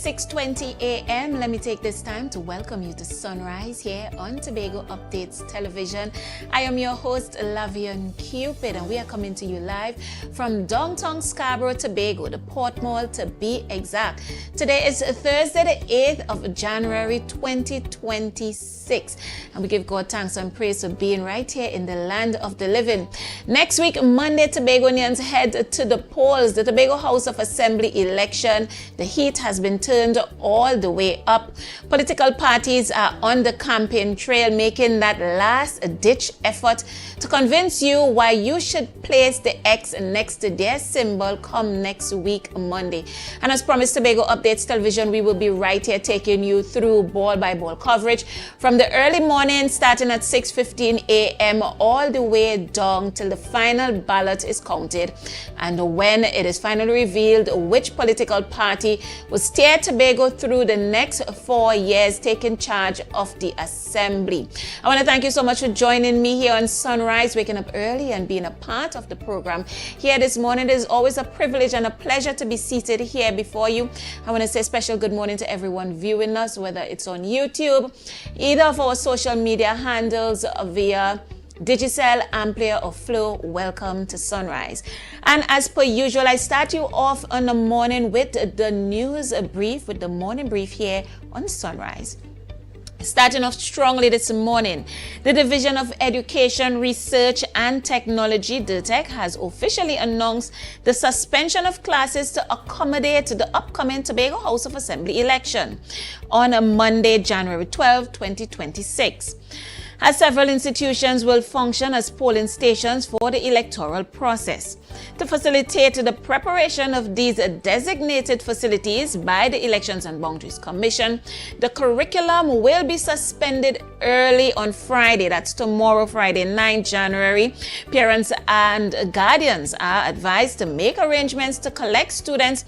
6:20 a.m. Let me take this time to welcome you to Sunrise here on Tobago Updates Television. I am your host, Lavian Cupid, and we are coming to you live from downtown Scarborough, Tobago, the Port Mall to be exact. Today is Thursday, the 8th of January, 2026, and we give God thanks and praise for being right here in the land of the living. Next week, Monday, Tobagonians head to the polls. The Tobago House of Assembly election, the heat has been turned all the way up. Political parties are on the campaign trail, making that last-ditch effort to convince you why you should place the X next to their symbol come next week, Monday. And as promised, Tobago Updates Television, we will be right here taking you through ball-by-ball coverage from the early morning, starting at 6:15 a.m. all the way down till the final ballot is counted. And when it is finally revealed which political party will steer Tobago through the next 4 years, taking charge of the Assembly. I want to thank you so much for joining me here on Sunrise, waking up early and being a part of the program here this morning. It is always a privilege and a pleasure to be seated here before you. I want to say a special good morning to everyone viewing us, whether it's on YouTube, either of our social media handles via Digicel, AMPLIA or Flow. Welcome to Sunrise. And as per usual, I start you off on the morning with the news brief, with the morning brief here on Sunrise. Starting off strongly this morning, the Division of Education, Research and Technology, DIRTEC, has officially announced the suspension of classes to accommodate the upcoming Tobago House of Assembly election on a Monday, January 12, 2026. As several institutions will function as polling stations for the electoral process. To facilitate the preparation of these designated facilities by the Elections and Boundaries Commission, the curriculum will be suspended early on Friday. That's tomorrow, Friday, 9 January. Parents and guardians are advised to make arrangements to collect students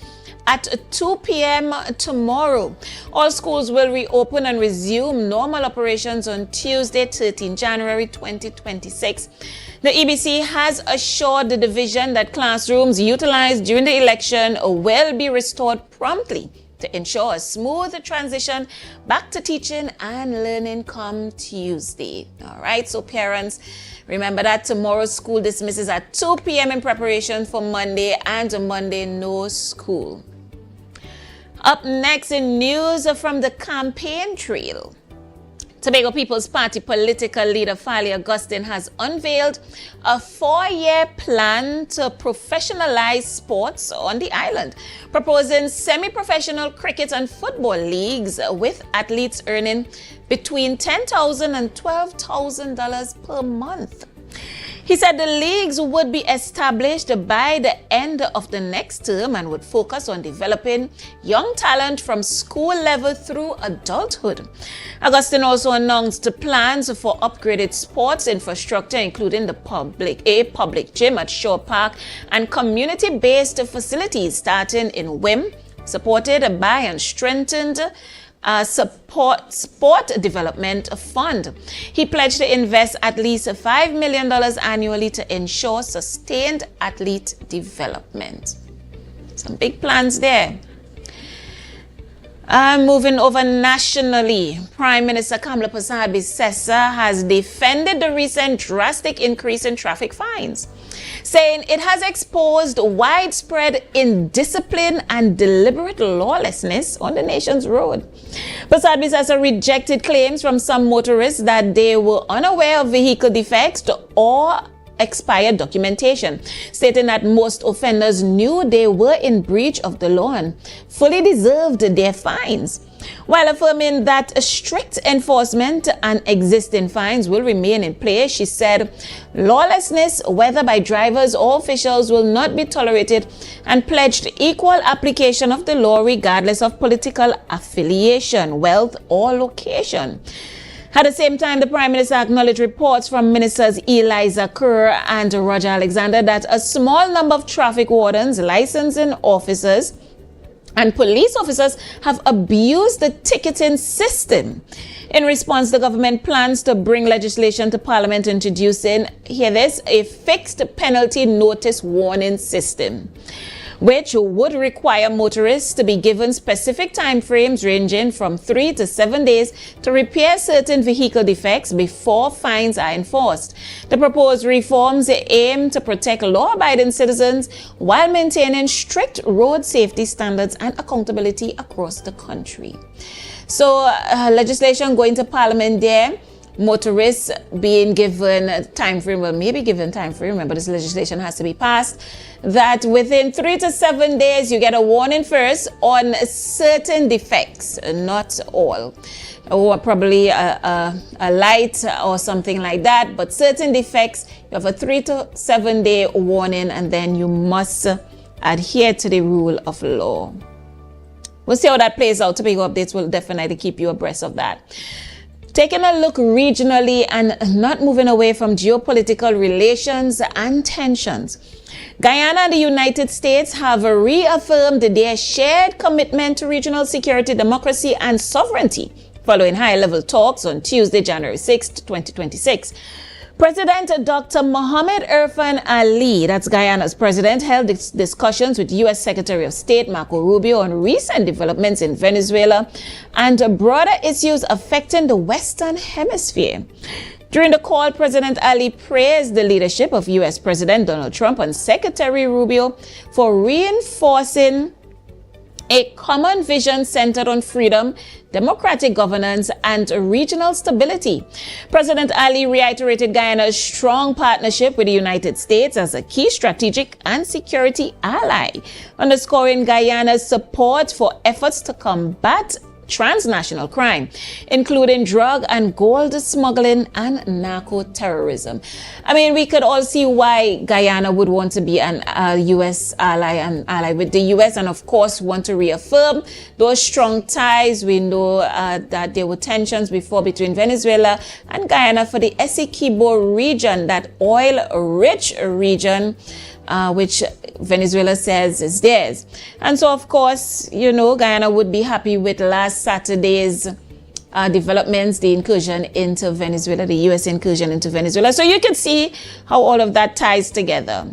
at 2 p.m. tomorrow. All schools will reopen and resume normal operations on Tuesday, 13 January 2026. The EBC has assured the division that classrooms utilized during the election will be restored promptly to ensure a smooth transition back to teaching and learning come Tuesday. All right, so parents, remember that tomorrow's school dismisses at 2 p.m. in preparation for Monday, and Monday no school. Up next in news from the campaign trail, Tobago People's Party political leader Fali Augustine has unveiled a 4-year plan to professionalize sports on the island, proposing semi-professional cricket and football leagues with athletes earning between $10,000 and $12,000 per month. He said the leagues would be established by the end of the next term and would focus on developing young talent from school level through adulthood. Augustine also announced plans for upgraded sports infrastructure, including a public gym at Shore Park and community-based facilities starting in WIM, supported by and strengthened Sport Development Fund. He pledged to invest at least $5 million annually to ensure sustained athlete development. Some big plans there. Moving over nationally, Prime Minister Kamala Persad-Bissessar has defended the recent drastic increase in traffic fines, saying it has exposed widespread indiscipline and deliberate lawlessness on the nation's road. Persad-Bissessar rejected claims from some motorists that they were unaware of vehicle defects or expired documentation, stating that most offenders knew they were in breach of the law and fully deserved their fines. While affirming that strict enforcement and existing fines will remain in place, she said lawlessness, whether by drivers or officials, will not be tolerated, and pledged equal application of the law regardless of political affiliation, wealth or location. At the same time, the Prime Minister acknowledged reports from Ministers Eliza Kerr and Roger Alexander that a small number of traffic wardens, licensing officers, and police officers have abused the ticketing system. In response, the government plans to bring legislation to Parliament introducing, hear this, a fixed penalty notice warning system. which would require motorists to be given specific time frames ranging from 3 to 7 days to repair certain vehicle defects before fines are enforced. The proposed reforms aim to protect law-abiding citizens while maintaining strict road safety standards and accountability across the country. So legislation going to Parliament there. Motorists being given time frame, well, maybe given time frame, remember this legislation has to be passed, that within 3 to 7 days you get a warning first on certain defects, not all, or probably a light or something like that, but certain defects, you have a 3 to 7 day warning, and then you must adhere to the rule of law. We'll see how that plays out. Tobago Updates will definitely keep you abreast of that. Taking a look regionally and not moving away from geopolitical relations and tensions, Guyana and the United States have reaffirmed their shared commitment to regional security, democracy, and sovereignty following high-level talks on Tuesday, January 6, 2026. President Dr. Mohamed Irfan Ali, that's Guyana's president, held discussions with U.S. Secretary of State Marco Rubio on recent developments in Venezuela and broader issues affecting the Western Hemisphere. During the call, President Ali praised the leadership of U.S. President Donald Trump and Secretary Rubio for reinforcing a common vision centered on freedom, democratic governance, and regional stability. President Ali reiterated Guyana's strong partnership with the United States as a key strategic and security ally, underscoring Guyana's support for efforts to combat transnational crime, including drug and gold smuggling and narco-terrorism. I mean, we could all see why Guyana would want to be an U.S. ally and ally with the U.S. and, of course, want to reaffirm those strong ties. We know that there were tensions before between Venezuela and Guyana for the Essequibo region, that oil-rich region, which Venezuela says is theirs. And so, of course, you know, Guyana would be happy with last Saturday's developments, the incursion into Venezuela, the U.S. incursion into Venezuela. So you can see how all of that ties together.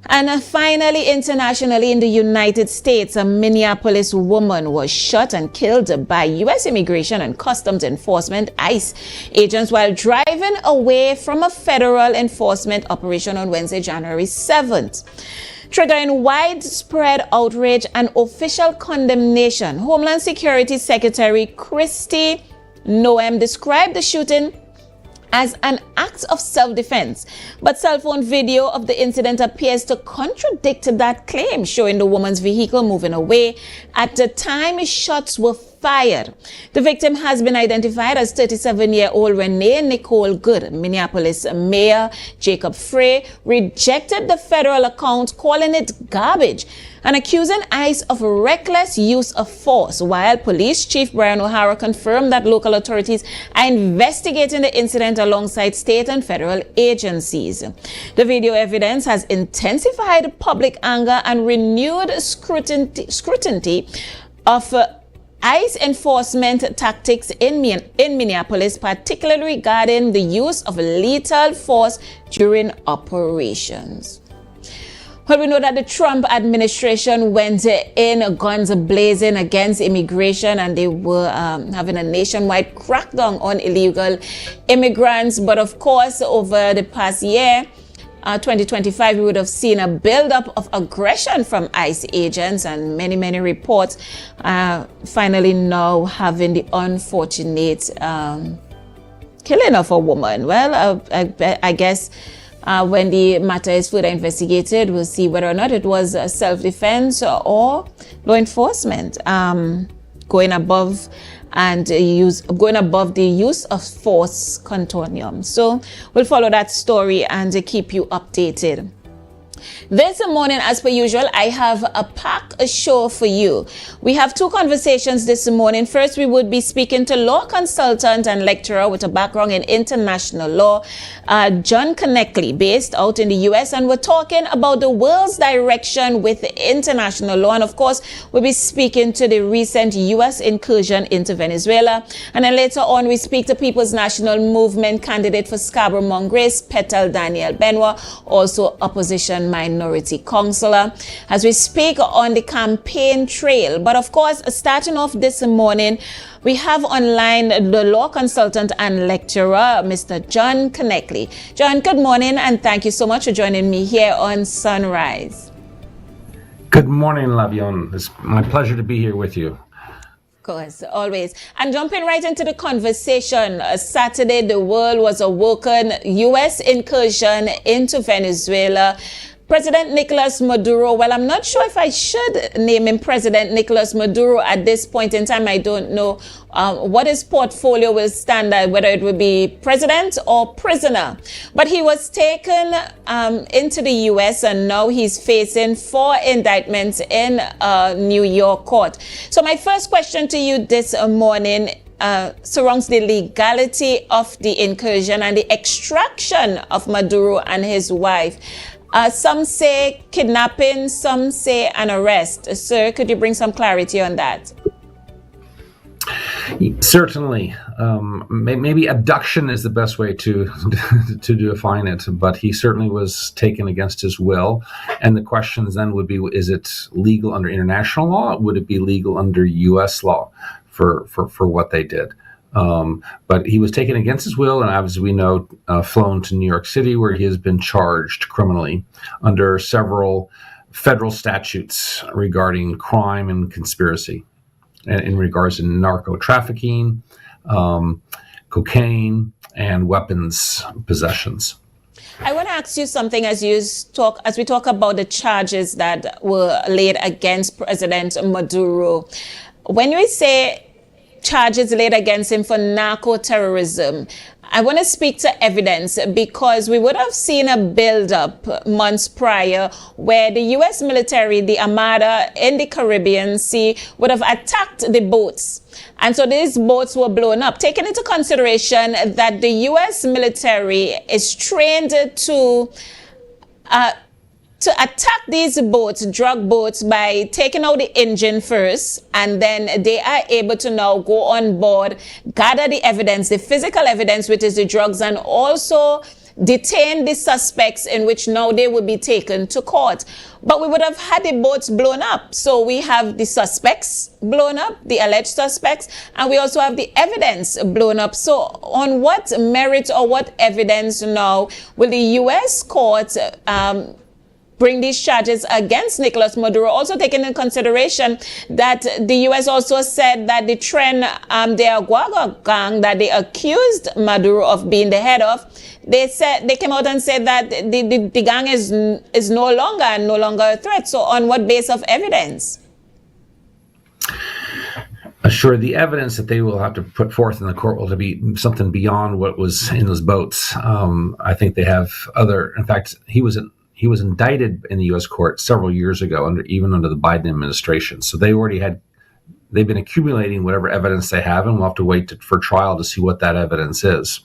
And finally, internationally, in the United States, a Minneapolis woman was shot and killed by U.S. Immigration and Customs Enforcement ICE agents while driving away from a federal enforcement operation on Wednesday, January 7th. Triggering widespread outrage and official condemnation, Homeland Security Secretary Kristi Noem described the shooting as an act of self-defense, but cell phone video of the incident appears to contradict that claim, showing the woman's vehicle moving away at the time shots were fired. The victim has been identified as 37-year-old Renee Nicole Good. Minneapolis Mayor Jacob Frey rejected the federal account, calling it garbage and accusing ICE of reckless use of force, while Police Chief Brian O'Hara confirmed that local authorities are investigating the incident alongside state and federal agencies. The video evidence has intensified public anger and renewed scrutiny of ICE enforcement tactics in Minneapolis, particularly regarding the use of lethal force during operations. Well, we know that the Trump administration went in guns blazing against immigration, and they were having a nationwide crackdown on illegal immigrants. But of course, over the past year, 2025, we would have seen a buildup of aggression from ICE agents, and many reports finally now having the unfortunate killing of a woman. Well, I guess when the matter is further investigated, we'll see whether or not it was self-defense or law enforcement going above the use of force continuum. So we'll follow that story and keep you updated. This morning, as per usual, I have a packed show for you. We have two conversations this morning. First, we would be speaking to law consultant and lecturer with a background in international law, John Conneckley, based out in the U.S., and we're talking about the world's direction with international law. And of course, we'll be speaking to the recent U.S. incursion into Venezuela. And then later on, we speak to People's National Movement candidate for Scarborough-Mongrace, Petal Daniel Benoit, also opposition minority councillor, as we speak on the campaign trail. But of course, starting off this morning, we have online the law consultant and lecturer, Mr. John Connectley. John, good morning, and thank you so much for joining me here on Sunrise. Good morning, Lavion. It's my pleasure to be here with you. Of course, always. And jumping right into the conversation, Saturday the world was awoken. U.S. incursion into Venezuela. President Nicolas Maduro, well, I'm not sure if I should name him President Nicolas Maduro at this point in time. I don't know what his portfolio will stand at, whether it will be president or prisoner. But he was taken into the U.S. and now he's facing 4 indictments in New York court. So my first question to you this morning surrounds the legality of the incursion and the extraction of Maduro and his wife. Some say kidnapping, some say an arrest. Sir, could you bring some clarity on that? Certainly. Maybe abduction is the best way to define it, but he certainly was taken against his will. And the questions then would be, is it legal under international law? Would it be legal under U.S. law for what they did? But he was taken against his will and, as we know, flown to New York City, where he has been charged criminally under several federal statutes regarding crime and conspiracy in regards to narco trafficking, cocaine, and weapons possessions. I want to ask you something as we talk about the charges that were laid against President Maduro. When we say charges laid against him for narco-terrorism, I want to speak to evidence, because we would have seen a build-up months prior where the U.S. military, the Armada in the Caribbean Sea, would have attacked the boats. And so these boats were blown up, taking into consideration that the U.S. military is trained to attack these boats, drug boats, by taking out the engine first, and then they are able to now go on board, gather the evidence, the physical evidence, which is the drugs, and also detain the suspects, in which now they will be taken to court. But we would have had the boats blown up. So we have the suspects blown up, the alleged suspects, and we also have the evidence blown up. So on what merit or what evidence now will the U.S. court bring these charges against Nicolas Maduro, also taking into consideration that the U.S. also said that the Tren de Agua gang that they accused Maduro of being the head of, they came out and said that the gang is no longer a threat. So on what base of evidence? Sure, the evidence that they will have to put forth in the court will be something beyond what was in those boats. I think they have in fact, he was indicted in the U.S. court several years ago, even under the Biden administration. So they've been accumulating whatever evidence they have, and we'll have to wait for trial to see what that evidence is.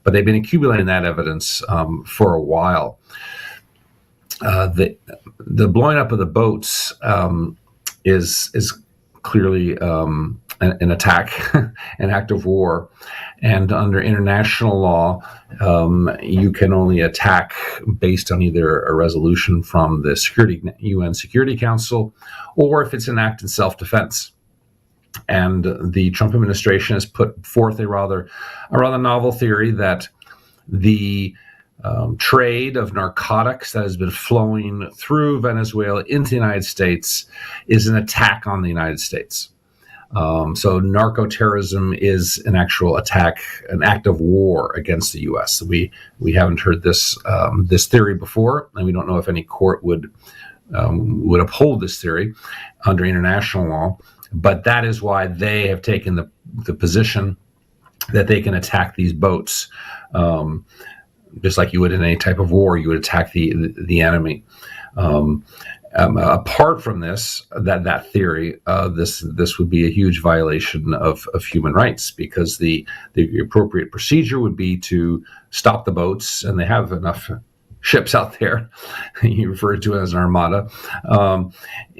But they've been accumulating that evidence for a while. The blowing up of the boats is clearly an attack, an act of war. And under international law, you can only attack based on either a resolution from the UN Security Council, or if it's an act in self-defense. And the Trump administration has put forth a rather novel theory that the trade of narcotics that has been flowing through Venezuela into the United States is an attack on the United States. So narco-terrorism is an actual attack, an act of war against the U.S. We haven't heard this theory before, and we don't know if any court would uphold this theory under international law. But that is why they have taken the position that they can attack these boats, just like you would in any type of war. You would attack the enemy. Apart from that theory, this would be a huge violation of human rights, because the appropriate procedure would be to stop the boats, and they have enough ships out there. You refer to it as an armada,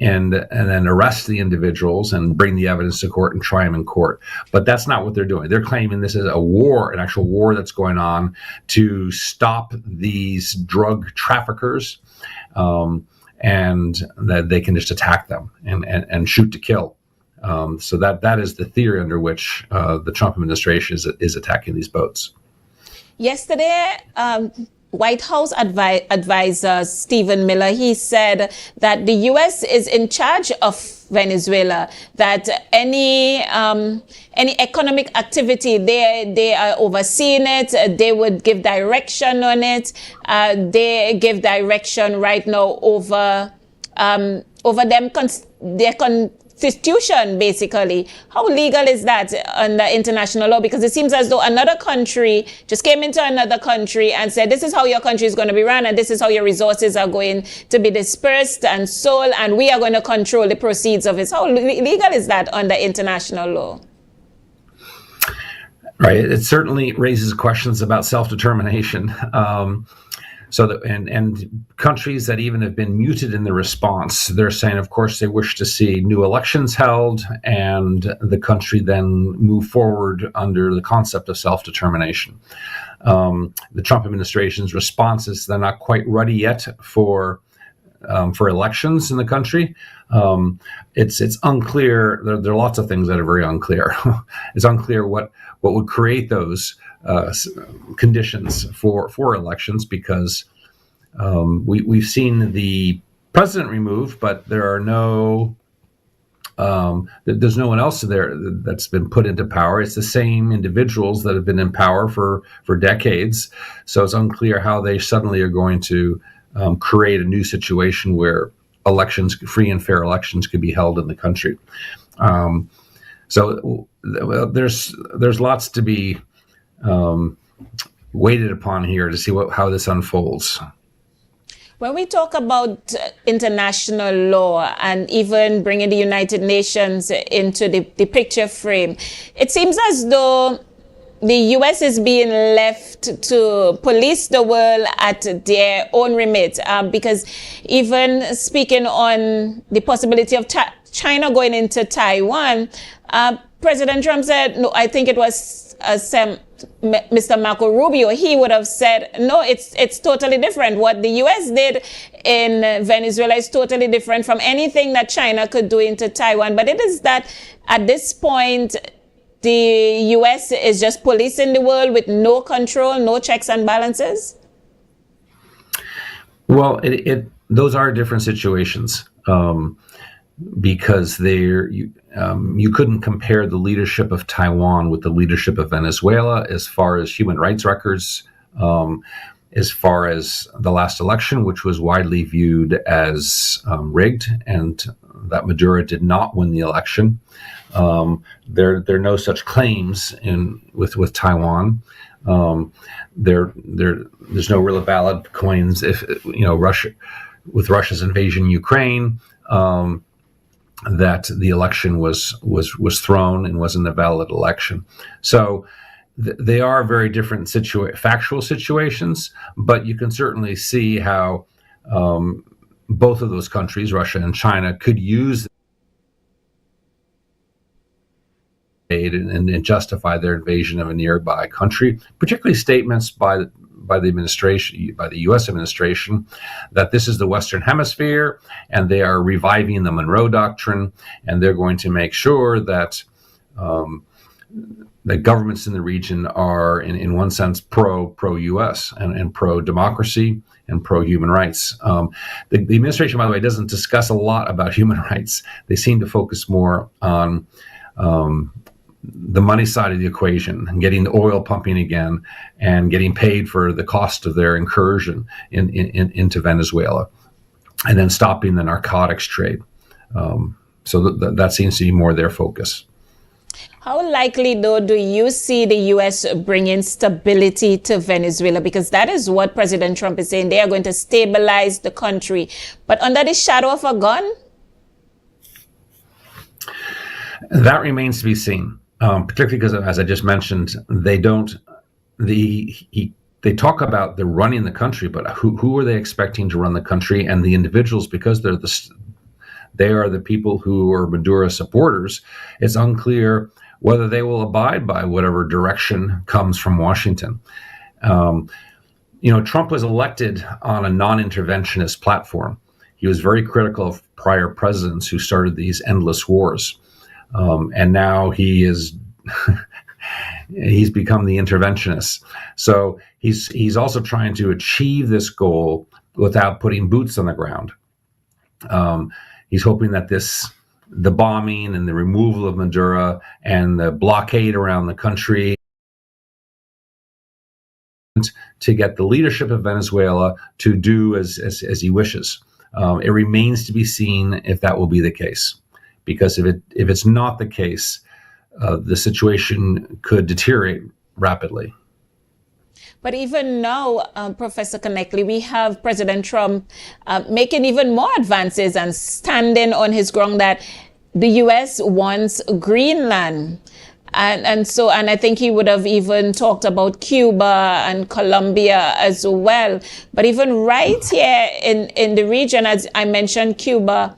and then arrest the individuals and bring the evidence to court and try them in court. But that's not what they're doing. They're claiming this is a war, an actual war that's going on to stop these drug traffickers and that they can just attack them and shoot to kill. So that is the theory under which the Trump administration is attacking these boats. Yesterday, White House advisor Stephen Miller, he said that the U.S. is in charge of Venezuela, that any economic activity, they are overseeing it, they would give direction on it, they give direction right now over their constitution, basically. How legal is that under international law? Because it seems as though another country just came into another country and said, this is how your country is going to be run, and this is how your resources are going to be dispersed and sold, and we are going to control the proceeds of it. How legal is that under international law? Right. It certainly raises questions about self-determination. And countries that even have been muted in the response, they're saying, of course, they wish to see new elections held and the country then move forward under the concept of self-determination. The Trump administration's response is they're not quite ready yet for elections in the country. It's unclear. There are lots of things that are very unclear. It's unclear what would create those conditions for elections, because we've seen the president removed, but there are there's no one else there that's been put into power. It's the same individuals that have been in power for decades. So it's unclear how they suddenly are going to create a new situation where free and fair elections could be held in the country. So there's lots to be waited upon here to see how this unfolds. When we talk about international law and even bringing the United Nations into the picture frame, it seems as though the U.S. is being left to police the world at their own remit, because even speaking on the possibility of China going into Taiwan, President Trump said, no, I think it was Mr. Marco Rubio, he would have said, no, it's totally different. What the U.S. did in Venezuela is totally different from anything that China could do into Taiwan. But it is that at this point, the U.S. is just policing the world with no control, no checks and balances? Well, those are different situations, because you couldn't compare the leadership of Taiwan with the leadership of Venezuela as far as human rights records, as far as the last election, which was widely viewed as rigged, and that Maduro did not win the election. There are no such claims with Taiwan. There's no really valid claims if Russia's invasion of Ukraine, that the election was thrown and wasn't a valid election. So they are very different factual situations, but you can certainly see how both of those countries, Russia and China, could use aid and justify their invasion of a nearby country, particularly statements by the administration, by the U.S. administration, that this is the Western Hemisphere and they are reviving the Monroe Doctrine, and they're going to make sure that the governments in the region are, in one sense, pro-U.S. and pro-democracy and pro-human rights. The administration, by the way, doesn't discuss a lot about human rights. They seem to focus more on the money side of the equation and getting the oil pumping again and getting paid for the cost of their incursion into Venezuela, and then stopping the narcotics trade. So that seems to be more their focus. How likely, though, do you see the U.S. bringing stability to Venezuela? Because that is what President Trump is saying. They are going to stabilize the country. But under the shadow of a gun? That remains to be seen, particularly because, as I just mentioned, they talk about they're running the country, but who are they expecting to run the country? And the individuals, because they are the people who are Maduro supporters, it's unclear whether they will abide by whatever direction comes from Washington. Trump was elected on a non-interventionist platform. He was very critical of prior presidents who started these endless wars. And now he's become the interventionist. So he's also trying to achieve this goal without putting boots on the ground. He's hoping that the bombing and the removal of Maduro and the blockade around the country to get the leadership of Venezuela to do as he wishes. It remains to be seen if that will be the case, because if it's not the case, the situation could deteriorate rapidly. But even now, Professor Connectley, we have President Trump making even more advances and standing on his ground that the U.S. wants Greenland. And I think he would have even talked about Cuba and Colombia as well. But even right here in the region, as I mentioned, Cuba,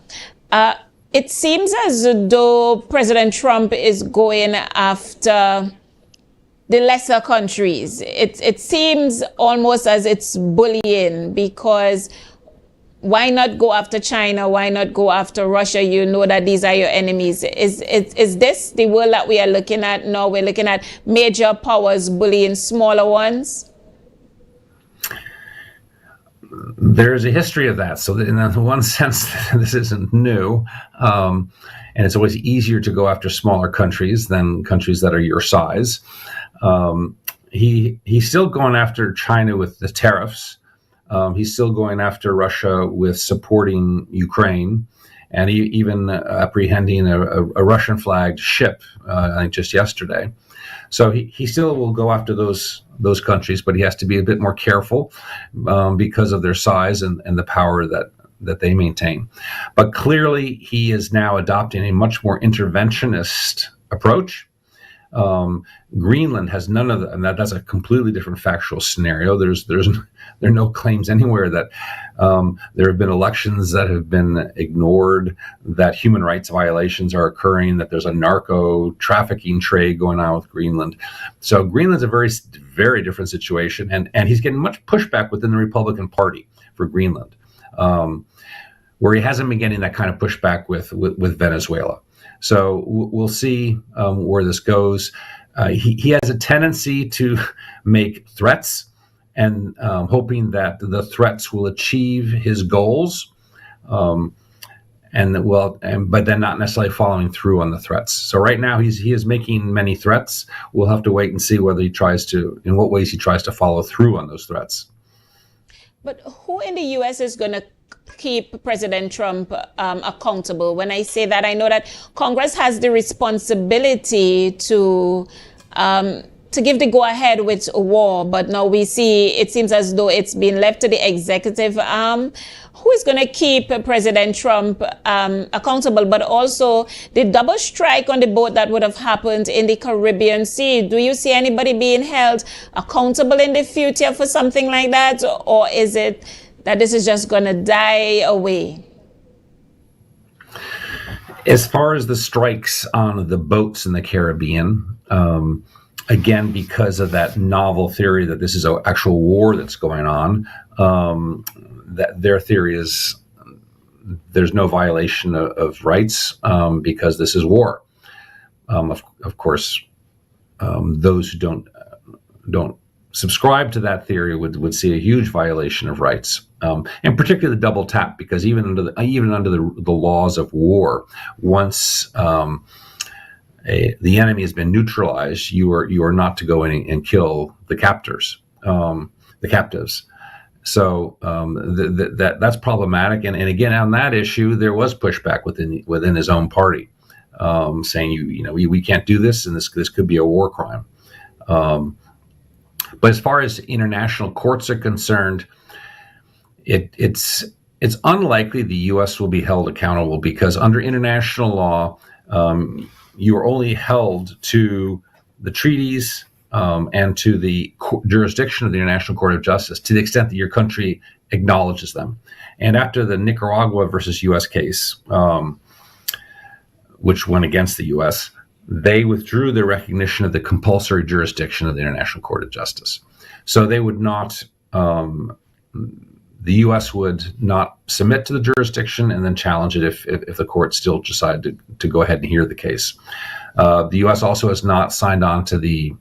it seems as though President Trump is going after the lesser countries. It seems almost as it's bullying, because why not go after China? Why not go after Russia? You know that these are your enemies. Is this the world that we are looking at now? We're looking at major powers bullying smaller ones? There's a history of that. So in one sense, this isn't new. And it's always easier to go after smaller countries than countries that are your size. He's still going after China with the tariffs. He's still going after Russia with supporting Ukraine, and even apprehending a Russian flagged ship, I think just yesterday. So he still will go after those countries, but he has to be a bit more careful because of their size and the power that they maintain. But clearly, he is now adopting a much more interventionist approach. Greenland has none of that, and that's a completely different factual scenario. There are no claims anywhere that there have been elections that have been ignored, that human rights violations are occurring, that there's a narco trafficking trade going on with Greenland. So Greenland's a very, very different situation, and he's getting much pushback within the Republican Party for Greenland, where he hasn't been getting that kind of pushback with Venezuela. So we'll see where this goes. He has a tendency to make threats and hoping that the threats will achieve his goals, but then not necessarily following through on the threats. So right now he is making many threats. We'll have to wait and see whether in what ways he tries to follow through on those threats. But who in the U.S. is going to keep President Trump accountable? When I say that, I know that Congress has the responsibility to give the go-ahead with war, but now we see it seems as though it's been left to the executive arm. Who is going to keep President Trump accountable? But also the double strike on the boat that would have happened in the Caribbean Sea. Do you see anybody being held accountable in the future for something like that? Or is it that this is just going to die away? As far as the strikes on the boats in the Caribbean, again, because of that novel theory that this is an actual war that's going on, that their theory is there's no violation of rights because this is war. Of course, those who don't subscribe to that theory would see a huge violation of rights, and particularly the double tap, because even under the laws of war, once the enemy has been neutralized, you are not to go in and kill the captives. So that's problematic. And again, on that issue, there was pushback within his own party, saying we can't do this, and this could be a war crime. But as far as international courts are concerned, it's unlikely the U.S. will be held accountable, because under international law, you are only held to the treaties and to the jurisdiction of the International Court of Justice to the extent that your country acknowledges them. And after the Nicaragua versus U.S. case, which went against the U.S., they withdrew their recognition of the compulsory jurisdiction of the International Court of Justice. So they would not the U.S. would not submit to the jurisdiction and then challenge it if the court still decided to go ahead and hear the case. The U.S. also has not signed on to the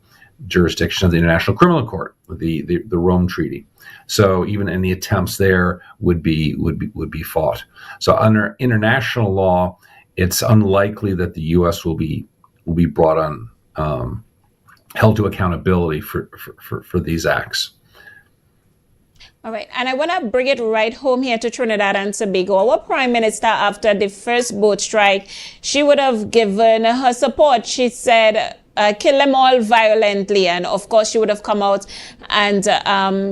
jurisdiction of the International Criminal Court, the Rome Treaty. So even any attempts there would be fought. So under international law, it's unlikely that the U.S. will be brought on, held to accountability for these acts. All right, and I want to bring it right home here to Trinidad and Tobago. Our Prime Minister, after the first boat strike, she would have given her support. She said, kill them all violently. And of course, she would have come out and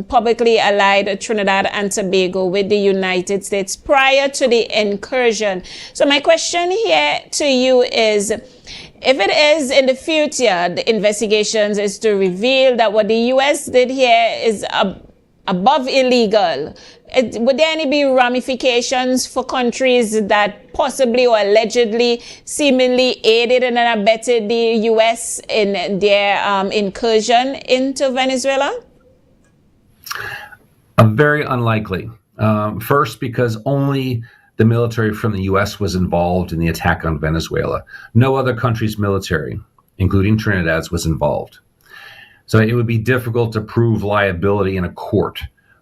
publicly allied Trinidad and Tobago with the United States prior to the incursion. So my question here to you is, if it is in the future, the investigations is to reveal that what the U.S. did here is above illegal, would there any be ramifications for countries that possibly or allegedly, seemingly aided and abetted the U.S. in their incursion into Venezuela? Very unlikely. First, because only the military from the U.S. was involved in the attack on Venezuela. No other country's military, including Trinidad's, was involved. So it would be difficult to prove liability in a court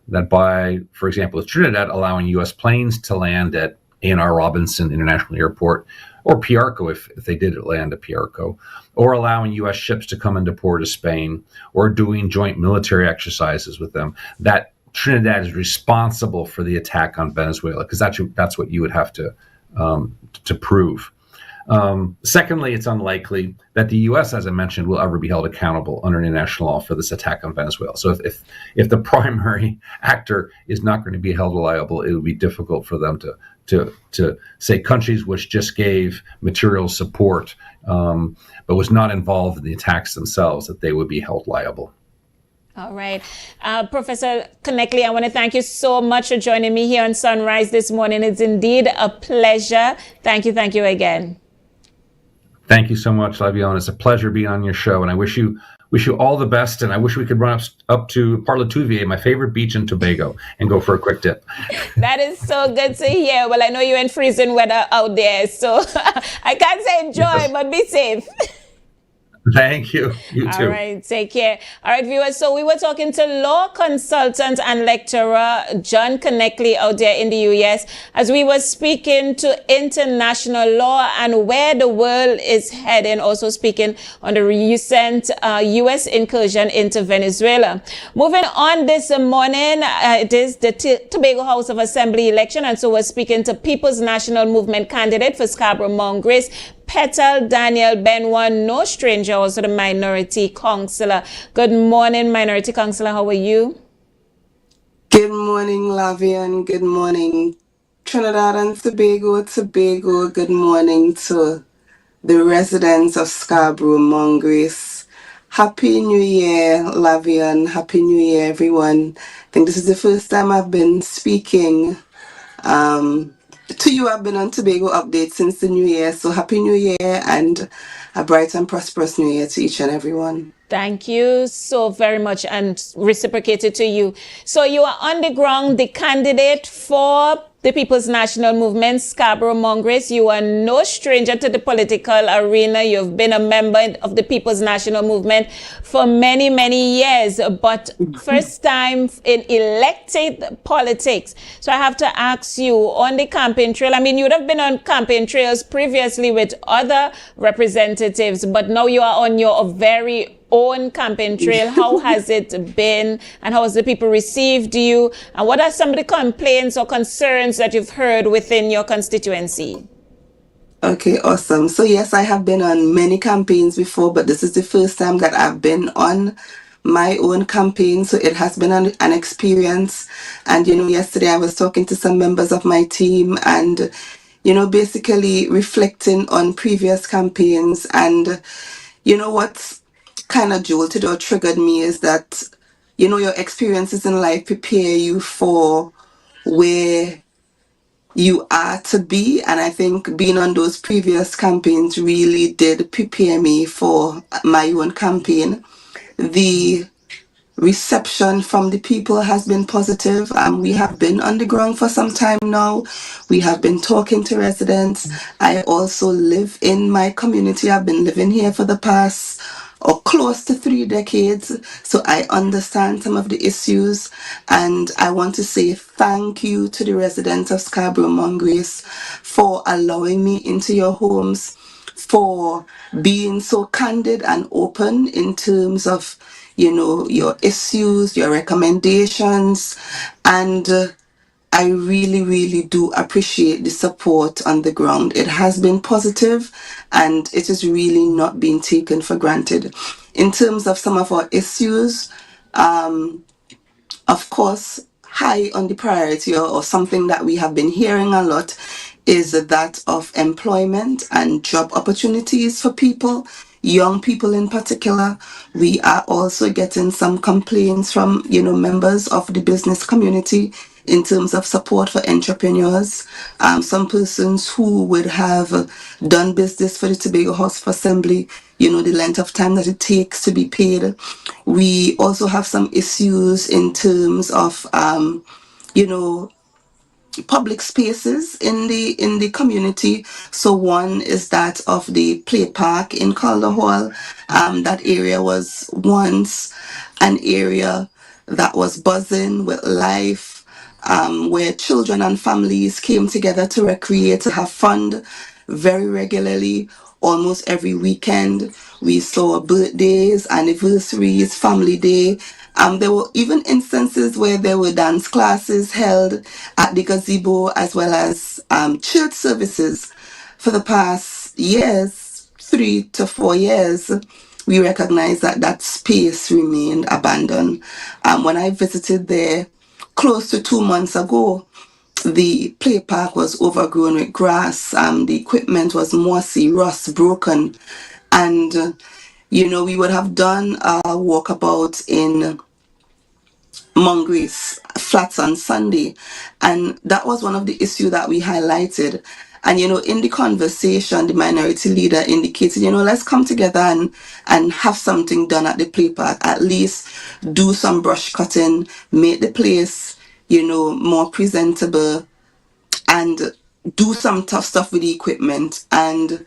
that by, for example, with Trinidad allowing U.S. planes to land at A&R Robinson International Airport, or Piarco if they did land at Piarco, or allowing U.S. ships to come into Port of Spain, or doing joint military exercises with them, that Trinidad is responsible for the attack on Venezuela, because that's what you would have to prove. Secondly, it's unlikely that the U.S., as I mentioned, will ever be held accountable under international law for this attack on Venezuela. So if the primary actor is not going to be held liable, it would be difficult for them to say countries which just gave material support but was not involved in the attacks themselves, that they would be held liable. All right. Professor Connectly, I want to thank you so much for joining me here on Sunrise this morning. It's indeed a pleasure. Thank you again. Thank you so much, Lavion. It's a pleasure being on your show, and I wish you all the best. And I wish we could run up to Parlatouvier, my favorite beach in Tobago, and go for a quick dip. That is so good to hear. Well, I know you're in freezing weather out there, so I can't say enjoy, but be safe. Thank you. You too. All right. Take care. All right, viewers. So we were talking to law consultant and lecturer John Connectly out there in the US as we were speaking to international law and where the world is heading, also speaking on the recent US incursion into Venezuela. Moving on this morning, it is the Tobago House of Assembly election. And so we're speaking to People's National Movement candidate for Scarborough-Mount Grace, Petal Daniel Benoit, no stranger, also the minority councillor. Good morning, minority councillor. How are you? Good morning, Lavian. Good morning, Trinidad and Tobago. Good morning to the residents of Scarborough-Mount Grace. Happy New Year, Lavian. Happy New Year, everyone. I think this is the first time I've been speaking to you. I've been on Tobago Update since the New Year, so Happy New Year and a bright and prosperous New Year to each and everyone. Thank you so very much, and reciprocated to you. So you are on the ground, the candidate for the People's National Movement, Scarborough-Mount Grace. You are no stranger to the political arena. You've been a member of the People's National Movement for many, many years, but first time in elected politics. So I have to ask you, on the campaign trail, I mean, you would have been on campaign trails previously with other representatives, but now you are on your very own campaign trail. How has it been, and how has the people received you, and what are some of the complaints or concerns that you've heard within your constituency? Okay, awesome. So yes, I have been on many campaigns before, but this is the first time that I've been on my own campaign, so it has been an experience. And yesterday I was talking to some members of my team and basically reflecting on previous campaigns. And what's kind of jolted or triggered me is that your experiences in life prepare you for where you are to be, and I think being on those previous campaigns really did prepare me for my own campaign. The reception from the people has been positive. We have been on the ground for some time now. We have been talking to residents. I also live in my community. I've been living here for the past or close to 3 decades. So I understand some of the issues. And I want to say thank you to the residents of Scarborough Mongrace for allowing me into your homes, for being so candid and open in terms of, your issues, your recommendations. And I really, really do appreciate the support on the ground. It has been positive and it is really not being taken for granted. In terms of some of our issues, of course, high on the priority or something that we have been hearing a lot is that of employment and job opportunities for people, young people in particular. We are also getting some complaints from, members of the business community in terms of support for entrepreneurs. Some persons who would have done business for the Tobago House of Assembly, the length of time that it takes to be paid. We also have some issues in terms of, you know, public spaces in the community. So one is that of the play park in Calder Hall. That area was once an area that was buzzing with life, where children and families came together to recreate, to have fun very regularly, almost every weekend. We saw birthdays, anniversaries, family day. There were even instances where there were dance classes held at the gazebo, as well as church services. For the past years, 3 to 4 years, we recognized that that space remained abandoned. When I visited there close to 2 months ago, the play park was overgrown with grass. The equipment was mossy, rust, broken. And, we would have done a walkabout in Mongrace Flats on Sunday. And that was one of the issues that we highlighted. And, in the conversation, the minority leader indicated, let's come together and have something done at the play park, at least do some brush cutting, make the place, more presentable, and do some tough stuff with the equipment. And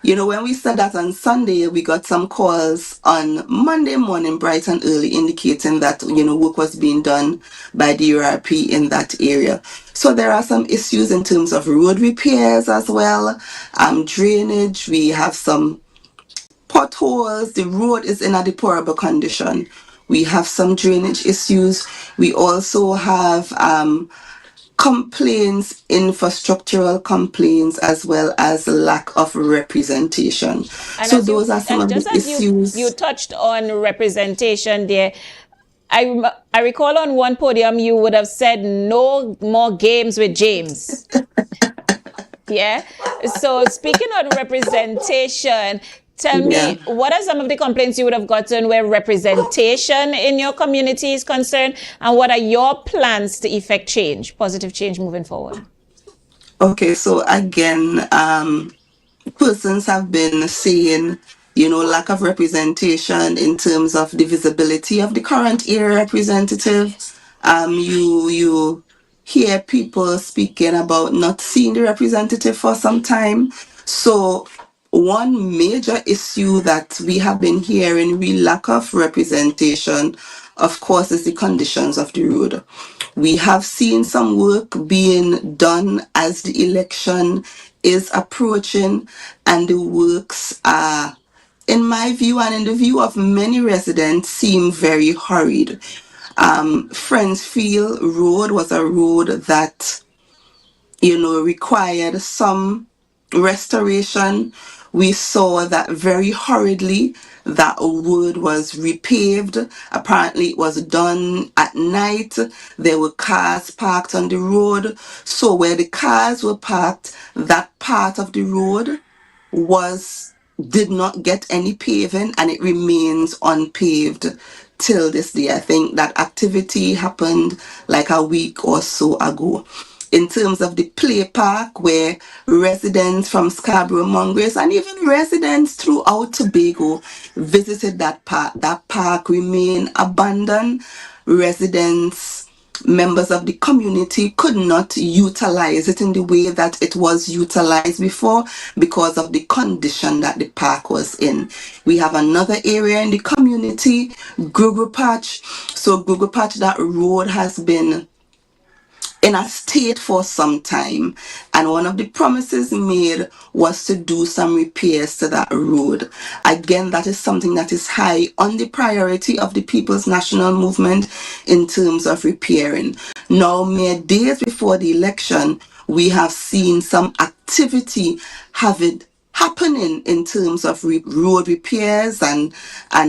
when we said that on Sunday, we got some calls on Monday morning, bright and early, indicating that, work was being done by the URP in that area. So there are some issues in terms of road repairs as well, drainage. We have some potholes. The road is in a deplorable condition. We have some drainage issues. We also have complaints, infrastructural complaints, as well as lack of representation. And So as you those are some and of the just as you issues. touched on representation there, I recall on one podium you would have said no more games with James. Yeah. So speaking on representation, tell Yeah. me, what are some of the complaints you would have gotten where representation in your community is concerned, and what are your plans to effect change, positive change moving forward? Okay, so again, persons have been saying, lack of representation in terms of the visibility of the current area representative. You hear people speaking about not seeing the representative for some time. So one major issue that we have been hearing, we lack of representation, of course, is the conditions of the road. We have seen some work being done as the election is approaching, and the works are, in my view and in the view of many residents, seem very hurried. Friendsfield Road was a road that required some restoration. We saw that very hurriedly that road was repaved. Apparently it was done at night. There were cars parked on the road. So where the cars were parked, that part of the road did not get any paving, and it remains unpaved till this day. I think that activity happened like a week or so ago. in terms of the play park where residents from Scarborough, Mongrace, and even residents throughout Tobago visited that park. That park remained abandoned. Residents, members of the community could not utilize it in the way that it was utilized before because of the condition that the park was in. We have another area in the community, Google Patch. So Google Patch, that road has been in a state for some time, and one of the promises made was to do some repairs to that road. Again, that is something that is high on the priority of the People's National Movement in terms of repairing. Now, mere days before the election, we have seen some activity happening in terms of road repairs and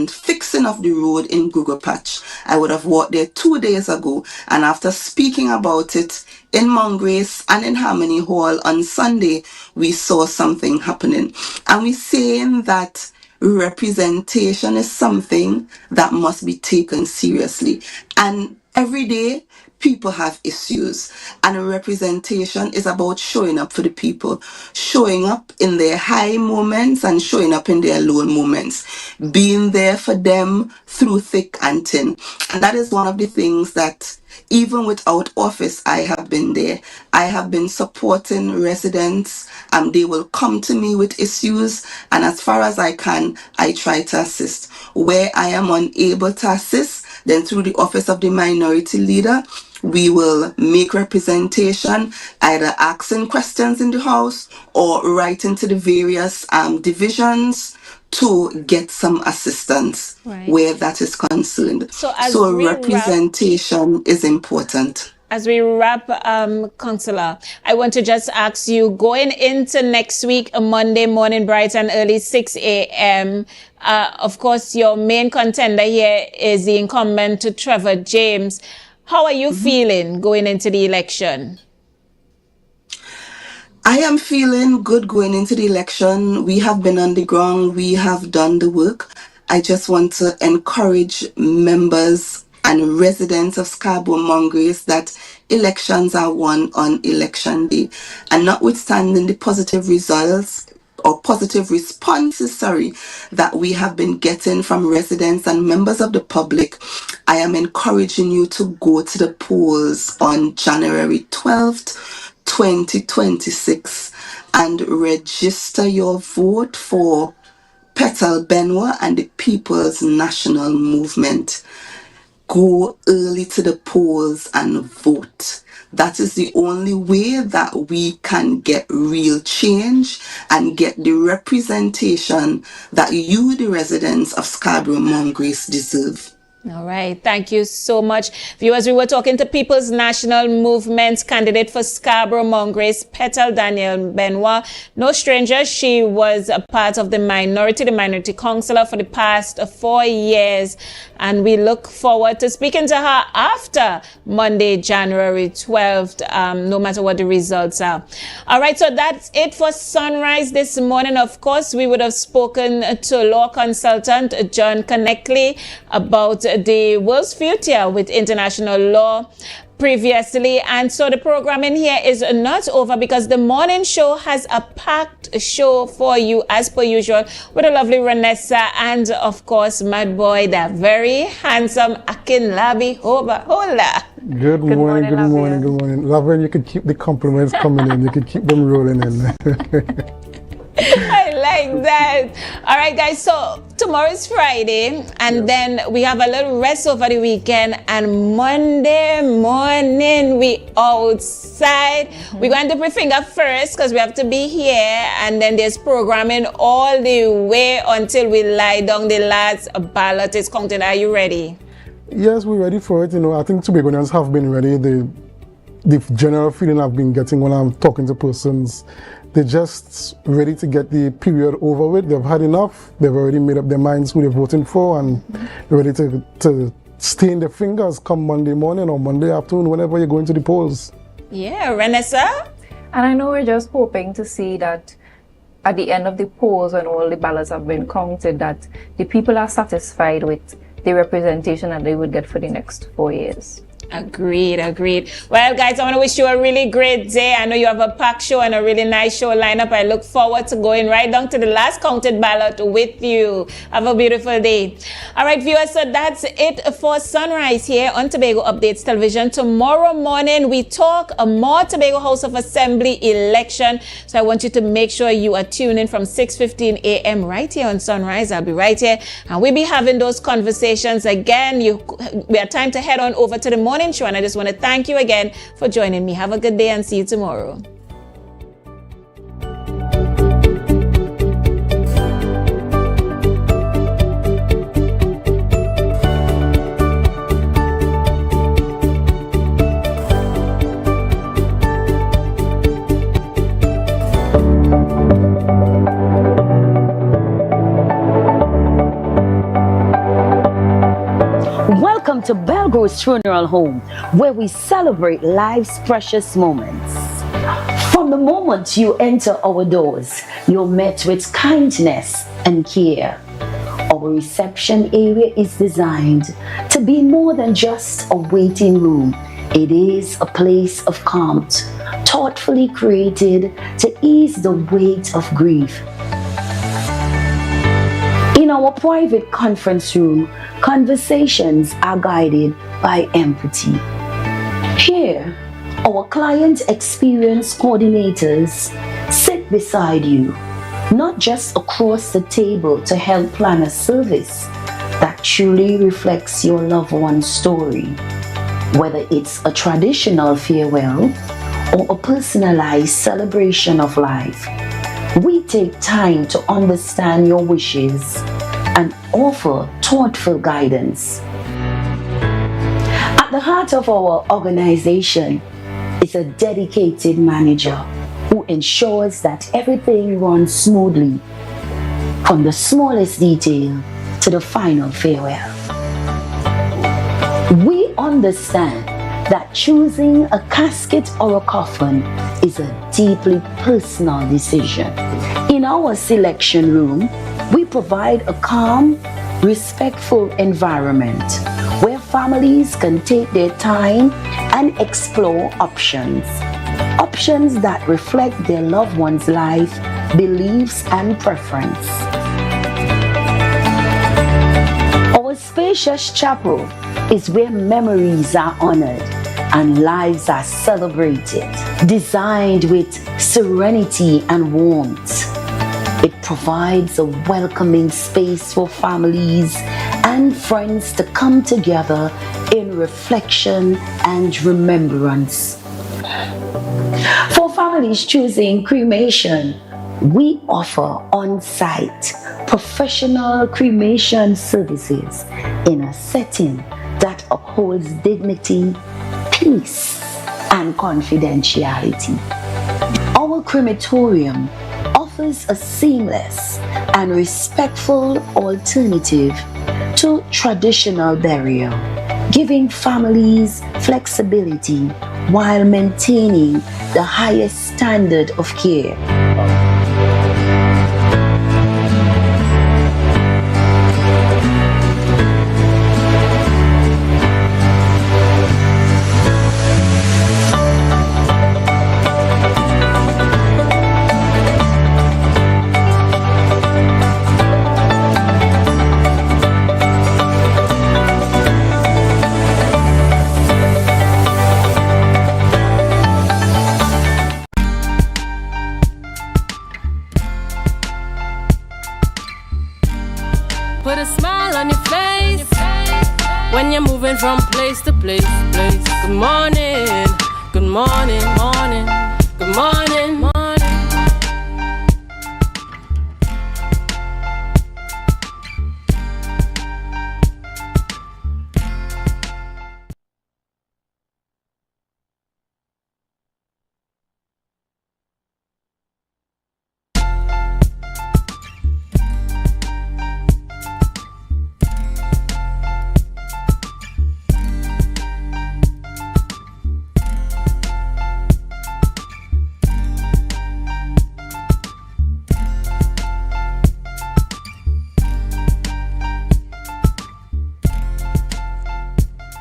fixing of the road in Google Patch. I would have walked there 2 days ago, and after speaking about it in Mongrace and in Harmony Hall on Sunday, we saw something happening. And we're saying that representation is something that must be taken seriously. And every day, people have issues, and representation is about showing up for the people, showing up in their high moments and showing up in their low moments, being there for them through thick and thin. And that is one of the things that even without office, I have been there. I have been supporting residents, and they will come to me with issues, and as far as I can, I try to assist. Where I am unable to assist, then through the office of the minority leader, we will make representation, either asking questions in the house or writing to the various divisions to get some assistance where that is concerned. So representation is important. As we wrap, Councillor, I want to just ask you, going into next week, a Monday morning, bright and early, 6 a.m., of course, your main contender here is the incumbent Trevor James. How are you feeling going into the election? I am feeling good going into the election. We have been on the ground. We have done the work. I just want to encourage members and residents of Scarborough Mongrace that elections are won on election day. And notwithstanding the positive results or positive responses, that we have been getting from residents and members of the public, I am encouraging you to go to the polls on January 12th, 2026 and register your vote for Petal Benoit and the People's National Movement. Go early to the polls and vote. That is the only way that we can get real change and get the representation that you, the residents of Scarborough Mongrace, deserve. All right. Thank you so much. Viewers, we were talking to People's National Movement's candidate for Scarborough Mongrace, Petal Danielle Benoit. No stranger, she was a part of the minority councillor for the past 4 years. And we look forward to speaking to her after Monday, January 12th, no matter what the results are. All right, so that's it for Sunrise this morning. Of course, we would have spoken to law consultant John Connectley about the world's future with international law previously. And so the programming here is not over, because the morning show has a packed show for you as per usual with a lovely Renessa and of course Mad Boy, the very handsome Akin Labi Hola. Good morning. Laverne, you could keep the compliments coming in. You could keep them rolling in. I like that. All right, guys. So tomorrow is Friday, and then we have a little rest over the weekend. And Monday morning, we outside. We're going to put finger first because we have to be here, and then there's programming all the way until we lie down. The last ballot is counted. Are you ready? Yes, we're ready for it. I think Tobagonians have been ready. The general feeling I've been getting when I'm talking to persons, they're just ready to get the period over with. They've had enough. They've already made up their minds who they're voting for, and they're ready to stain their fingers come Monday morning or Monday afternoon, whenever you're going to the polls. Yeah, Renessa? And I know we're just hoping to see that at the end of the polls, when all the ballots have been counted, that the people are satisfied with the representation that they would get for the next 4 years. Agreed. Well, guys, I want to wish you a really great day. I know you have a packed show and a really nice show lineup. I look forward to going right down to the last counted ballot with you. Have a beautiful day. All right, viewers, so that's it for Sunrise here on Tobago Updates Television. Tomorrow morning, we talk a more Tobago House of Assembly election. So I want you to make sure you are tuning in from 6:15 a.m. right here on Sunrise. I'll be right here, and we'll be having those conversations again. We have time to head on over to the morning show, and I just want to thank you again for joining me. Have a good day and see you tomorrow. Welcome to Belgro's Funeral Home, where we celebrate life's precious moments. From the moment you enter our doors, you're met with kindness and care. Our reception area is designed to be more than just a waiting room. It is a place of calm, thoughtfully created to ease the weight of grief. In our private conference room, conversations are guided by empathy. Here, our client experience coordinators sit beside you, not just across the table to help plan a service that truly reflects your loved one's story. Whether it's a traditional farewell or a personalized celebration of life, we take time to understand your wishes and offer thoughtful guidance. At the heart of our organization is a dedicated manager who ensures that everything runs smoothly, from the smallest detail to the final farewell. We understand that choosing a casket or a coffin is a deeply personal decision. In our selection room, we provide a calm, respectful environment where families can take their time and explore options that reflect their loved one's life, beliefs, and preference. Our spacious chapel is where memories are honored and lives are celebrated, designed with serenity and warmth. It provides a welcoming space for families and friends to come together in reflection and remembrance. For families choosing cremation, we offer on-site professional cremation services in a setting that upholds dignity, peace, and confidentiality. Our crematorium offers a seamless and respectful alternative to traditional burial, giving families flexibility while maintaining the highest standard of care. Put a smile on your face when you're moving from place to place. Good morning, good morning, morning, good morning, morning.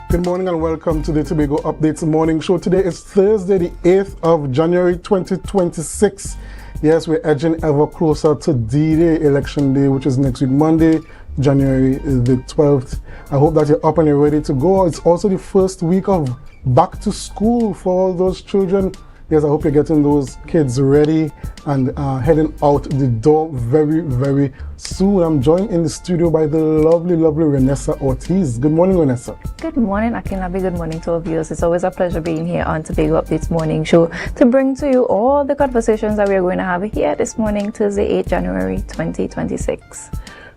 Good morning and welcome to the Tobago Updates Morning Show. Today is Thursday, the 8th of January 2026. Yes, we're edging ever closer to D-Day, Election Day, which is next week, Monday, January the 12th. I hope that you're up and you're ready to go. It's also the first week of back to school for all those children. Yes, I hope you're getting those kids ready and heading out the door very, very soon. I'm joined in the studio by the lovely, lovely Renessa Ortiz. Good morning, Renessa. Good morning, Akinabi. Good morning to our viewers. It's always a pleasure being here on Tobago Updates Morning Show to bring to you all the conversations that we're going to have here this morning, Thursday, 8 January 2026.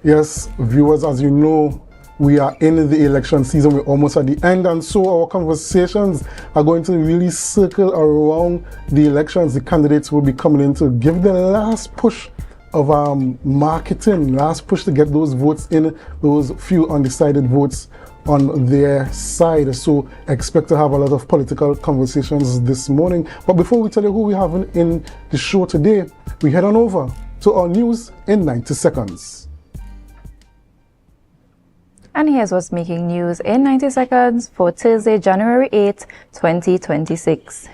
Yes, viewers, as you know, we are in the election season. We're almost at the end, and so our conversations are going to really circle around the elections. The candidates will be coming in to give the last push of marketing, last push to get those votes in, those few undecided votes on their side. So expect to have a lot of political conversations this morning. But before we tell you who we have in the show today, we head on over to our news in 90 seconds. And here's what's making news in 90 seconds for Thursday, January 8, 2026.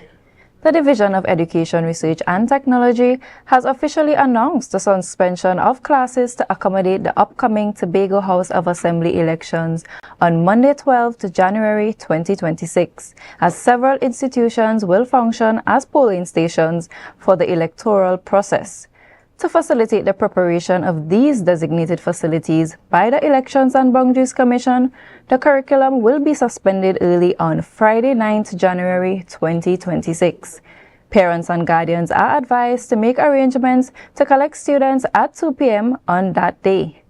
The Division of Education, Research and Technology has officially announced the suspension of classes to accommodate the upcoming Tobago House of Assembly elections on Monday, 12th January 2026, as several institutions will function as polling stations for the electoral process. To facilitate the preparation of these designated facilities by the Elections and Boundaries Commission, the curriculum will be suspended early on Friday, 9th January 2026. Parents and guardians are advised to make arrangements to collect students at 2 p.m. on that day.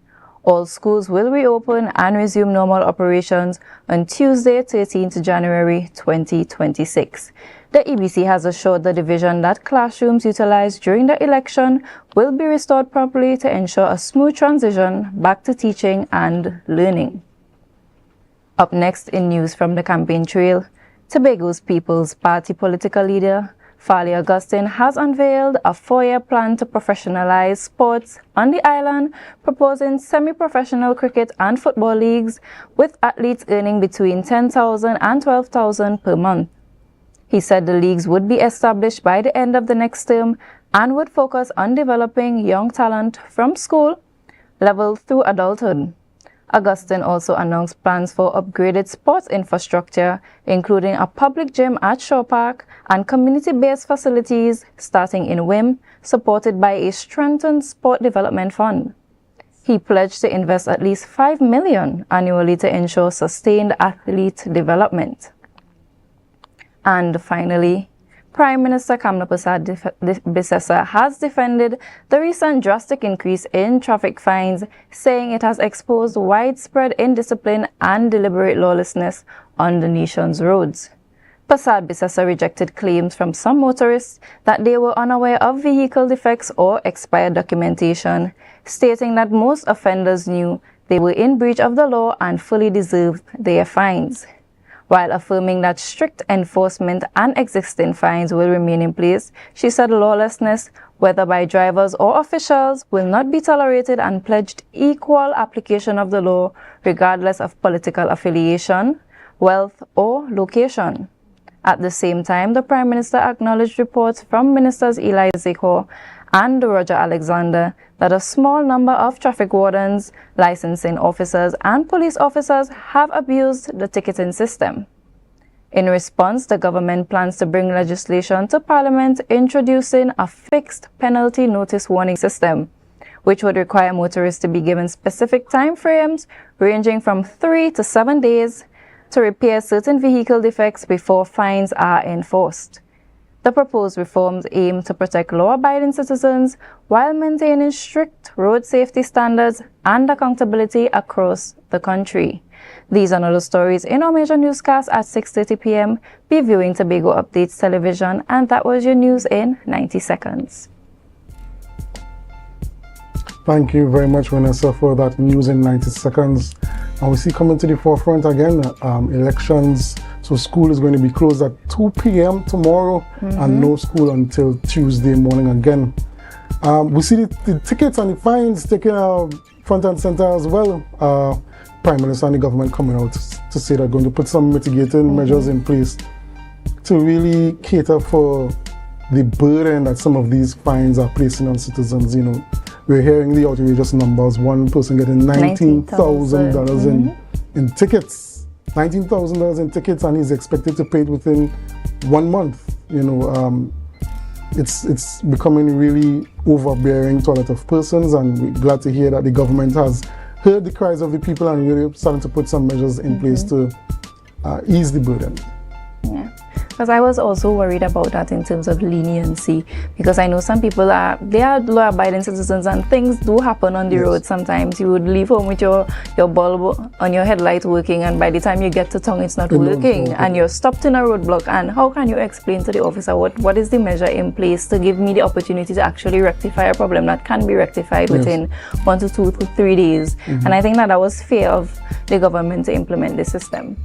All schools will reopen and resume normal operations on Tuesday, 13th January 2026. The EBC has assured the division that classrooms utilized during the election will be restored properly to ensure a smooth transition back to teaching and learning. Up next in news from the campaign trail, Tobago's People's Party political leader, Farley Augustine, has unveiled a 4-year plan to professionalize sports on the island, proposing semi-professional cricket and football leagues with athletes earning between $10,000 and $12,000 per month. He said the leagues would be established by the end of the next term and would focus on developing young talent from school level through adulthood. Augustine also announced plans for upgraded sports infrastructure, including a public gym at Shore Park and community-based facilities starting in Wim, supported by a strengthened sport development fund. He pledged to invest at least $5 million annually to ensure sustained athlete development. And finally, Prime Minister Kamla Bissessa has defended the recent drastic increase in traffic fines, saying it has exposed widespread indiscipline and deliberate lawlessness on the nation's roads. Bissessa rejected claims from some motorists that they were unaware of vehicle defects or expired documentation, stating that most offenders knew they were in breach of the law and fully deserved their fines. While affirming that strict enforcement and existing fines will remain in place, she said lawlessness, whether by drivers or officials, will not be tolerated and pledged equal application of the law regardless of political affiliation, wealth, or location. At the same time, the Prime Minister acknowledged reports from Ministers Eli Zeko and Roger Alexander that a small number of traffic wardens, licensing officers, and police officers have abused the ticketing system. In response, the government plans to bring legislation to Parliament introducing a fixed penalty notice warning system, which would require motorists to be given specific time frames ranging from 3 to 7 days to repair certain vehicle defects before fines are enforced. The proposed reforms aim to protect law-abiding citizens while maintaining strict road safety standards and accountability across the country. These and other stories in our major newscast at 6:30 p.m. Be viewing Tobago Updates Television, and that was your news in 90 seconds. Thank you very much, Vanessa, for that news in 90 seconds. And we see coming to the forefront again, elections. So school is going to be closed at 2 p.m. tomorrow and no school until Tuesday morning again. We see the tickets and the fines taking front and center as well. Prime Minister and the government coming out to say they're going to put some mitigating measures in place to really cater for the burden that some of these fines are placing on citizens. You know, we're hearing the outrageous numbers. One person getting $19,000 in tickets. $19,000 in tickets, and he's expected to pay it within 1 month. You know, it's becoming really overbearing to a lot of persons, and we're glad to hear that the government has heard the cries of the people and really starting to put some measures in place to ease the burden. Yeah, because I was also worried about that in terms of leniency, because I know some people they are law-abiding citizens and things do happen on the road sometimes. You would leave home with your bulb on your headlight working, and by the time you get to town it's not working, and you're stopped in a roadblock. And how can you explain to the officer what is the measure in place to give me the opportunity to actually rectify a problem that can be rectified within 1 to 2 to 3 days? And I think that was fear of the government to implement the system.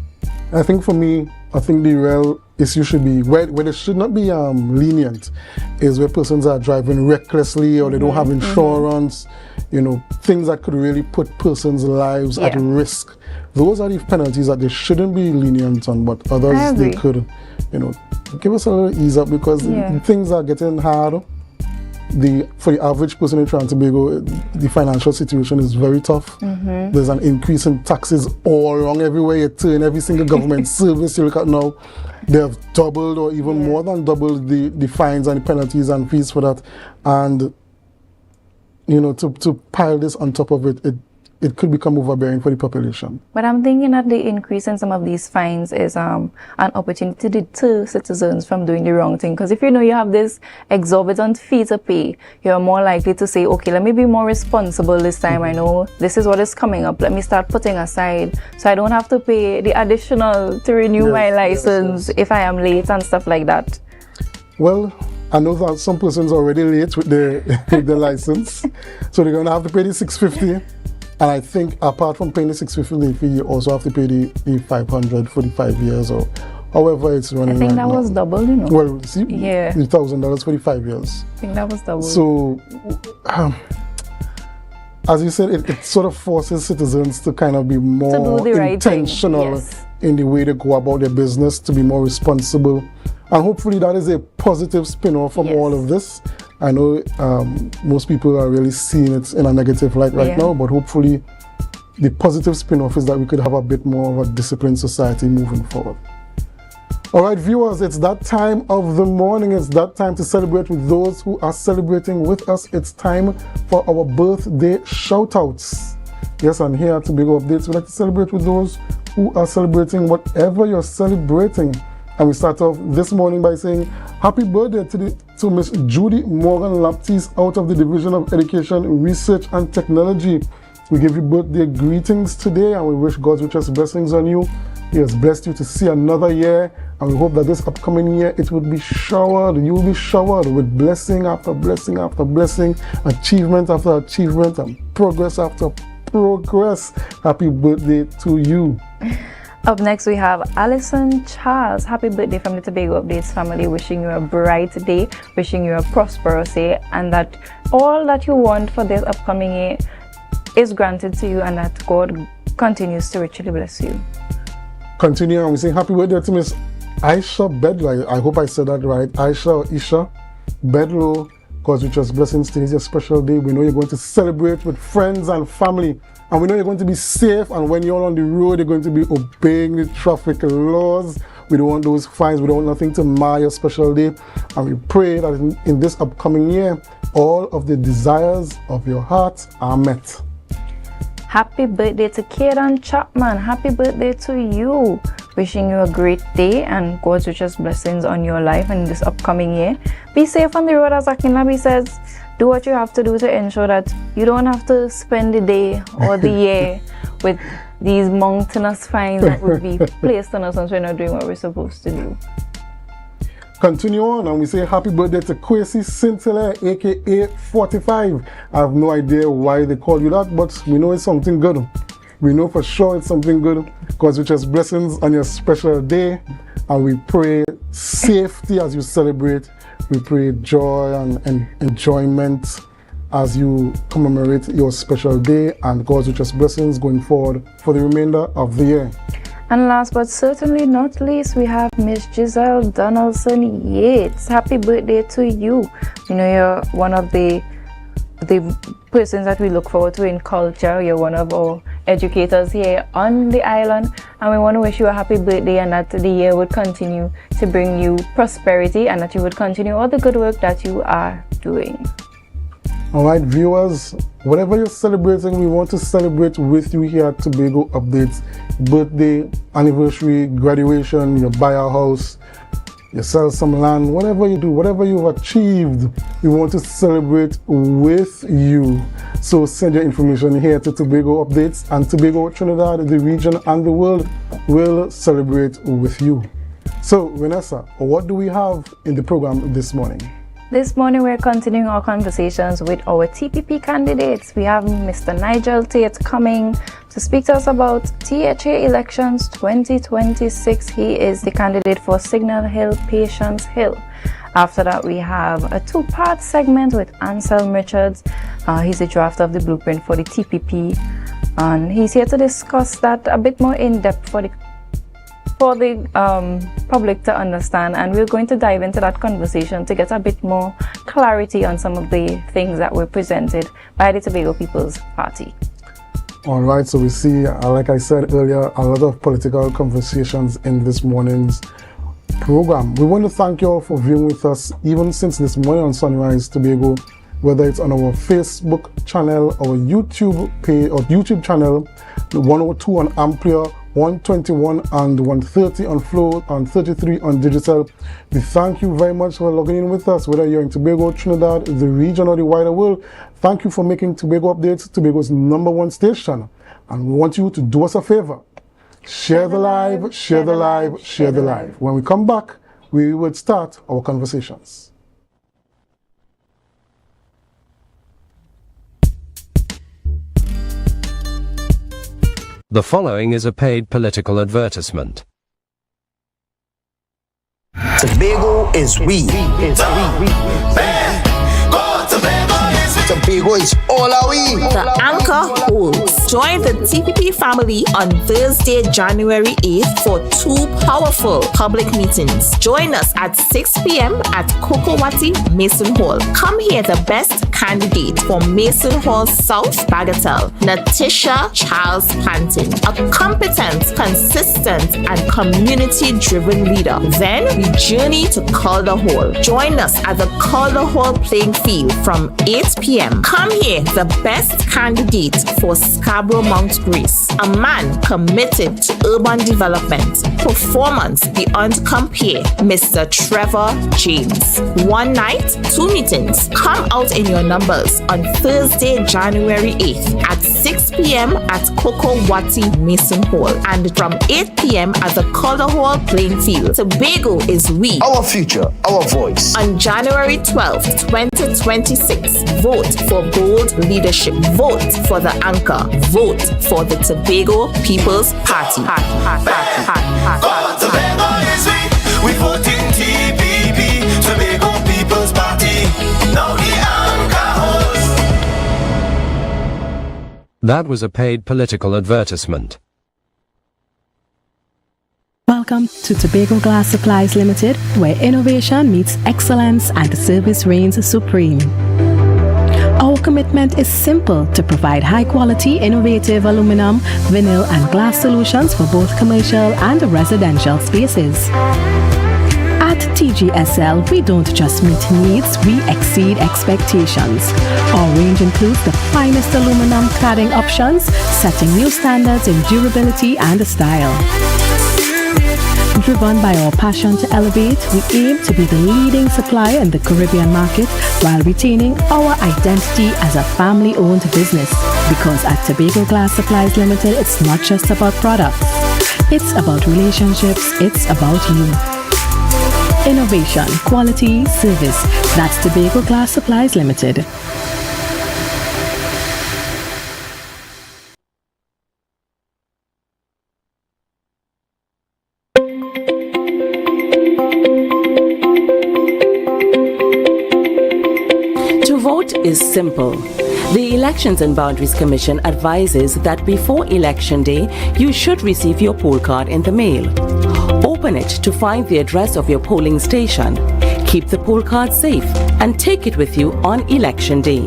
I think for me, I think the real issue should be where it should not be lenient is where persons are driving recklessly or they don't have insurance, you know, things that could really put persons' lives at risk. Those are the penalties that they shouldn't be lenient on, but others they could, you know, give us a little ease up, because things are getting hard. For the average person in Trinidad and Tobago, the financial situation is very tough. There's an increase in taxes all around everywhere you turn. Every single government service you look at now, they have doubled or even more than doubled the fines and the penalties and fees for that. And you know, to pile this on top of it, it could become overbearing for the population. But I'm thinking that the increase in some of these fines is an opportunity to deter citizens from doing the wrong thing. Because if you know you have this exorbitant fee to pay, you're more likely to say, okay, let me be more responsible this time. I know this is what is coming up. Let me start putting aside so I don't have to pay the additional to renew my license if I am late and stuff like that. Well, I know that some persons are already late with their license, so they're going to have to pay the $650. And I think apart from paying the $650 fee, you also have to pay the $500 for the 5 years or however it's running. I think right that now. was double, you know. Well, see, the $1,000 for the 5 years. I think that was double. So, as you said, it sort of forces citizens to kind of be more intentional in the way they go about their business, to be more responsible. And hopefully that is a positive spin-off from all of this. I know most people are really seeing it in a negative light right now, but hopefully the positive spin-off is that we could have a bit more of a disciplined society moving forward. All right, viewers, it's that time of the morning. It's that time to celebrate with those who are celebrating with us. It's time for our birthday shout-outs. Yes, and here at Tobago Updates, we like to celebrate with those who are celebrating whatever you're celebrating. And we start off this morning by saying happy birthday to Miss Judy Morgan Laptis out of the Division of Education, Research and Technology. We give you birthday greetings today, and we wish God's richest blessings on you. He has blessed you to see another year, and we hope that this upcoming year it will be showered, you will be showered with blessing after blessing after blessing, achievement after achievement, and progress after progress. Happy birthday to you. Up next, we have Alison Charles. Happy birthday from the Tobago Updates family. Wishing you a bright day, wishing you a prosperous day, and that all that you want for this upcoming year is granted to you, and that God continues to richly bless you. Continue, and we say happy birthday to Miss Aisha Bedlow. I hope I said that right. Aisha or Isha Bedlow. God's richest blessings. Today is a special day. We know you're going to celebrate with friends and family. And we know you're going to be safe, and when you're on the road, you're going to be obeying the traffic laws. We don't want those fines. We don't want nothing to mar your special day. And we pray that in this upcoming year, all of the desires of your heart are met. Happy birthday to Kaden Chapman. Happy birthday to you. Wishing you a great day and God's richest blessings on your life in this upcoming year. Be safe on the road, as Akinlabi says. Do what you have to do to ensure that you don't have to spend the day or the year with these mountainous fines that would be placed on us once we're not doing what we're supposed to do. Continue on, and we say happy birthday to Kwesi Scintilla, aka 45. I have no idea why they call you that, but we know it's something good. We know for sure it's something good, because which has blessings on your special day, and we pray safety as you celebrate. We pray joy and enjoyment as you commemorate your special day, and God's richest blessings going forward for the remainder of the year. And last but certainly not least, we have Miss Giselle Donaldson Yates. Happy birthday to you. You know, you're one of the persons that we look forward to in culture. You're one of our educators here on the island, and we want to wish you a happy birthday, and that the year would continue to bring you prosperity, and that you would continue all the good work that you are doing. All right, viewers, whatever you're celebrating, we want to celebrate with you here at Tobago Updates. Birthday, anniversary, graduation, you buy a house, you sell some land, whatever you do, whatever you've achieved, we want to celebrate with you. So send your information here to Tobago Updates, and Tobago, Trinidad, the region and the world will celebrate with you. So Vanessa, what do we have in the program this morning? This morning we're continuing our conversations with our TPP candidates. We have Mr. Nigel Tate coming to speak to us about THA elections 2026. He is the candidate for Signal Hill, Patience Hill. After that, we have a two-part segment with Anselm Richards. He's the drafter of the blueprint for the TPP, and he's here to discuss that a bit more in depth for the public to understand, and we're going to dive into that conversation to get a bit more clarity on some of the things that were presented by the Tobago People's Party. All right, so we see, like I said earlier, a lot of political conversations in this morning's program. We want to thank you all for viewing with us, even since this morning on Sunrise Tobago, whether it's on our Facebook channel, our YouTube page or YouTube channel, 102 on AMPLIA, 121 and 130 on Flow, and 33 on digital. We thank you very much for logging in with us, whether you're in Tobago, Trinidad, the region, or the wider world. Thank you for making Tobago Updates Tobago's #1 station. And we want you to do us a favor. Share the live, share the live, share the live. When we come back, we will start our conversations. The following is a paid political advertisement. Tobago is we. Tobago is all our we. The Anchor holds. Join the TPP family on Thursday, January 8th for two powerful public meetings. Join us at 6 p.m. at Kokowati Mason Hall. Come hear the best candidate for Mason Hall South Bagatelle, Natisha Charles Panton, a competent, consistent, and community-driven leader. Then we journey to Calder Hall. Join us at the Calder Hall playing field from 8 p.m. Come hear the best candidate for Scarborough Mount Grace, a man committed to urban development, performance beyond compare, Mr. Trevor James. One night, two meetings. Come out in your numbers on Thursday, January 8th at 6 p.m. at Kokowati Mason Hall and from 8 p.m. at the Calder Hall playing field. Tobago is we. Our future, our voice. On January 12th, 2026, vote for bold leadership. Vote for the Anchor. Vote for the Tobago People's Party. Tobago is we vote in TPP, Tobago People's Party. Now the Anchor holds. That was a paid political advertisement. Welcome to Tobago Glass Supplies Limited, where innovation meets excellence and service reigns supreme. Our commitment is simple: to provide high-quality, innovative aluminum, vinyl, and glass solutions for both commercial and residential spaces. At TGSL, we don't just meet needs, we exceed expectations. Our range includes the finest aluminum cladding options, setting new standards in durability and style. Driven by our passion to elevate, we aim to be the leading supplier in the Caribbean market while retaining our identity as a family-owned business. Because at Tobago Glass Supplies Limited, it's not just about products. It's about relationships. It's about you. Innovation, quality, service. That's Tobago Glass Supplies Limited. is simple. The Elections and Boundaries Commission advises that before Election Day, you should receive your poll card in the mail. Open it to find the address of your polling station. Keep the poll card safe and take it with you on Election Day.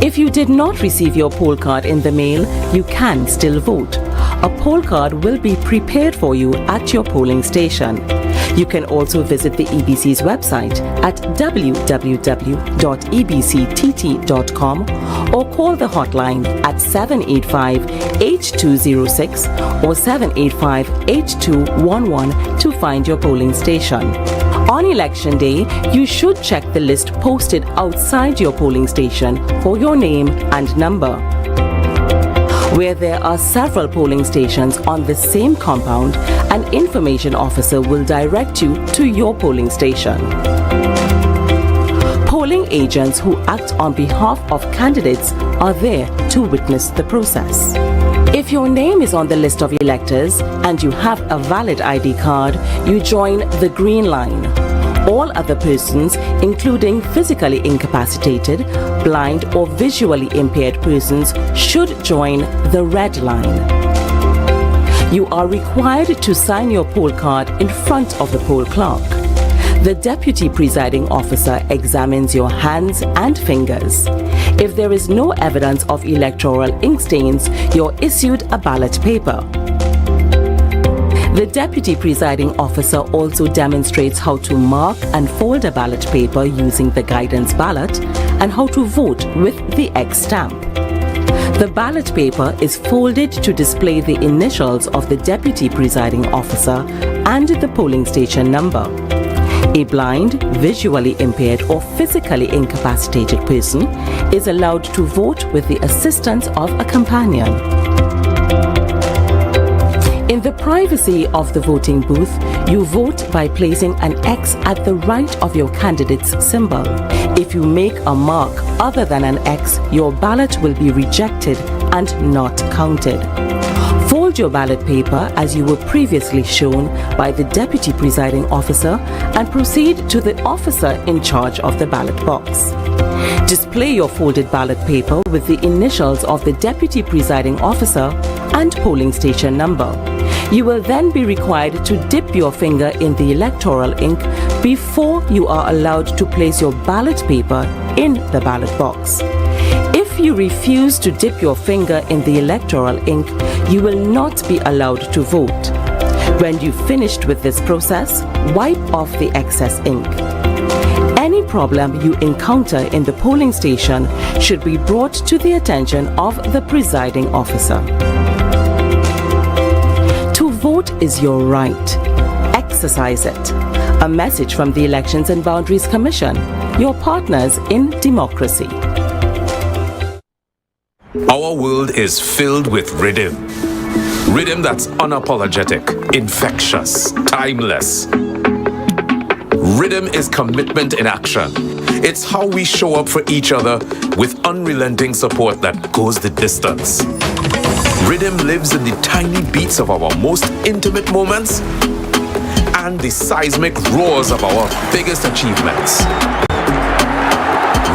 If you did not receive your poll card in the mail, you can still vote. A poll card will be prepared for you at your polling station. You can also visit the EBC's website at www.ebctt.com or call the hotline at 785-8206 or 785-8211 to find your polling station. On Election Day, you should check the list posted outside your polling station for your name and number. Where there are several polling stations on the same compound, an information officer will direct you to your polling station. Polling agents who act on behalf of candidates are there to witness the process. If your name is on the list of electors and you have a valid ID card, you join the green line. All other persons, including physically incapacitated, blind or visually impaired persons, should join the red line. You are required to sign your poll card in front of the poll clerk. The deputy presiding officer examines your hands and fingers. If there is no evidence of electoral ink stains, you're issued a ballot paper. The deputy presiding officer also demonstrates how to mark and fold a ballot paper using the guidance ballot and how to vote with the X stamp. The ballot paper is folded to display the initials of the deputy presiding officer and the polling station number. A blind, visually impaired or physically incapacitated person is allowed to vote with the assistance of a companion. In the privacy of the voting booth, you vote by placing an X at the right of your candidate's symbol. If you make a mark other than an X, your ballot will be rejected and not counted. Fold your ballot paper as you were previously shown by the deputy presiding officer and proceed to the officer in charge of the ballot box. Display your folded ballot paper with the initials of the deputy presiding officer and polling station number. You will then be required to dip your finger in the electoral ink before you are allowed to place your ballot paper in the ballot box. If you refuse to dip your finger in the electoral ink, you will not be allowed to vote. When you've finished with this process, wipe off the excess ink. Any problem you encounter in the polling station should be brought to the attention of the presiding officer. To vote is your right. Exercise it. A message from the Elections and Boundaries Commission, your partners in democracy. Our world is filled with rhythm. Rhythm that's unapologetic, infectious, timeless. Rhythm is commitment in action. It's how we show up for each other with unrelenting support that goes the distance. Rhythm lives in the tiny beats of our most intimate moments and the seismic roars of our biggest achievements.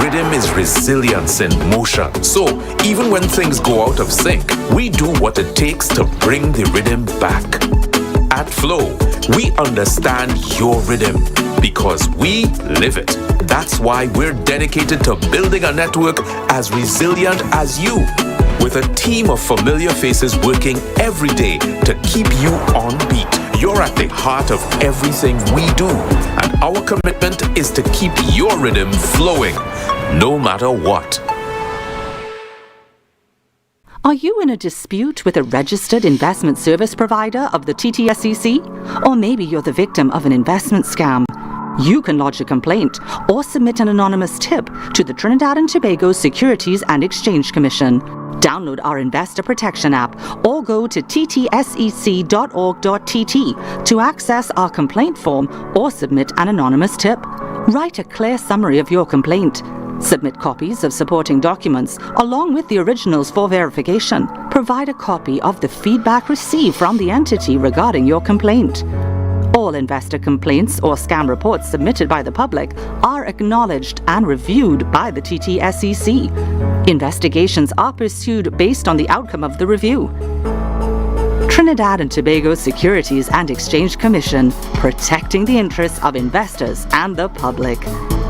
Rhythm is resilience in motion. So, even when things go out of sync, we do what it takes to bring the rhythm back. At Flow, we understand your rhythm because we live it. That's why we're dedicated to building a network as resilient as you, with a team of familiar faces working every day to keep you on beat. You're at the heart of everything we do, and our commitment is to keep your rhythm flowing, no matter what. Are you in a dispute with a registered investment service provider of the TTSCC? Or maybe you're the victim of an investment scam? You can lodge a complaint or submit an anonymous tip to the Trinidad and Tobago Securities and Exchange Commission. Download our Investor Protection app or go to ttsec.org.tt to access our complaint form or submit an anonymous tip. Write a clear summary of your complaint. Submit copies of supporting documents along with the originals for verification. Provide a copy of the feedback received from the entity regarding your complaint. Or All investor complaints or scam reports submitted by the public are acknowledged and reviewed by the TTSEC. Investigations are pursued based on the outcome of the review. Trinidad and Tobago Securities and Exchange Commission, protecting the interests of investors and the public.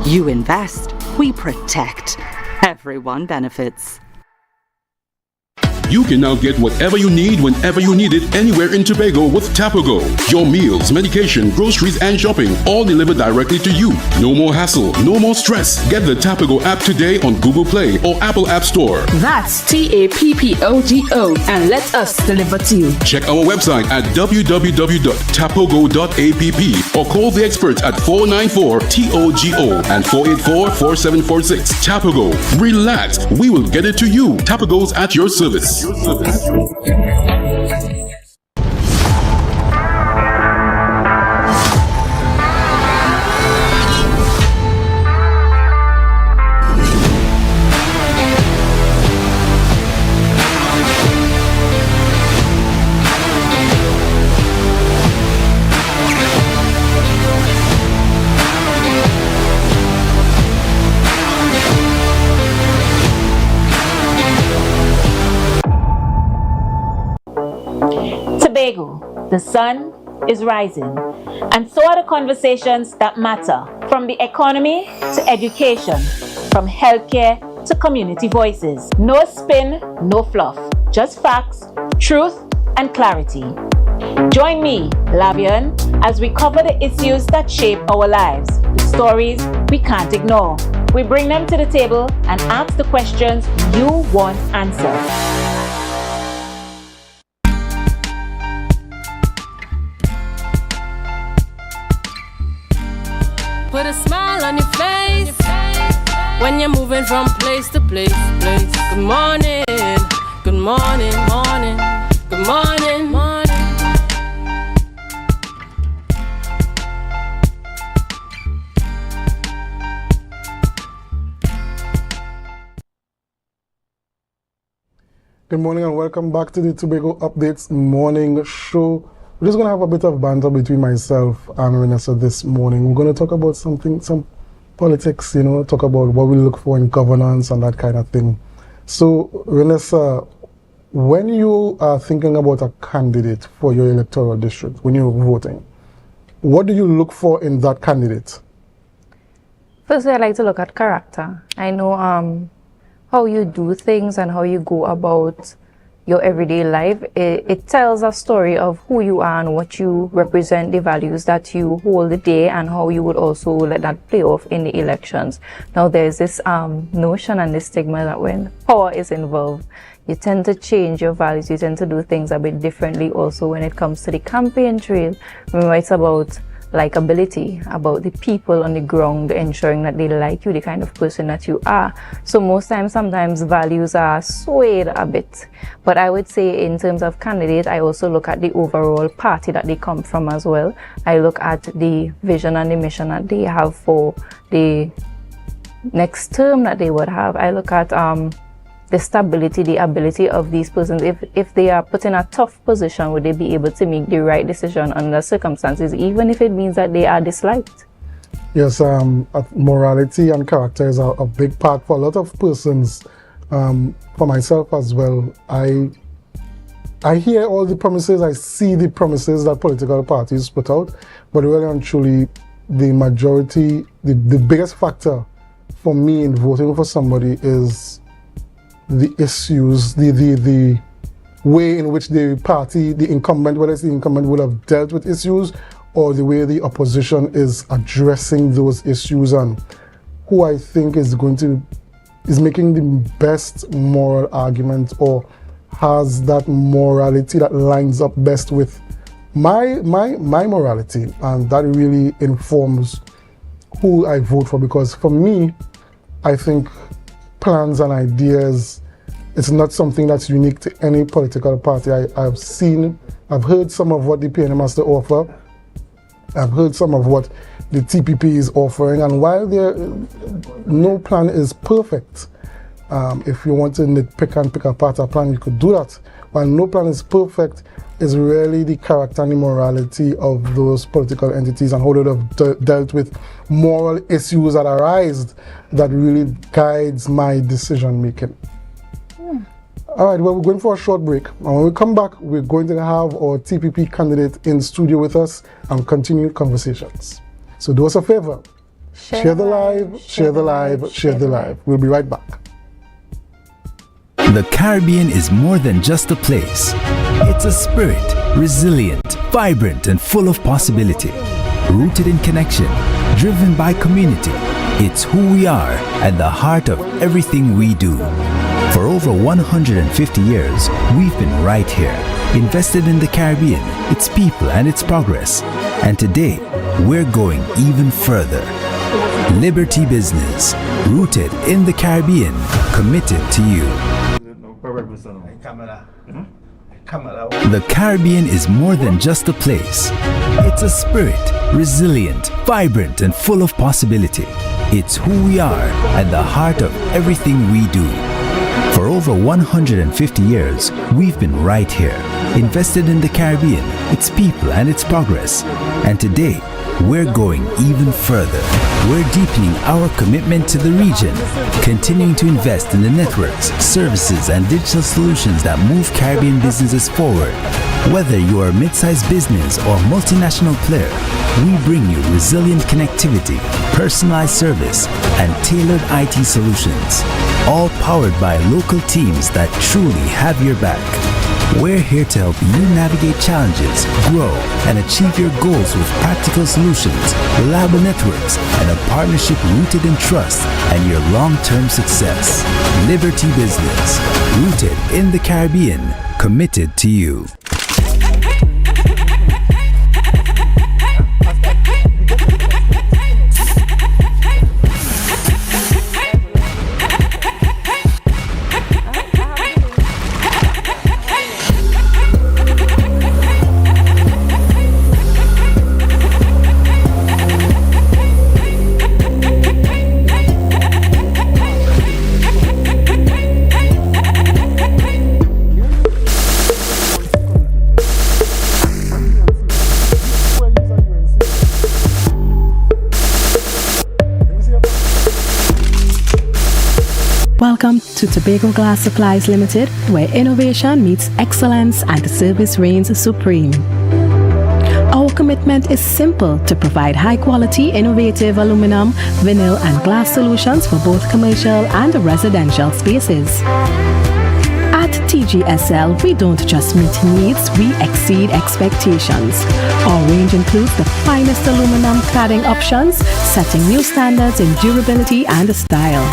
You invest, we protect. Everyone benefits. You can now get whatever you need whenever you need it anywhere in Tobago with Tobago. Your meals, medication, groceries, and shopping all delivered directly to you. No more hassle, no more stress. Get the Tobago app today on Google Play or Apple App Store. That's TAPPOGO and let us deliver to you. Check our website at www.tapogo.app or call the experts at 494-TOGO and 484-4746. Tobago. Relax. We will get it to you. Tobago's at your service. Tobago, the sun is rising, and so are the conversations that matter, from the economy to education, from healthcare to community voices. No spin, no fluff, just facts, truth, and clarity. Join me, Lavian, as we cover the issues that shape our lives, the stories we can't ignore. We bring them to the table and ask the questions you want answered. Put a smile on your face when you're moving from place to place. Good morning, good morning, morning, good morning, morning. Good morning and welcome back to the Tobago Updates morning show. We're just going to have a bit of banter between myself and Renessa this morning. We're going to talk about some politics, talk about what we look for in governance and that kind of thing. So, Renessa, when you are thinking about a candidate for your electoral district, when you're voting, what do you look for in that candidate? Firstly, I like to look at character. I know how you do things and how you go about your everyday life. It tells a story of who you are and what you represent, the values that you hold the day, and how you would also let that play off in the elections. Now, there's this notion and this stigma that when power is involved, you tend to change your values, you tend to do things a bit differently also when it comes to the campaign trail. Remember, it's about likability, about the people on the ground, ensuring that they like you, the kind of person that you are. So most times, sometimes values are swayed a bit. But I would say in terms of candidate, I also look at the overall party that they come from as well. I look at the vision and the mission that they have for the next term that they would have. I look at the stability, the ability of these persons. If they are put in a tough position, would they be able to make the right decision under circumstances, even if it means that they are disliked? Yes, morality and character is a big part for a lot of persons. For myself as well, I hear all the promises, I see the promises that political parties put out, but really and truly, the majority, the biggest factor for me in voting for somebody is the issues, the way in which the party, the incumbent, whether it's the incumbent, would have dealt with issues, or the way the opposition is addressing those issues, and who I think is making the best moral argument, or has that morality that lines up best with my morality, and that really informs who I vote for. Because for me, I think plans and ideas, it's not something that's unique to any political party. I've heard some of what the PNM Master offer. I've heard some of what the TPP is offering, and while no plan is perfect, If you want to nitpick and pick apart a plan, you could do that. While no plan is perfect, it's really the character and the morality of those political entities and how they have dealt with moral issues that arise that really guides my decision making. All right, well, we're going for a short break. And when we come back, we're going to have our TPP candidate in studio with us and continue conversations. So do us a favor. Share the live, share the live, share the live. We'll be right back. The Caribbean is more than just a place. It's a spirit, resilient, vibrant, and full of possibility. Rooted in connection, driven by community. It's who we are at the heart of everything we do. For over 150 years, we've been right here, invested in the Caribbean, its people, and its progress. And today, we're going even further. Liberty Business, rooted in the Caribbean, committed to you. The Caribbean is more than just a place. It's a spirit, resilient, vibrant, and full of possibility. It's who we are at the heart of everything we do. For over 150 years, we've been right here, invested in the Caribbean, its people, and its progress. And today, we're going even further. We're deepening our commitment to the region, continuing to invest in the networks, services, and digital solutions that move Caribbean businesses forward. Whether you are a mid-sized business or multinational player, we bring you resilient connectivity, personalized service, and tailored IT solutions, all powered by local teams that truly have your back. We're here to help you navigate challenges, grow, and achieve your goals with practical solutions, reliable networks, and a partnership rooted in trust and your long-term success. Liberty Business, rooted in the Caribbean, committed to you. Welcome to Tobago Glass Supplies Limited, where innovation meets excellence and the service reigns supreme. Our commitment is simple: to provide high-quality, innovative aluminum, vinyl, and glass solutions for both commercial and residential spaces. At TGSL, we don't just meet needs, we exceed expectations. Our range includes the finest aluminum cladding options, setting new standards in durability and style.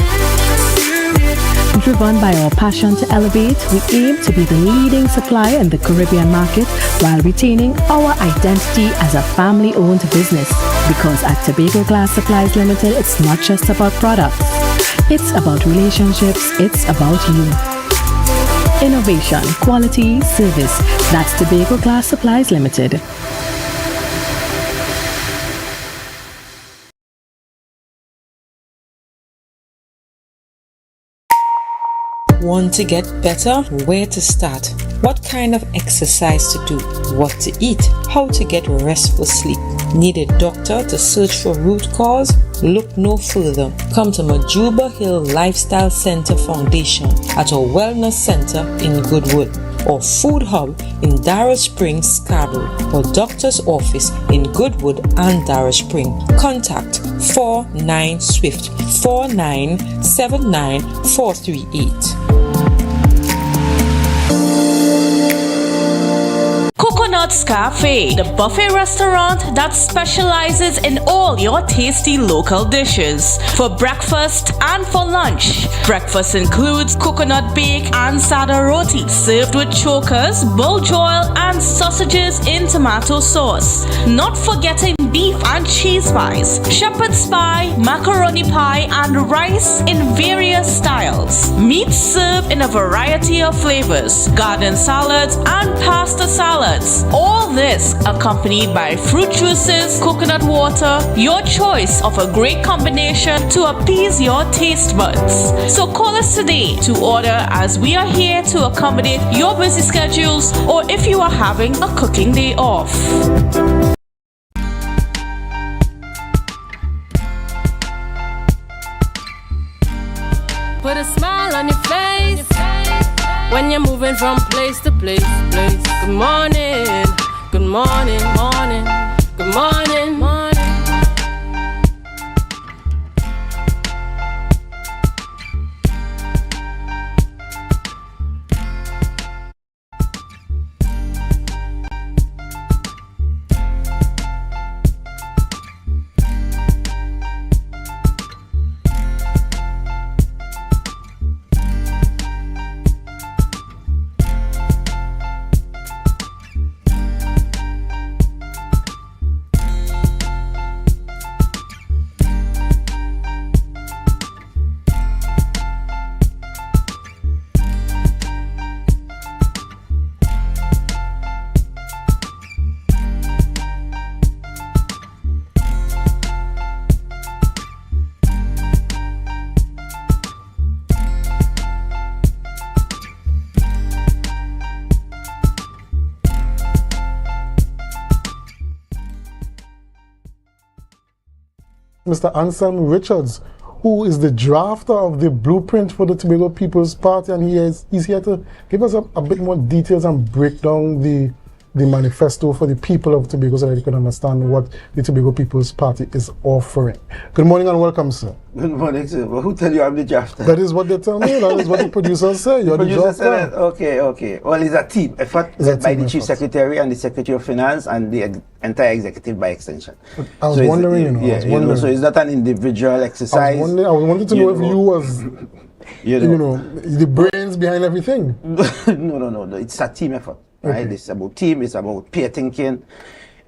Driven by our passion to elevate, we aim to be the leading supplier in the Caribbean market while retaining our identity as a family-owned business. Because at Tobago Glass Supplies Limited, it's not just about products. It's about relationships, it's about you. Innovation, quality, service. That's Tobago Glass Supplies Limited. Want to get better? Where to start? What kind of exercise to do? What to eat? How to get restful sleep? Need a doctor to search for root cause? Look no further. Come to Majuba Hill Lifestyle Center Foundation at our Wellness Center in Goodwood, or Food Hub in Darrow Springs, Scarborough, or Doctor's Office in Goodwood and Darrow Springs. Contact 49 Swift 4979 438. Coconut's Cafe, the buffet restaurant that specializes in all your tasty local dishes. For breakfast and for lunch. Breakfast includes coconut bake and sada roti, served with chokers, bull joil, and sausages in tomato sauce. Not forgetting beef and cheese pies, shepherd's pie, macaroni pie, and rice in various styles. Meat served in a variety of flavors, garden salads, and pasta salads. snacks. All this accompanied by fruit juices, coconut water, your choice of a great combination to appease your taste buds. So call us today to order, as we are here to accommodate your busy schedules or if you are having a cooking day off. Put a smile on your face when you're moving from place to place. Good morning, good morning, morning, good morning, morning. Mr. Anselm Richards, who is the drafter of the blueprint for the Tobago People's Party, and he's here to give us a bit more details and break down the manifesto for the people of Tobago so that they can understand what the Tobago People's Party is offering. Good morning and welcome, sir. Good morning, sir. Well, who tell you I'm the drafter? That is what they tell me. That is what the producers say. You're the drafter. Okay. Well, it's a team effort by the Chief Secretary and the Secretary of Finance and the entire executive by extension. I was wondering, so it's not an individual exercise. I was wanting to know if you was, the brains behind everything. No. It's a team effort. Right? It's about team, it's about peer thinking,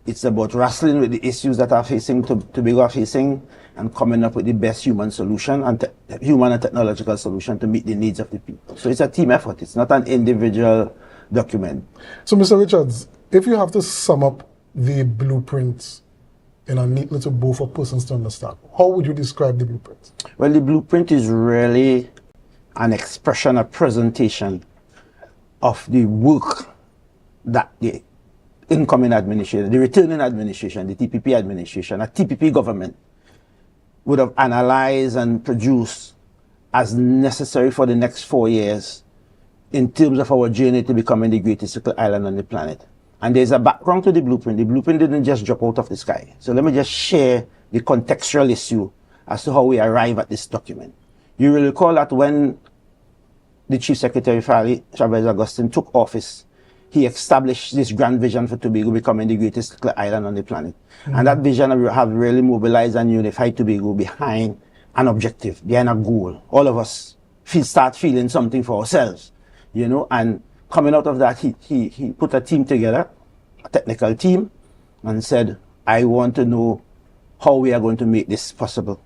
it's about wrestling with the issues that are facing Tobago are facing and coming up with the best human solution and human and technological solution to meet the needs of the people. So it's a team effort, it's not an individual document. So Mr. Richards, if you have to sum up the blueprint in a neat little bow for persons to understand, how would you describe the blueprint? Well, the blueprint is really an expression, a presentation of the work that the incoming administration, the returning administration, the TPP administration, a TPP government would have analyzed and produced as necessary for the next 4 years in terms of our journey to becoming the greatest circle island on the planet. And there's a background to the blueprint. The blueprint didn't just drop out of the sky. So let me just share the contextual issue as to how we arrive at this document. You will recall that when the Chief Secretary, Chavez Augustine, took office, he established this grand vision for Tobago becoming the greatest island on the planet. And that vision have really mobilized and unified Tobago behind an objective, behind a goal. All of us start feeling something for ourselves, and coming out of that, he put a team together, a technical team, and said, I want to know how we are going to make this possible.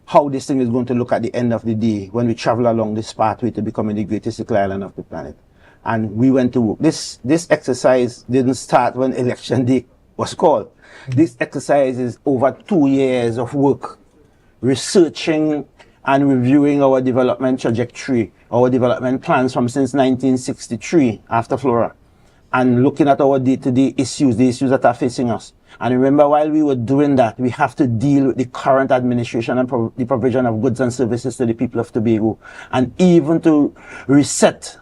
How this thing is going to look at the end of the day when we travel along this pathway to becoming the greatest island of the planet. And we went to work. This exercise didn't start when election day was called. This exercise is over 2 years of work, researching and reviewing our development trajectory, our development plans from since 1963 after Flora, and looking at our day-to-day issues, the issues that are facing us. And remember, while we were doing that, we have to deal with the current administration and the provision of goods and services to the people of Tobago, and even to reset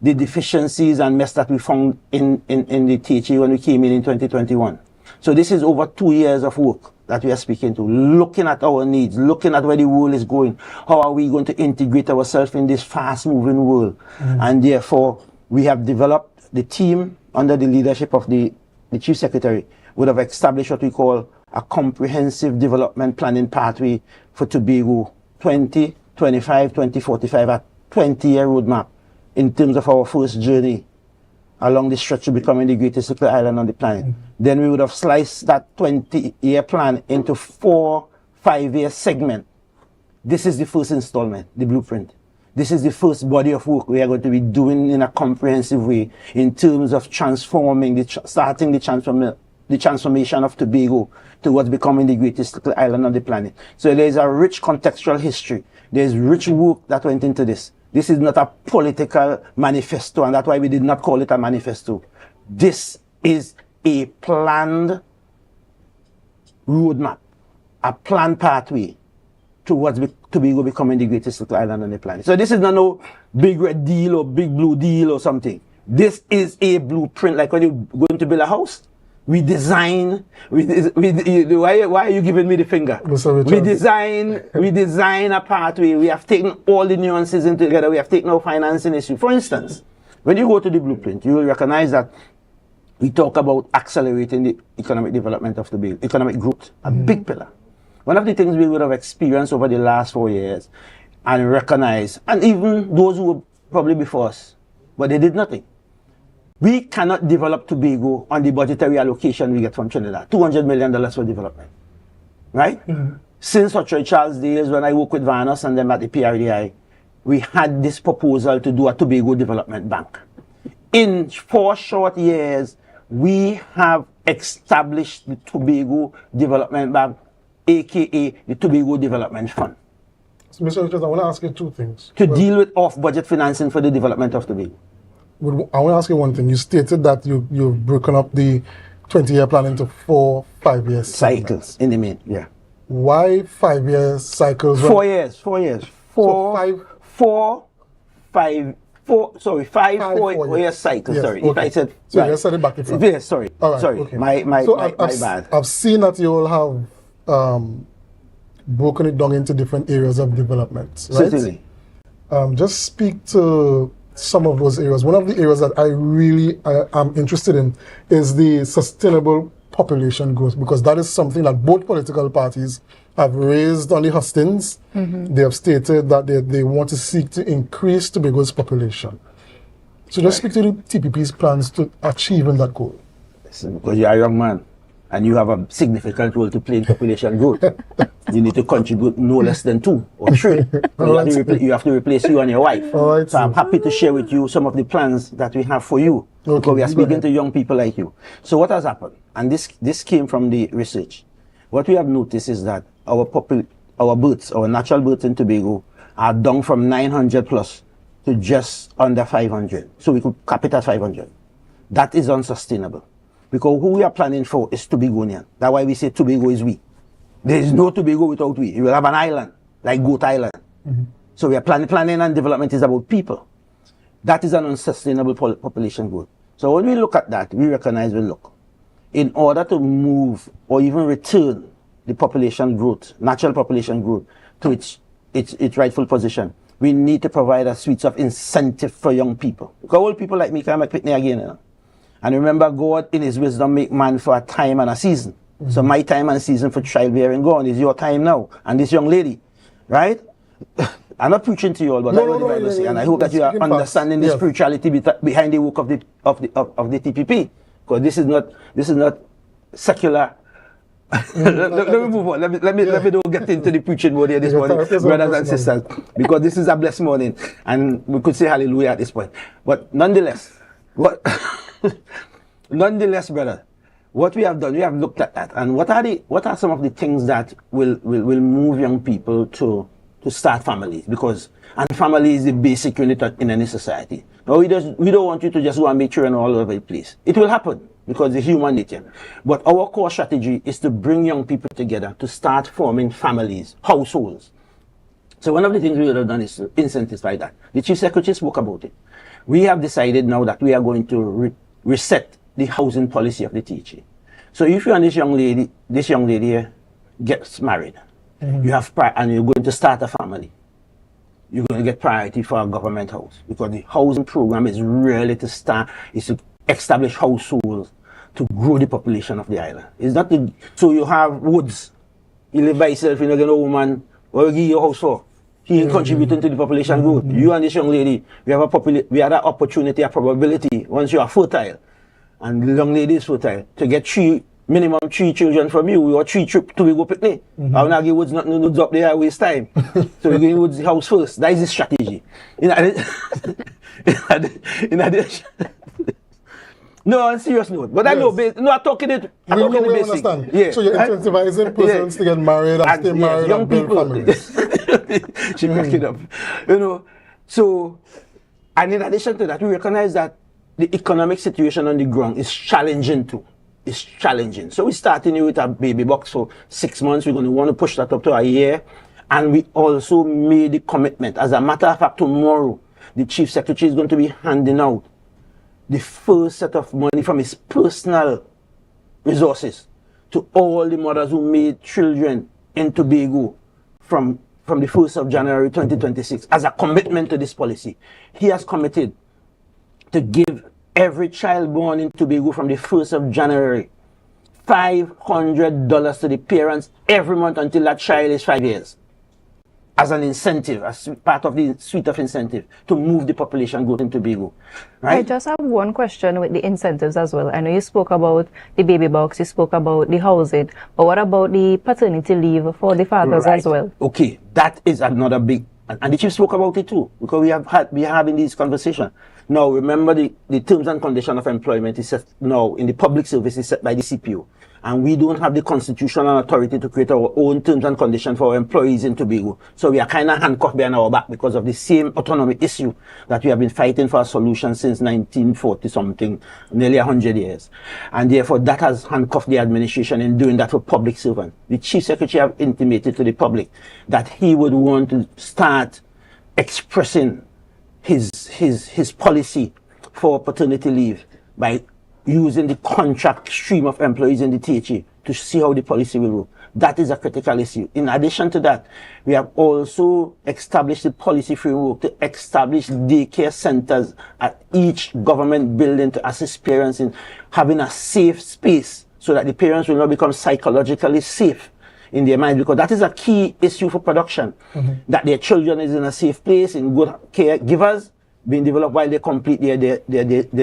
the deficiencies and mess that we found in the THA when we came in 2021. So this is over 2 years of work that we are speaking to, looking at our needs, looking at where the world is going. How are we going to integrate ourselves in this fast-moving world? And therefore, we have developed the team under the leadership of the Chief Secretary would have established what we call a comprehensive development planning pathway for Tobago 2025, 2045, a 20-year roadmap in terms of our first journey along the stretch to becoming the greatest circular island on the planet. Then we would have sliced that 20-year plan into 4 5-year segments. This is the first installment, the blueprint. This is the first body of work we are going to be doing in a comprehensive way in terms of transforming, starting the transformation of Tobago towards becoming the greatest little island on the planet. So there is a rich contextual history. There is rich work that went into this. This is not a political manifesto, and that's why we did not call it a manifesto. This is a planned roadmap, a planned pathway towards Tobago becoming the greatest little island on the planet. So this is not no big red deal or big blue deal or something. This is a blueprint, like when you're going to build a house. We design, why are you giving me the finger? We design a pathway. We have taken all the nuances in together. We have taken our financing issue. For instance, when you go to the blueprint, you will recognize that we talk about accelerating the economic development of Tobago, economic growth, a big pillar. One of the things we would have experienced over the last 4 years and recognize, and even those who were probably before us, but they did nothing. We cannot develop Tobago on the budgetary allocation we get from Trinidad. $200 million for development. Right? Since Sir Charles days, when I worked with Vanos and them at the PRDI, we had this proposal to do a Tobago Development Bank. In 4 short years, we have established the Tobago Development Bank, aka the Tobago Development Fund. So, Mr. Richards, I want to ask you 2 things. To deal with off-budget financing for the development of Tobago. I want to ask you one thing. You stated that you've broken up the 20-year plan into 4 5-year cycles in the main, yeah. Why 5-year cycles? 4 years. 4 years. 4-4 year cycles. Yes, sorry, okay. If I said so right. I said it back in front. Yes, sorry. All right, sorry. Okay. My bad. I've seen that you all have broken it down into different areas of development, right? Certainly. Just speak to some of those areas. One of the areas that I really am interested in is the sustainable population growth, because that is something that both political parties have raised on the hustings. They have stated that they want to seek to increase Tobago's population. So just speak to the TPP's plans to achieving that goal. Listen, because you are a young man and you have a significant role to play in population growth. You need to contribute no less than 2 or 3. You have to replace you and your wife. So I'm happy to share with you some of the plans that we have for you. Because we are speaking to young people like you. So what has happened? And this came from the research. What we have noticed is that our births, our natural births in Tobago are down from 900 plus to just under 500. So we could cap it at 500. That is unsustainable. Because who we are planning for is Tobagonian. That's why we say Tobago is we. There is no Tobago without we. You will have an island, like Goat Island. So we are planning and development is about people. That is an unsustainable population growth. So when we look at that, we recognize, in order to move or even return the population growth, natural population growth, to its rightful position, we need to provide a suite of incentive for young people. Because old people like me can make pitney again. You know? And remember, God in his wisdom make man for a time and a season. So my time and season for childbearing gone is your time now. And this young lady, right? I'm not preaching to you all, but I know what the Bible says, and I hope that you are understanding the spirituality behind the work of the TPP. Because this is not secular. Let me move on. Let me don't get into the preaching mode here this morning, brothers and sisters, because this is a blessed morning, and we could say hallelujah at this point. But nonetheless, brother, what we have done, we have looked at that, and what are some of the things that will move young people to start families, because family is the basic unit in any society. Now we don't want you to just go and make children all over the place. It will happen because it's human nature. But our core strategy is to bring young people together to start forming families, households. So one of the things we would have done is to incentivize that. The Chief Secretary spoke about it. We have decided now that we are going to reset the housing policy of the THA. So if you and this young lady here gets married, you have and you're going to start a family, you're going to get priority for a government house, because the housing program is really to establish households to grow the population of the island. It's not so you have woods, you live by yourself, you don't get a woman, what you give your house for? He ain't contributing to the population growth. You and this young lady, we have that opportunity, a probability, once you are fertile, and the young lady is fertile, to get 3 minimum 3 children from you, or 3 trips to go picnic. I will not give woods not no up there, waste time. So we go in woods house first. That is the strategy. In addition, no, on serious note. But I know, no, I'm talking it. I'm talking the basic. Understand. Yeah. So you're incentivizing persons to get married and stay married young and build people. families. She back it up. You know, so, and in addition to that, we recognize that the economic situation on the ground is challenging too. It's challenging. So we're starting with a baby box for 6 months. We're going to want to push that up to a year. And we also made the commitment. As a matter of fact, tomorrow, the Chief Secretary is going to be handing out the first set of money from his personal resources to all the mothers who made children in Tobago from the 1st of January 2026 as a commitment to this policy. He has committed to give every child born in Tobago from the 1st of January $500 to the parents every month until that child is 5 years, as an incentive, as part of the suite of incentive to move the population growth in Tobago. Right? I just have one question with the incentives as well. I know you spoke about the baby box, you spoke about the housing, but what about the paternity leave for the fathers as well? Okay, that is another big, and the chief spoke about it too, because we are having this conversation. Now, remember the terms and conditions of employment is set now in the public service is set by the CPO. And we don't have the constitutional authority to create our own terms and conditions for our employees in Tobago. So we are kind of handcuffed behind our back because of the same autonomy issue that we have been fighting for a solution since 1940 something, nearly 100 years. And therefore that has handcuffed the administration in doing that for public servants. The Chief Secretary have intimated to the public that he would want to start expressing his policy for paternity leave by using the contract stream of employees in the THA to see how the policy will work. That is a critical issue. In addition to that, we have also established the policy framework to establish daycare centers at each government building to assist parents in having a safe space so that the parents will not become psychologically safe in their mind, because that is a key issue for production, that their children is in a safe place, in good caregivers, being developed while they complete their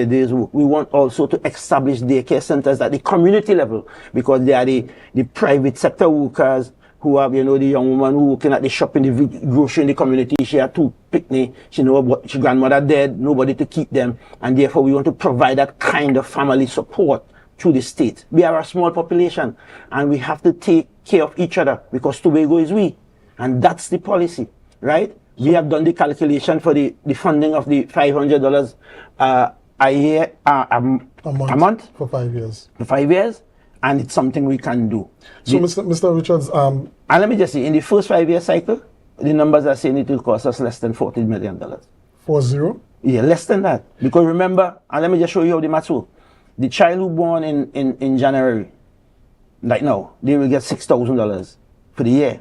day's work. We want also to establish daycare centers at the community level, because they are the private sector workers who have, you know, the young woman who working at the shop in the grocery in the community. She had 2 picnic, she know what she grandmother dead, nobody to keep them, and therefore we want to provide that kind of family support through the state. We are a small population and we have to take care of each other, because Tobago is we, and that's the policy, right? We have done the calculation for the funding of the $500 a year, a month for 5 years. For 5 years, and it's something we can do. So, Mr. Richards, and let me just say, in the first 5-year cycle, the numbers are saying it will cost us less than $40 million. 40? Yeah, less than that. Because remember, and let me just show you how the maths work. The child who born in January, like now, they will get $6,000 for the year.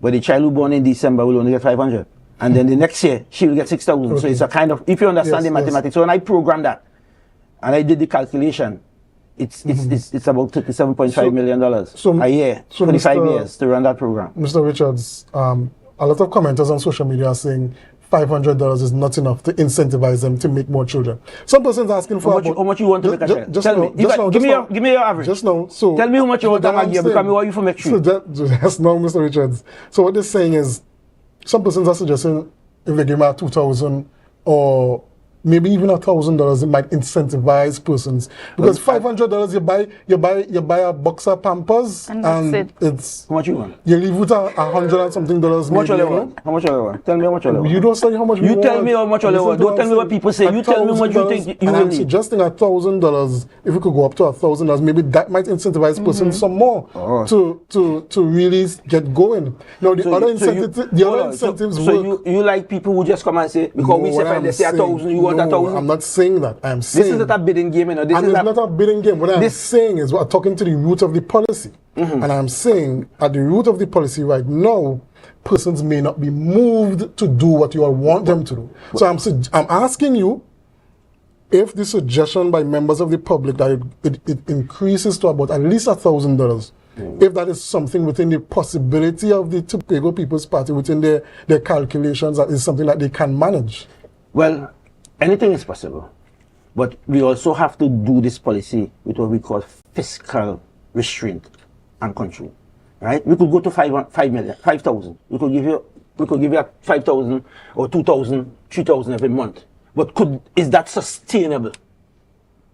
But the child who born in December will only get $500. And then the next year, she will get 6,000. Okay. So it's a kind of, if you understand the mathematics. So when I programmed that, and I did the calculation, it's about $37.5 million a year for the 5 years to run that program. Mr. Richards, a lot of commenters on social media are saying $500 is not enough to incentivize them to make more children. Some persons asking for how much you want to make a child? Just tell now, me. Give me your average. Just now. So tell me how much you want to make because what you for make three. So just now, Mr. Richards. So what they're saying is, some persons are suggesting if they give me $2,000 or maybe even $1,000, it might incentivize persons, because $500 you buy a box of Pampers and it's how much you want. You leave with $100 and something dollars. How much you want? How much you want? Tell me how much you want. You don't say how much. You tell me how much you want. Don't tell me what people say. You tell me what you think you will need. I'm suggesting $1,000. If we could go up to $1,000, maybe that might incentivize persons some more to really get going. Now the other incentives. So you like people who just come and say because we say they say $1,000, you want $1,000. I'm not saying that. I'm saying this is not a bidding game, you know. It's not a bidding game. What I'm saying is, we're talking to the root of the policy, and I'm saying at the root of the policy right now, persons may not be moved to do what you all want them to do. So I'm asking you, if the suggestion by members of the public that it increases to about at least $1,000. If that is something within the possibility of the Tobago People's Party, within their calculations, that is something that they can manage. Well, anything is possible, but we also have to do this policy with what we call fiscal restraint and control, right? We could go to 5,000. We could give you 5,000 or 2,000, 3,000 every month. But is that sustainable?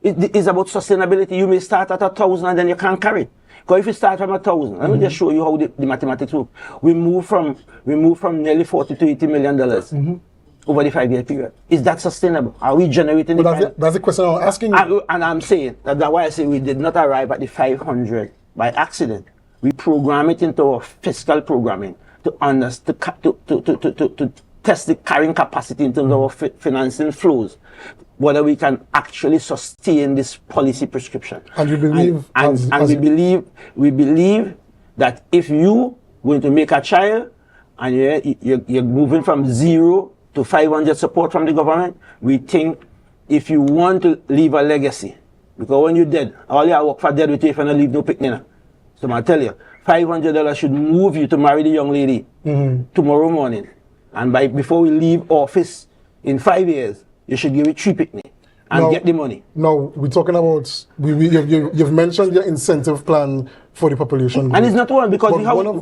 It is about sustainability. You may start at 1,000 and then you can't carry it. Because if you start from 1,000, let me just show you how the mathematics work. We move from nearly $40 to $80 million over the 5-year period. Is that sustainable? Are we generating that's the question I'm asking you. And I'm saying that's why I say we did not arrive at the 500 by accident. We program it into our fiscal programming to test the carrying capacity in terms of our financing flows, whether we can actually sustain this policy prescription. And you believe, we believe that if you going to make a child and you're moving from 0 to 500 support from the government, we think if you want to leave a legacy, because when you're dead, all you work for dead with you if you don't leave no picnic. So I tell you, $500 should move you to marry the young lady tomorrow morning. And before we leave office in 5 years, you should give it 3 picnic and get the money. Now, we're talking about, you've mentioned your incentive plan for the population. And it's not one, because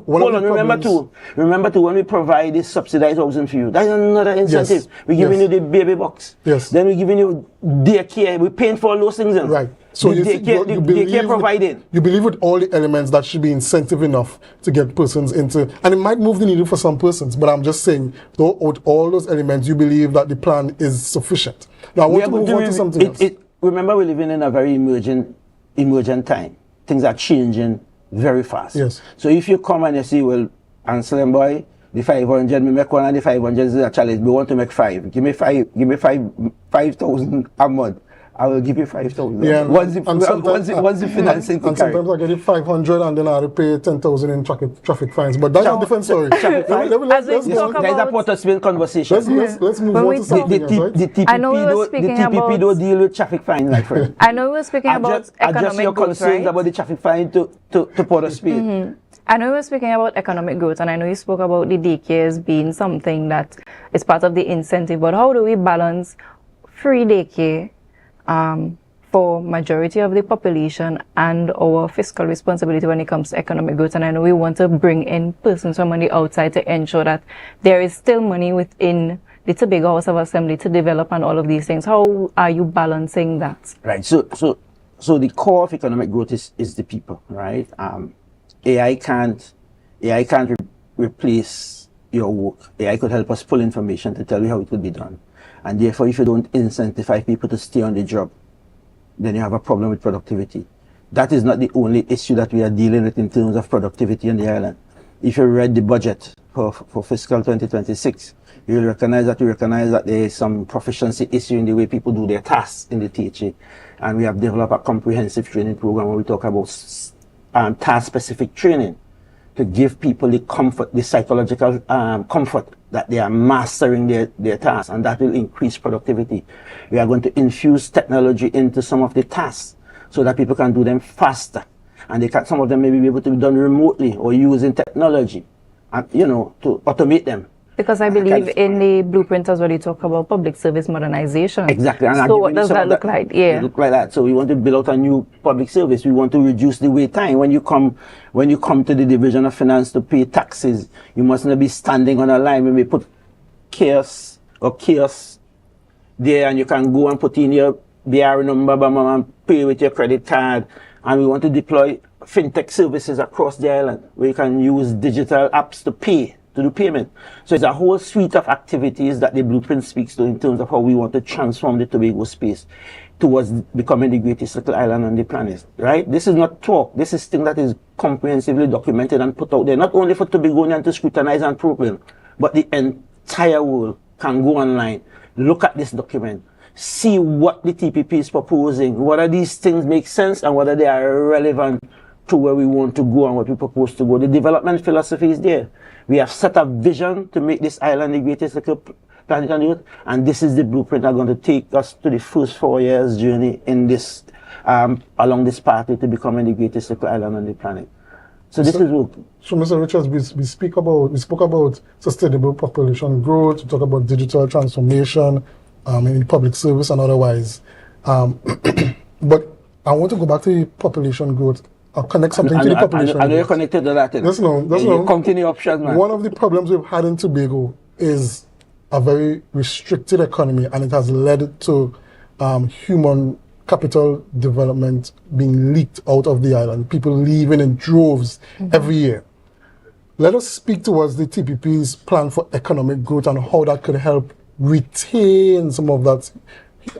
remember too, when we provide this subsidized housing for you, that's another incentive. Yes. We're giving you the baby box. Yes. Then we're giving you daycare. We're paying for all those things. Right. So daycare provided. You believe with all the elements that should be incentive enough to get persons into, and it might move the needle for some persons, but I'm just saying, though, with all those elements, you believe that the plan is sufficient. Now, I want to move on to something else. Remember, we're living in a very emergent time. Things are changing very fast. Yes. So if you come and you say, well, Anselm boy, the 500, me make one and the 500 is a challenge. We want to make 5. Give me 5,000 a month. I will give you 5,000. Yeah, once the financing and sometimes I get it 500 and then I have to pay 10,000 in traffic fines. But that's a different story. There's a Port-of-Spain conversation. Let's move on to something else, right? The TPP don't deal with traffic fines, my friend. I know we were speaking about economic adjust your growth, concerns right? about the traffic fine to Port-of-Spain. I know we were speaking about economic growth, and I know you spoke about the daycares being something that is part of the incentive, but how do we balance free daycare for majority of the population and our fiscal responsibility when it comes to economic growth? And I know we want to bring in persons from on the outside to ensure that there is still money within the Tobago House of Assembly to develop and all of these things. How are you balancing that? Right. So the core of economic growth is the people, right? AI can't replace your work. AI could help us pull information to tell you how it could be done. And therefore, if you don't incentivize people to stay on the job, then you have a problem with productivity. That is not the only issue that we are dealing with in terms of productivity on the island. If you read the budget for fiscal 2026, you will recognize that there is some proficiency issue in the way people do their tasks in the THA. And we have developed a comprehensive training program where we talk about task-specific training to give people the comfort, the psychological comfort that they are mastering their tasks, and that will increase productivity. We are going to infuse technology into some of the tasks so that people can do them faster, and some of them may be able to be done remotely or using technology, to automate them. Because I believe in the blueprint as well, you talk about public service modernization. Exactly. And so what does that look like? Yeah. It look like that. So we want to build out a new public service. We want to reduce the wait time. When you come to the Division of Finance to pay taxes, you must not be standing on a line. When we put kiosks there, and you can go and put in your BR number and pay with your credit card. And we want to deploy fintech services across the island where you can use digital apps to do payment. So it's a whole suite of activities that the blueprint speaks to in terms of how we want to transform the Tobago space towards becoming the greatest little island on the planet, right? This is not talk. This is thing that is comprehensively documented and put out there, not only for Tobagonians to scrutinize and problem, but the entire world can go online, look at this document, see what the TPP is proposing, whether these things make sense and whether they are relevant to where we want to go and what we propose to go. The development philosophy is there. We have set a vision to make this island the greatest little planet on the earth, and this is the blueprint that's going to take us to the first 4 years journey in this along this pathway to becoming the greatest little island on the planet. So this is work. So, Mr. Richards, we spoke about sustainable population growth. We talk about digital transformation in public service and otherwise. But I want to go back to the population growth connect something to the population. I know you're connected to that. That's no. Continue options, man. One of the problems we've had in Tobago is a very restricted economy, and it has led to human capital development being leaked out of the island. People leaving in droves every year. Let us speak towards the TPP's plan for economic growth and how that could help retain some of that,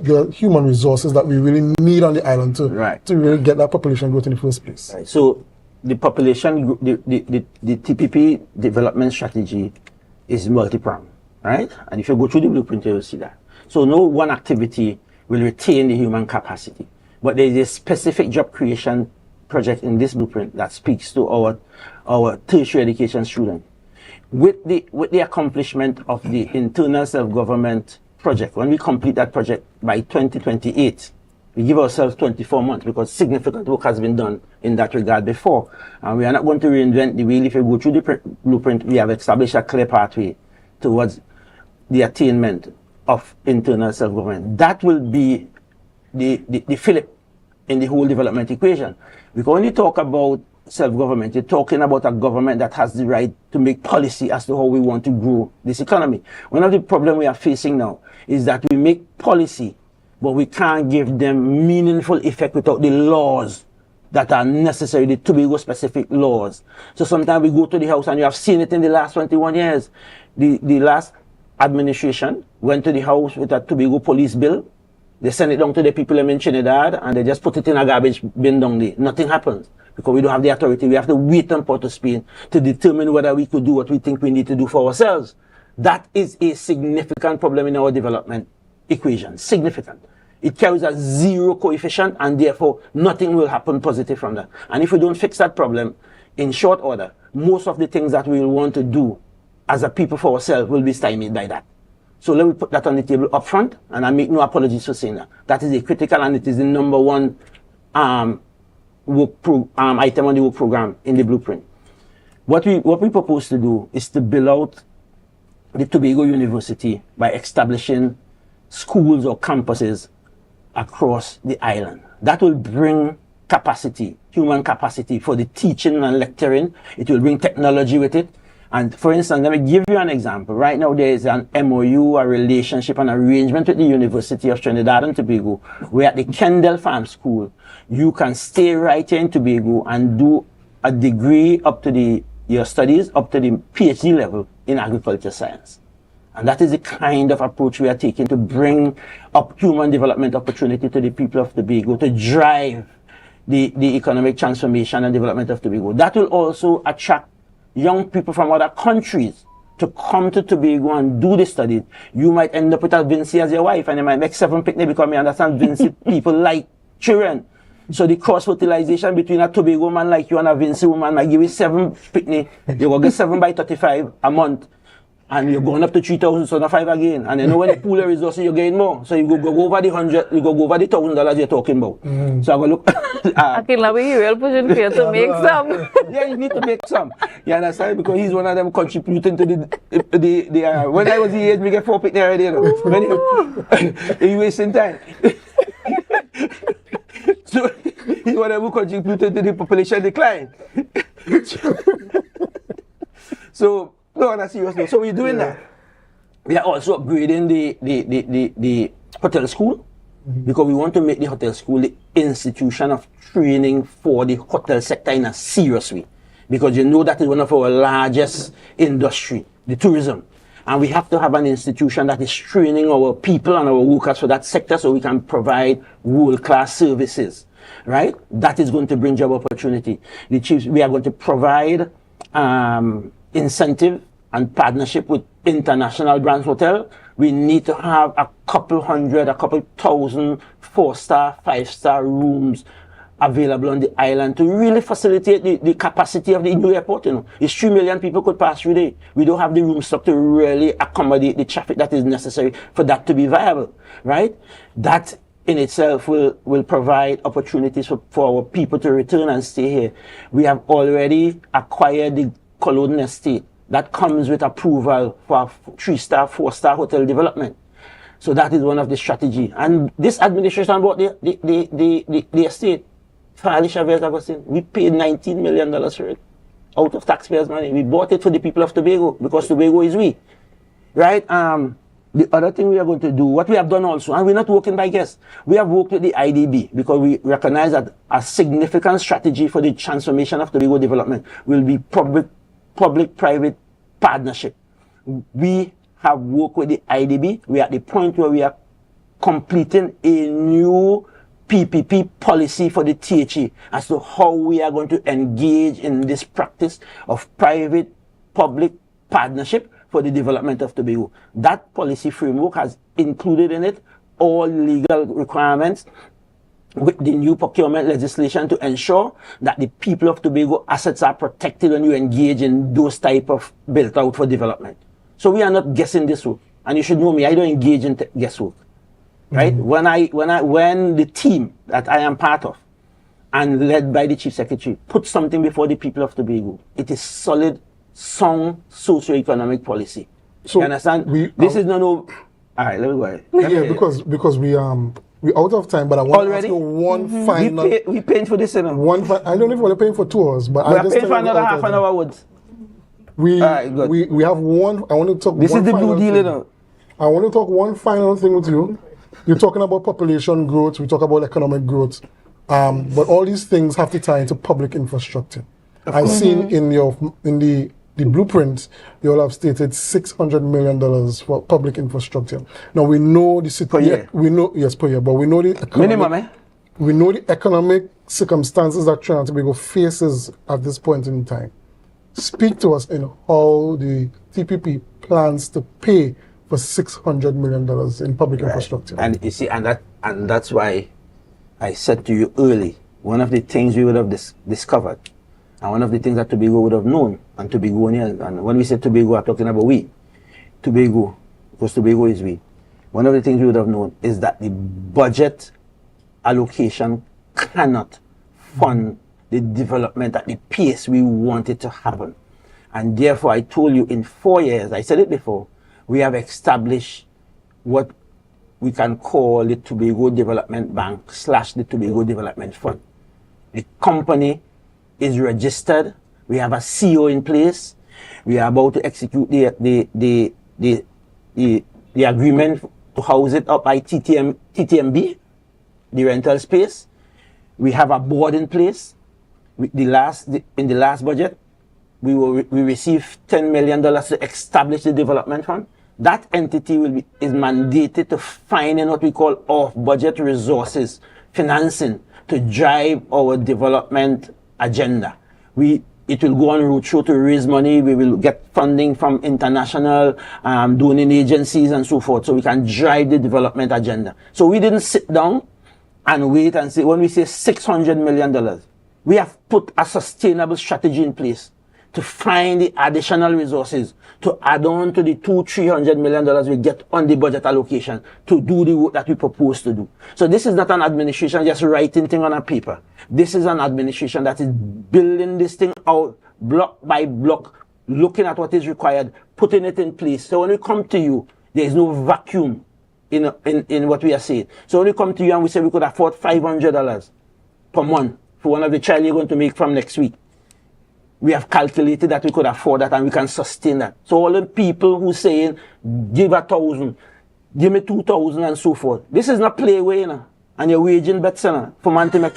the human resources that we really need on the island to really get that population growth in the first place. Right. So the population, the TPP development strategy is multi-pronged, right? And if you go through the blueprint, you will see that. So no one activity will retain the human capacity, but there is a specific job creation project in this blueprint that speaks to our tertiary education students. With the accomplishment of the internal self-government project, when we complete that project by 2028, we give ourselves 24 months because significant work has been done in that regard before. And we are not going to reinvent the wheel. If you go through the blueprint, we have established a clear pathway towards the attainment of internal self-government. That will be the fillip in the whole development equation. Because when you talk about self-government, you're talking about a government that has the right to make policy as to how we want to grow this economy. One of the problems we are facing now is that we make policy, but we can't give them meaningful effect without the laws that are necessary, the Tobago-specific laws. So sometimes we go to the house, and you have seen it in the last 21 years. The last administration went to the house with a Tobago police bill. They send it down to the people in Trinidad, and they just put it in a garbage bin down there. Nothing happens because we don't have the authority. We have to wait on Port of Spain to determine whether we could do what we think we need to do for ourselves. That is a significant problem in our development equation. Significant. It carries a zero coefficient, and therefore nothing will happen positive from that. And if we don't fix that problem in short order, most of the things that we will want to do as a people for ourselves will be stymied by that. So let me put that on the table up front, and I make no apologies for saying that. That is a critical, and it is the number one item on the work program in the blueprint. What we propose to do is to build out the Tobago University by establishing schools or campuses across the island. That will bring capacity, human capacity for the teaching and lecturing. It will bring technology with it. And for instance, let me give you an example. Right now, there is an MOU, a relationship, an arrangement with the University of Trinidad and Tobago, where at the Kendall Farm School, you can stay right here in Tobago and do a degree up to your studies up to the PhD level in agriculture science. And that is the kind of approach we are taking to bring up human development opportunity to the people of Tobago, to drive the economic transformation and development of Tobago. That will also attract young people from other countries to come to Tobago and do the studies. You might end up with a Vinci as your wife, and you might make 7 picnic because you understand Vinci people like children. So the cross-fertilization between a Tobago man like you and a Vinci woman might give you 7 picnic. You will get 7 by 35 a month. And you're going up to 3,000, so not 5 again. And you know when you pool your resources, you're getting more. So you go over the 100, you go over the $1,000 you're talking about. So I go look. Okay, now we will pushing for you to make some. Yeah, you need to make some. You understand? Because he's one of them contributing to the when I was the age, we get 4 picnic already. You know? You wasting time. So he's one of them who contributed to the population decline. So no, on a serious note. So we're doing that. We are also upgrading the hotel school because we want to make the hotel school the institution of training for the hotel sector in a serious way. Because you know that is one of our largest industry, the tourism. And we have to have an institution that is training our people and our workers for that sector so we can provide world-class services, right? That is going to bring job opportunity. We are going to provide incentive and partnership with international brands hotel. We need to have a couple hundred, a couple thousand 4-star, 5-star rooms available on the island to really facilitate the capacity of the new airport. You know, it's 3 million people could pass through there. We don't have the room stock to really accommodate the traffic that is necessary for that to be viable, right? That in itself will provide opportunities for our people to return and stay here. We have already acquired the Culloden Estate. That comes with approval for a 3-star, 4-star hotel development. So that is one of the strategy. And this administration bought the estate Farley Chavez Agustin, we paid $19 million for it out of taxpayers' money. We bought it for the people of Tobago because Tobago is we. Right? The other thing we are going to do, what we have done also, and we're not working by guess, we have worked with the IDB because we recognize that a significant strategy for the transformation of Tobago development will be public-private partnership. We have worked with the IDB. We are at the point where we are completing a new PPP policy for the THE as to how we are going to engage in this practice of private-public partnership for the development of Tobago. That policy framework has included in it all legal requirements with the new procurement legislation to ensure that the people of Tobago assets are protected when you engage in those type of built out for development. So we are not guessing this work. And you should know me, I don't engage in guesswork. Right? When the team that I am part of and led by the Chief Secretary put something before the people of Tobago, it is solid, sound socio-economic policy. So you understand? This is no. All right, let me go ahead. Because we out of time, but I want to ask you one final. We paying for this, you know. I don't know if we're paying for 2 hours, but we are paying for another half an hour. We have one. I want to talk. This is the blue deal, you know. I want to talk one final thing with you. You're talking about population growth. We talk about economic growth, but all these things have to tie into public infrastructure. I've seen in the blueprint, they all have stated $600 million for public infrastructure. Now we know the city. Per year. We know per year, but we know the economic, minimum. We know the economic circumstances that Trinidad and Tobago faces at this point in time. Speak to us in how the TPP plans to pay for $600 million in public infrastructure. And you see, and that's why I said to you early, one of the things we would have discovered, and one of the things that Tobago would have known, and Tobagonians, and when we say Tobago, I'm talking about we. Tobago, because Tobago is we. One of the things we would have known is that the budget allocation cannot fund the development at the pace we want it to happen. And therefore, I told you in 4 years, I said it before, we have established what we can call the Tobago Development Bank / the Tobago Development Fund. The company is registered. We have a CEO in place. We are about to execute the agreement to house it up by TTMB, the rental space. We have a board in place. In the last budget, we received $10 million to establish the development fund. That entity is mandated to find in what we call off-budget resources, financing, to drive our development agenda. It will go on roadshow to raise money. We will get funding from international donor agencies and so forth, so we can drive the development agenda. So we didn't sit down and wait and say, when we say $600 million, we have put a sustainable strategy in place to find the additional resources to add on to the $200-300 million we get on the budget allocation to do the work that we propose to do. So this is not an administration just writing things on a paper. This is an administration that is building this thing out block by block, looking at what is required, putting it in place. So when we come to you, there is no vacuum in what we are saying. So when we come to you and we say we could afford $500 per month for one of the child you're going to make from next week, we have calculated that we could afford that and we can sustain that. So all the people who saying, give 1,000, give me 2,000 and so forth. This is not play way, you know, and you're waging bets, you know, for man-to-make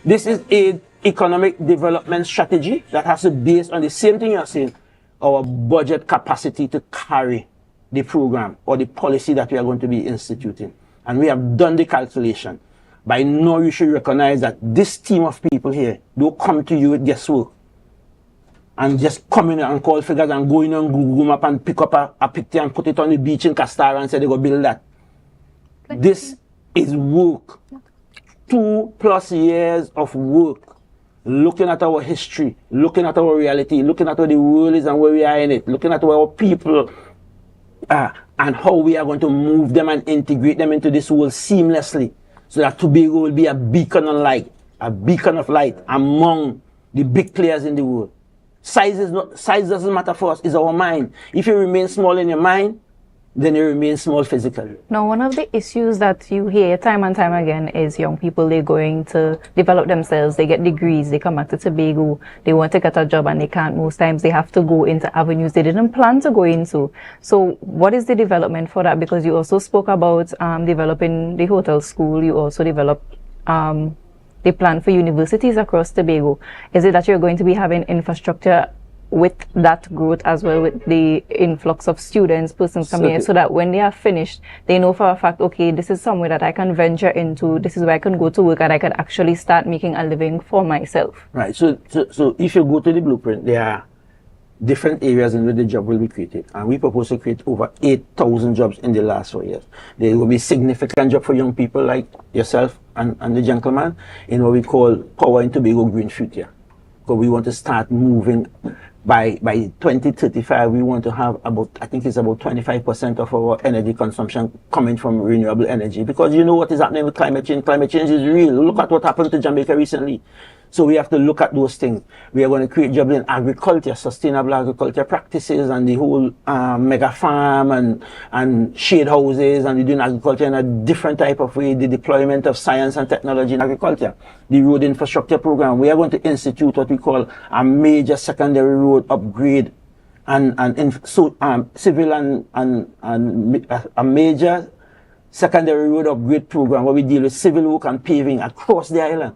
This is an economic development strategy that has to be based on the same thing you're saying, our budget capacity to carry the program or the policy that we are going to be instituting. And we have done the calculation. By now you should recognize that this team of people here don't come to you with guesswork and just come in and call figures and go in on Google Map and pick up a picture and put it on the beach in Castara and say they go build that. This is work. 2+ years of work, looking at our history, looking at our reality, looking at how the world is and where we are in it, looking at where our people are and how we are going to move them and integrate them into this world seamlessly so that Tobago will be a beacon of light among the big players in the world. Size doesn't matter for us, it's our mind. If you remain small in your mind, then you remain small physically. Now, one of the issues that you hear time and time again is young people, they're going to develop themselves, they get degrees, they come back to Tobago, they want to get a job and they can't. Most times they have to go into avenues they didn't plan to go into. So what is the development for that? Because you also spoke about developing the hotel school, you also developed the plan for universities across Tobago. Is it that you're going to be having infrastructure with that growth as well, with the influx of students, persons coming here, so that when they are finished, they know for a fact, okay, this is somewhere that I can venture into, this is where I can go to work and I can actually start making a living for myself. Right, so if you go to the blueprint, there are different areas in which the job will be created, and we propose to create over 8,000 jobs in the last 4 years. There will be significant job for young people like yourself and the gentleman in what we call Power in Tobago Green Future. Because we want to start moving by 2035, we want to have about, I think it's about 25% of our energy consumption coming from renewable energy. Because you know what is happening with climate change? Climate change is real. Look at what happened to Jamaica recently. So we have to look at those things. We are going to create jobs in agriculture, sustainable agriculture practices, and the whole mega farm and shade houses, and we're doing agriculture in a different type of way, the deployment of science and technology in agriculture. The road infrastructure program, we are going to institute what we call a major secondary road upgrade civil and a major secondary road upgrade program where we deal with civil work and paving across the island.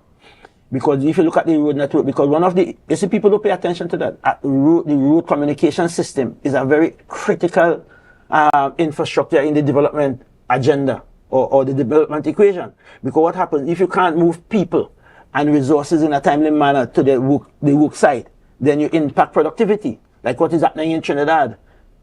Because if you look at the road network, because one of the, you see, people don't pay attention to that. The road communication system is a very critical infrastructure in the development agenda or the development equation. Because what happens, if you can't move people and resources in a timely manner to the work site, then you impact productivity. Like what is happening in Trinidad.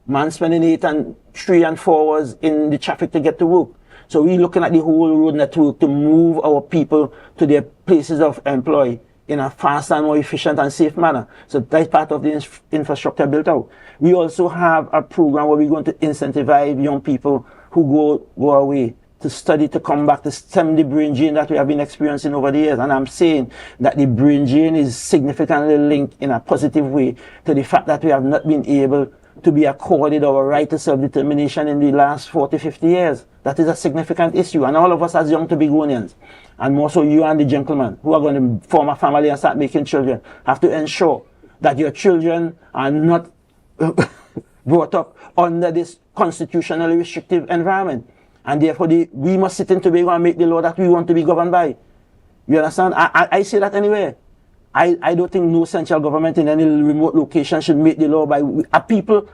Man spending 8 and 3 and 4 hours in the traffic to get to work. So we're looking at the whole road network to move our people to their places of employ in a faster and more efficient and safe manner. So that's part of the infrastructure built out. We also have a program where we're going to incentivize young people who go away to study, to come back, to stem the brain drain that we have been experiencing over the years. And I'm saying that the brain drain is significantly linked in a positive way to the fact that we have not been able to be accorded our right to self-determination in the last 40, 50 years. That is a significant issue. And all of us as young Tobagonians, and more so you and the gentleman who are going to form a family and start making children, have to ensure that your children are not brought up under this constitutionally restrictive environment. And therefore, we must sit in Tobago and make the law that we want to be governed by. You understand? I say that anyway. I don't think no central government in any remote location should make the law by a people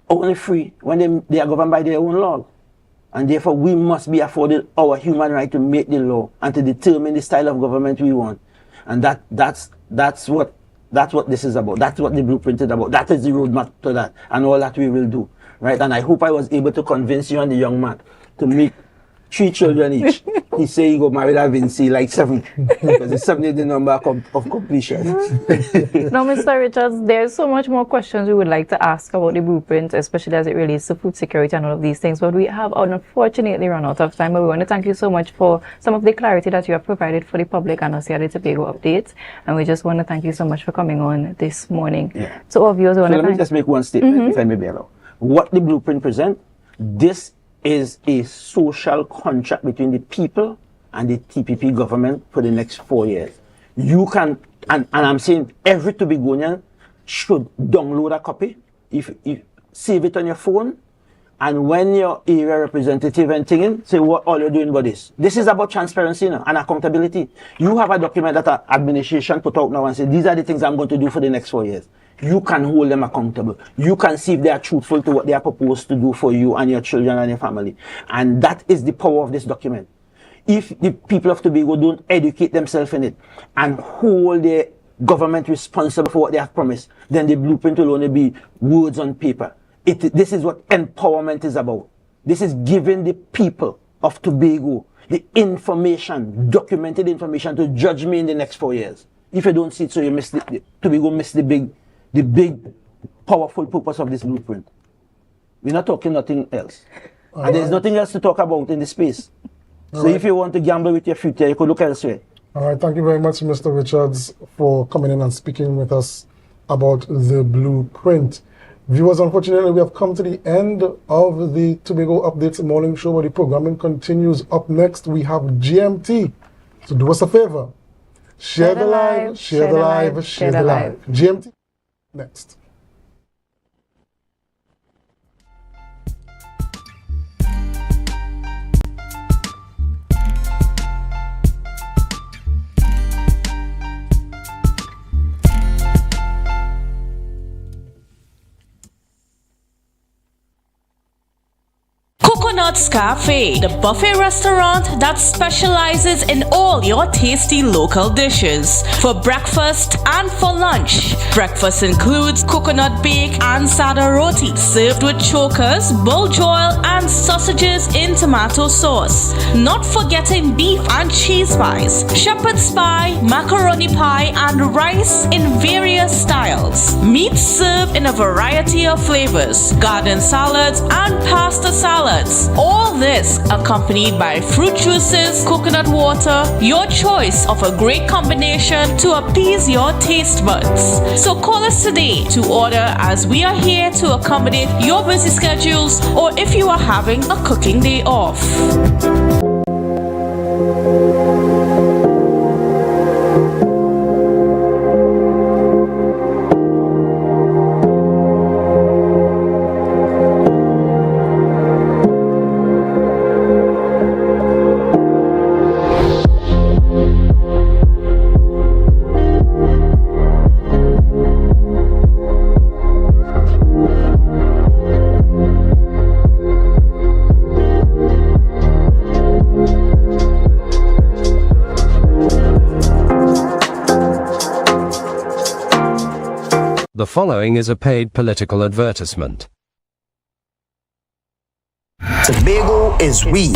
only free when they are governed by their own law. And therefore we must be afforded our human right to make the law and to determine the style of government we want. And that's what this is about. That's what the blueprint is about. That is the roadmap to that, and all that we will do. Right? And I hope I was able to convince you and the young man to make 3 children each. He say he go marry that Vinci like 7, because it's 7 is the number of completion. Now, Mr. Richards, there's so much more questions we would like to ask about the blueprint, especially as it relates to food security and all of these things, but we have unfortunately run out of time. But we want to thank you so much for some of the clarity that you have provided for the public and us here at the Tobago Update, and we just want to thank you so much for coming on this morning. Yeah. So obviously, let me just make one statement, if I may be allowed. What the blueprint presents, this is a social contract between the people and the TPP government for the next 4 years. You can, and I'm saying every Tobagonian should download a copy, if save it on your phone, and when your area representative and thing, say what all you're doing about this. This is about transparency and accountability. You have a document that the administration put out now and say, these are the things I'm going to do for the next 4 years. You can hold them accountable. You can see if they are truthful to what they are proposed to do for you and your children and your family. And that is the power of this document. If the people of Tobago don't educate themselves in it and hold their government responsible for what they have promised, then the blueprint will only be words on paper. This is what empowerment is about. This is giving the people of Tobago the information, documented information, to judge me in the next 4 years. If you don't see it, so you miss Tobago miss the big, powerful purpose of this blueprint. We're not talking nothing else. And there's nothing else to talk about in this space. So if you want to gamble with your future, you could look elsewhere. All right, thank you very much, Mr. Richards, for coming in and speaking with us about the blueprint. Viewers, unfortunately, we have come to the end of the Tobago Updates morning show, but the programming continues. Up next, we have GMT. So do us a favor. Share the live, share the live, share the live. GMT next. Coconut's Cafe, the buffet restaurant that specializes in all your tasty local dishes. For breakfast and for lunch. Breakfast includes coconut bake and sada roti, served with chokers, buljoil, and sausages in tomato sauce. Not forgetting beef and cheese pies, shepherd's pie, macaroni pie, and rice in various styles. Meat served in a variety of flavors, garden salads, and pasta salads. All this accompanied by fruit juices, coconut water, your choice of a great combination to appease your taste buds. So call us today to order, as we are here to accommodate your busy schedules, or if you are having a cooking day off. The following is a paid political advertisement. Tobago is we.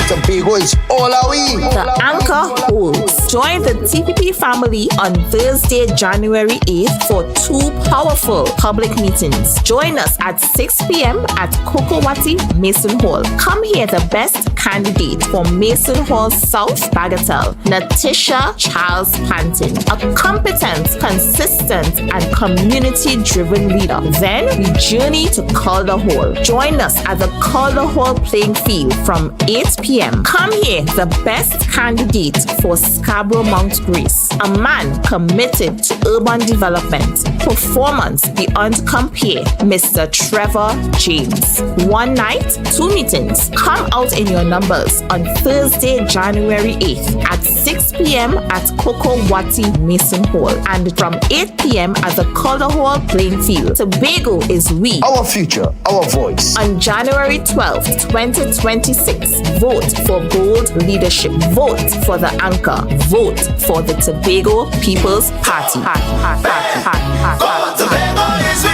Tobago is all our we. The Anchor holds. Join the TPP family on Thursday, January 8th for 2 powerful public meetings. Join us at 6 p.m. at Kokowati Mason Hall. Come hear the best candidate for Mason Hall South Bagatelle, Natisha Charles Panton, a competent, consistent, and community-driven leader. Then we journey to Calder Hall. Join us at the Calder Hall playing field from 8 p.m. Come hear the best candidate for Scarborough Mount Grace, a man committed to urban development, performance beyond compare, Mr. Trevor James. One night, 2 meetings. Come out in your numbers on Thursday, January 8th at 6 p.m. at Kokowati Mason Hall and from 8 p.m. at the Calder Hall playing field. Tobago is we. Our future, our voice. On January 12th, 2026, vote for bold leadership. Vote for the Anchor. Vote for the Tobago People's Party. Tobago is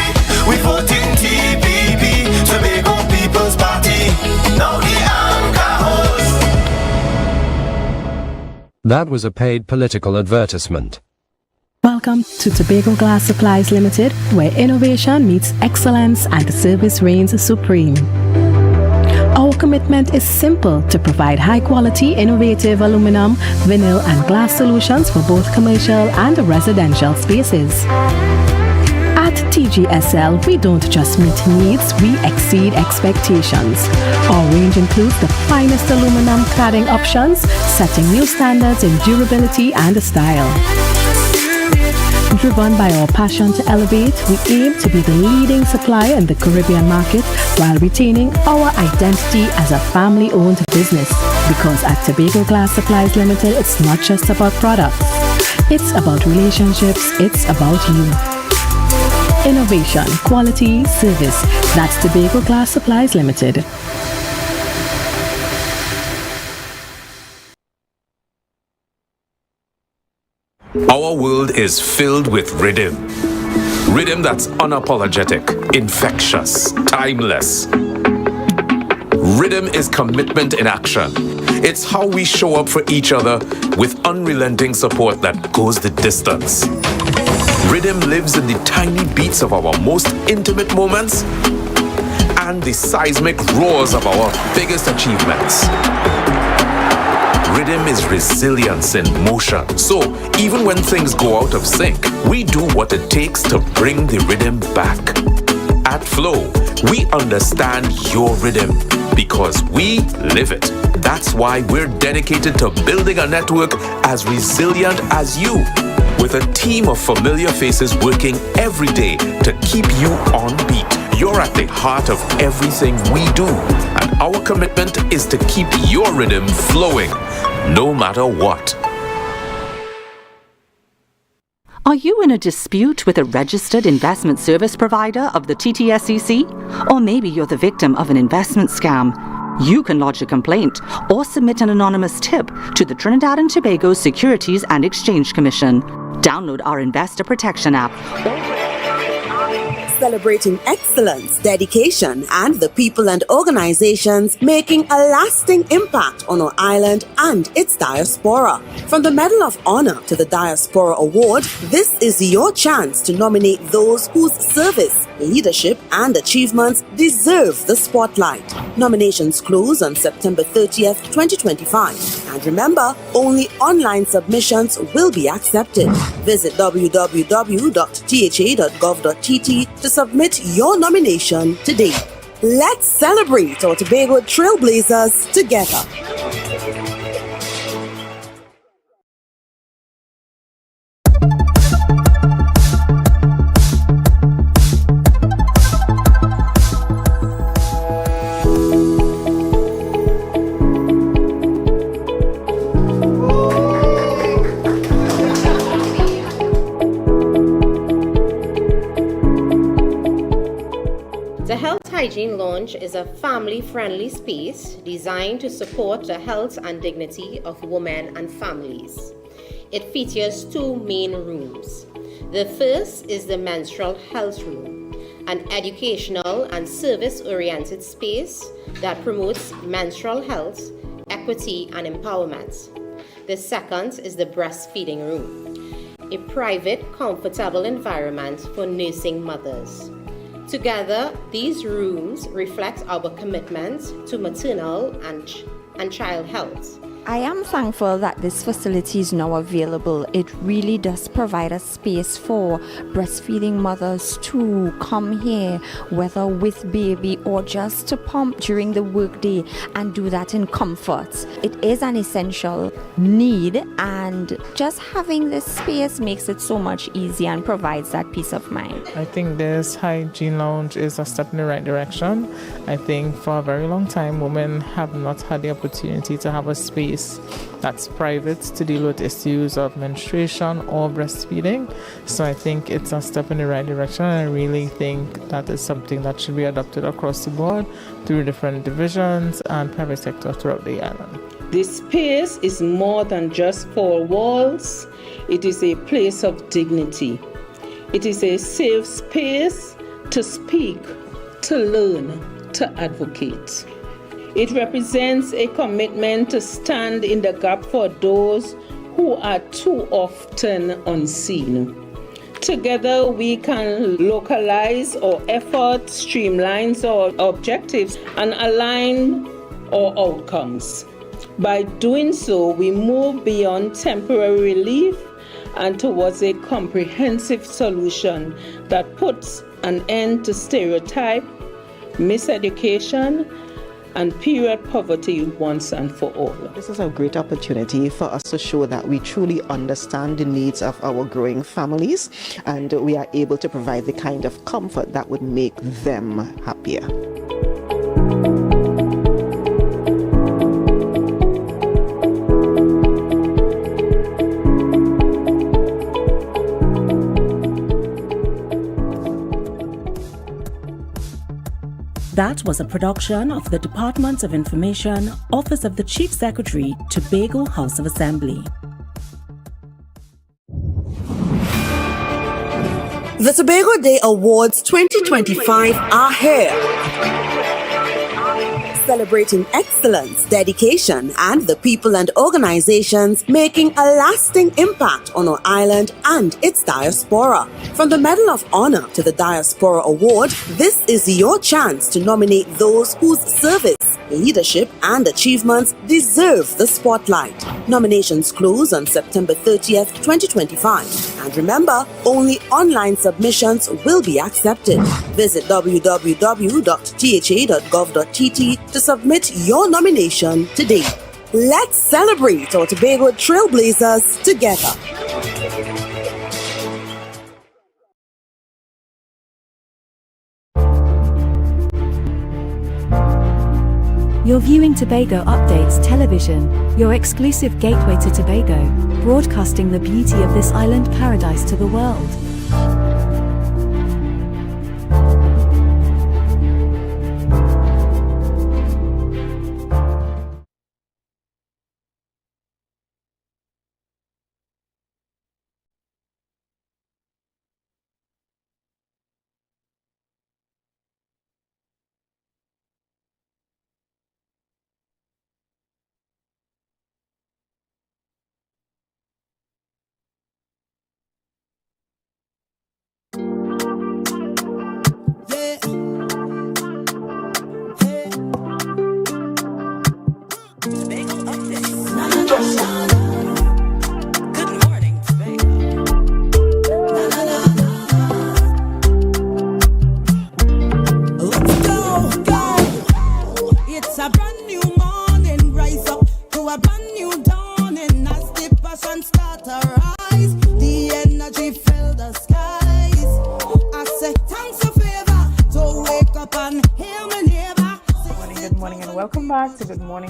we voting TPP, Tobago People's Party. Now the Anchor host. That was a paid political advertisement. Welcome to Tobago Glass Supplies Limited, where innovation meets excellence and the service reigns supreme. Our commitment is simple: to provide high-quality, innovative aluminum, vinyl, and glass solutions for both commercial and residential spaces. At TGSL, we don't just meet needs, we exceed expectations. Our range includes the finest aluminum cladding options, setting new standards in durability and style. Driven by our passion to elevate, we aim to be the leading supplier in the Caribbean market while retaining our identity as a family-owned business. Because at Tobago Glass Supplies Limited, it's not just about products. It's about relationships. It's about you. Innovation, quality, service. That's Tobago Glass Supplies Limited. Our world is filled with rhythm. Rhythm that's unapologetic, infectious, timeless. Rhythm is commitment in action. It's how we show up for each other with unrelenting support that goes the distance. Rhythm lives in the tiny beats of our most intimate moments and the seismic roars of our biggest achievements. Rhythm is resilience in motion. So even when things go out of sync, we do what it takes to bring the rhythm back. At Flow, we understand your rhythm because we live it. That's why we're dedicated to building a network as resilient as you, with a team of familiar faces working every day to keep you on beat. You're at the heart of everything we do, and our commitment is to keep your rhythm flowing, no matter what. Are you in a dispute with a registered investment service provider of the TTSEC? Or maybe you're the victim of an investment scam? You can lodge a complaint or submit an anonymous tip to the Trinidad and Tobago Securities and Exchange Commission. Download our investor protection app. Celebrating excellence, dedication, and the people and organizations making a lasting impact on our island and its diaspora. From the Medal of Honor to the Diaspora Award, this is your chance to nominate those whose service, leadership, and achievements deserve the spotlight. Nominations close on September 30th, 2025. And remember, only online submissions will be accepted. Visit www.tha.gov.tt to submit your nomination today. Let's celebrate our Tobago Trailblazers together. The Health Hygiene Lounge is a family-friendly space designed to support the health and dignity of women and families. It features two main rooms. The first is the Menstrual Health Room, an educational and service-oriented space that promotes menstrual health, equity, and empowerment. The second is the Breastfeeding Room, a private, comfortable environment for nursing mothers. Together, these rooms reflect our commitment to maternal and child health. I am thankful that this facility is now available. It really does provide a space for breastfeeding mothers to come here, whether with baby or just to pump during the workday and do that in comfort. It is an essential need, and just having this space makes it so much easier and provides that peace of mind. I think this hygiene lounge is a step in the right direction. I think for a very long time, women have not had the opportunity to have a space that's private to deal with issues of menstruation or breastfeeding. So I think it's a step in the right direction. I really think that is something that should be adopted across the board through different divisions and private sector throughout the island. This space is more than just four walls. It is a place of dignity. It is a safe space to speak, to learn, to advocate. It represents a commitment to stand in the gap for those who are too often unseen. Together, we can localize our efforts, streamline our objectives, and align our outcomes. By doing so, we move beyond temporary relief and towards a comprehensive solution that puts an end to stereotype, miseducation, and period poverty once and for all. This is a great opportunity for us to show that we truly understand the needs of our growing families, and we are able to provide the kind of comfort that would make them happier. That was a production of the Department of Information, Office of the Chief Secretary, Tobago House of Assembly. The Tobago Day Awards 2025 are here. Celebrating excellence, dedication, and the people and organizations making a lasting impact on our island and its diaspora. From the Medal of Honor to the Diaspora Award, this is your chance to nominate those whose service, leadership, and achievements deserve the spotlight. Nominations close on September 30th, 2025. And remember, only online submissions will be accepted. Visit www.tha.gov.tt to submit your nomination today. Let's celebrate our Tobago Trailblazers together. You're viewing Tobago Updates Television, your exclusive gateway to Tobago, broadcasting the beauty of this island paradise to the world.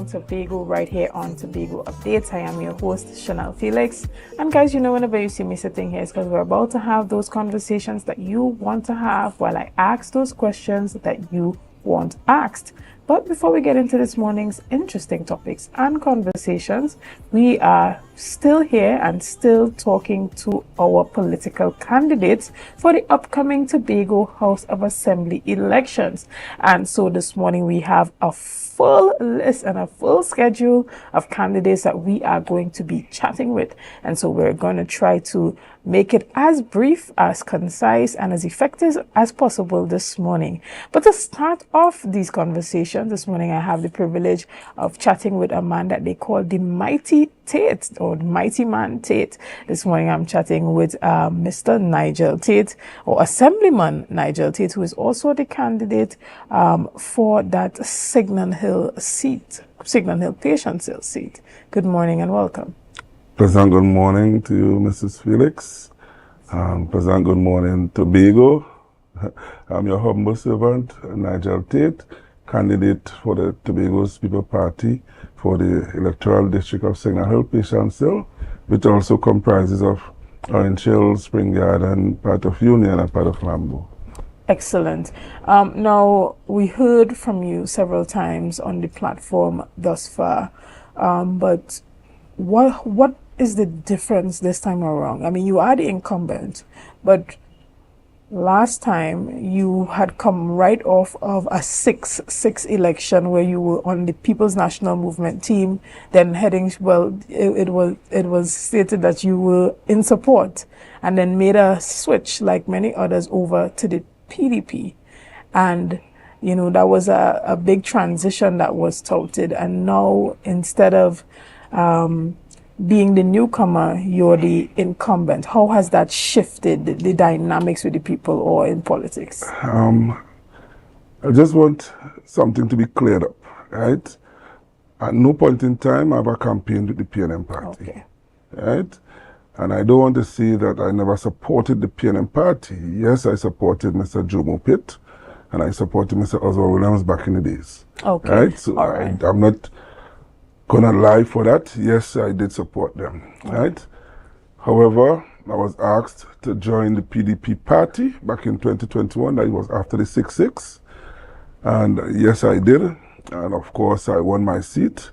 Tobago right here on Tobago Updates. I am your host Chanel Felix, and guys, you know, whenever you see me sitting here, it's because we're about to have those conversations that you want to have while I ask those questions that you want asked. But before we get into this morning's interesting topics and conversations, we are still here and still talking to our political candidates for the upcoming Tobago House of Assembly elections. And so this morning we have a full list and a full schedule of candidates that we are going to be chatting with. And so we're going to try to make it as brief, as concise, and as effective as possible this morning. But to start off these conversations this morning, I have the privilege of chatting with a man that they call the Mighty Tate, or the Mighty Man Tate. This morning I'm chatting with Mr. Nigel Tate, or Assemblyman Nigel Tate, who is also the candidate for that Signal Hill Patience Hill seat. Good morning and welcome. Pleasant good morning to you, Mrs. Felix. Pleasant good morning, Tobago. I'm your humble servant, Nigel Tate, candidate for the Tobago's People Party for the electoral district of Signal Hill Patience Hill, which also comprises of Orange Hill, Spring Garden, part of Union, and part of Lambo. Excellent. Now, we heard from you several times on the platform thus far, but what is the difference this time around? I mean, you are the incumbent, but last time you had come right off of a 6-6 election where you were on the People's National Movement team, then heading, well, it was stated that you were in support, and then made a switch like many others over to the PDP. And you know, that was a big transition that was touted, and now instead of being the newcomer, you're the incumbent. How has that shifted the dynamics with the people or in politics? I just want something to be cleared up, right? At no point in time have I campaigned with the PNM party, okay, right? And I don't want to say that I never supported the PNM party. Yes, I supported Mr. Jomo Pitt, and I supported Mr. Oswald Williams back in the days. Okay, right? So all right. I'm not gonna lie for that. Yes, I did support them, right? However, I was asked to join the PDP party back in 2021. That was after the 6-6. And yes, I did. And of course, I won my seat.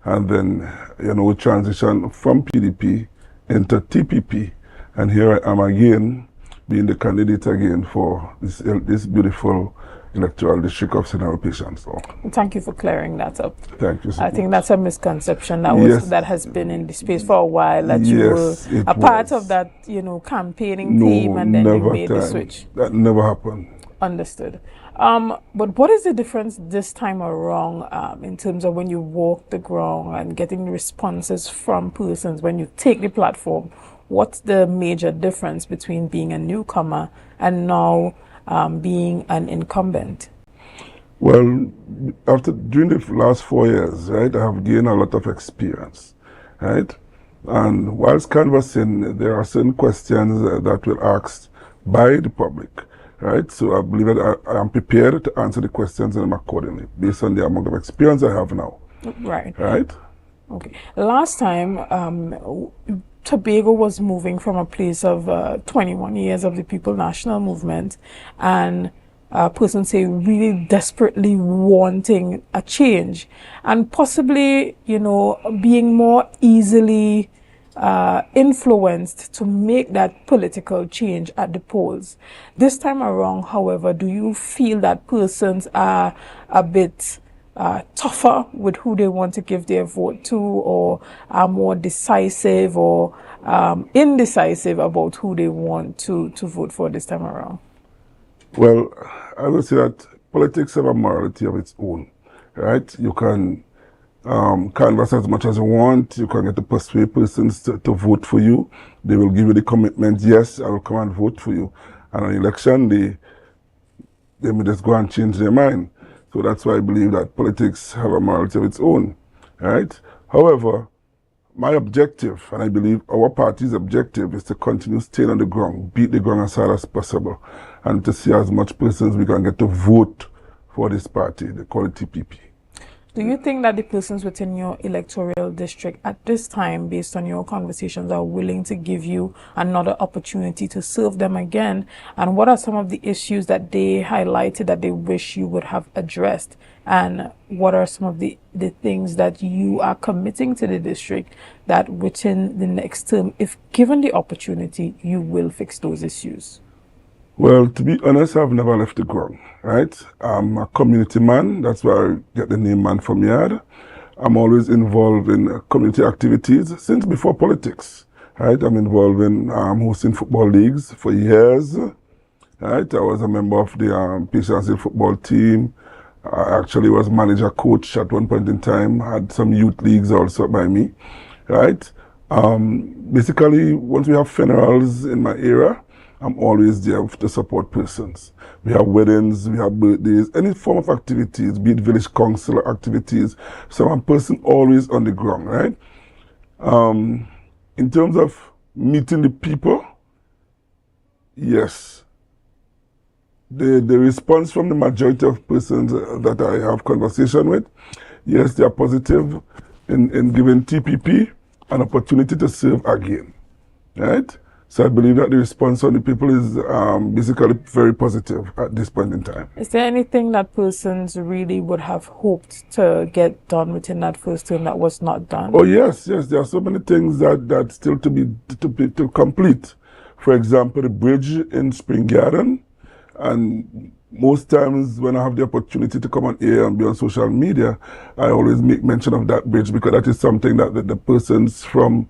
And then, you know, we transitioned from PDP into TPP. And here I am again, being the candidate again for this beautiful electoral district of Signal Hill Patience. So thank you for clearing that up. Thank you so I think that's a misconception that has been in the space for a while, that you were a part of that, you know, campaigning team, and then you made the switch. That never happened. Understood. But what is the difference this time around in terms of when you walk the ground and getting responses from persons when you take the platform? What's the major difference between being a newcomer and now being an incumbent? Well, during the last 4 years, right, I have gained a lot of experience, right? And whilst canvassing, there are certain questions that were asked by the public, right? So I believe that I am prepared to answer the questions and accordingly, based on the amount of experience I have now. Right. Right? Okay. Last time, Tobago was moving from a place of 21 years of the People National Movement, and persons say really desperately wanting a change, and possibly, you know, being more easily influenced to make that political change at the polls. This time around, however, do you feel that persons are a bit tougher with who they want to give their vote to, or are more decisive or indecisive about who they want to vote for this time around? Well, I would say that politics have a morality of its own, right? You can canvass as much as you want. You can get to persuade persons to vote for you. They will give you the commitment, yes, I will come and vote for you. And on election day, they may just go and change their mind. So that's why I believe that politics have a morality of its own, right? However, my objective, and I believe our party's objective, is to continue staying on the ground, beat the ground as hard as possible, and to see as much persons we can get to vote for this party, they call it TPP. Do you think that the persons within your electoral district at this time, based on your conversations, are willing to give you another opportunity to serve them again? And what are some of the issues that they highlighted that they wish you would have addressed? And what are some of the things that you are committing to the district that within the next term, if given the opportunity, you will fix those issues? Well, to be honest, I've never left the ground, right? I'm a community man. That's where I get the name Man from Yard. I'm always involved in community activities since before politics, right? I'm involved in hosting football leagues for years, right? I was a member of the Patience Hill football team. I actually was manager coach at one point in time. I had some youth leagues also by me, right? Basically, once we have funerals in my area, I'm always there to support persons. We have weddings, we have birthdays, any form of activities, be it village council activities. So I'm a person always on the ground, right? In terms of meeting the people, yes. The response from the majority of persons that I have conversation with, yes, they are positive in giving TPP an opportunity to serve again, right? So I believe that the response from the people is basically very positive at this point in time. Is there anything that persons really would have hoped to get done within that first term that was not done? Oh yes, there are so many things that still to complete. For example, the bridge in Spring Garden, and most times when I have the opportunity to come on air and be on social media, I always make mention of that bridge because that is something that the persons from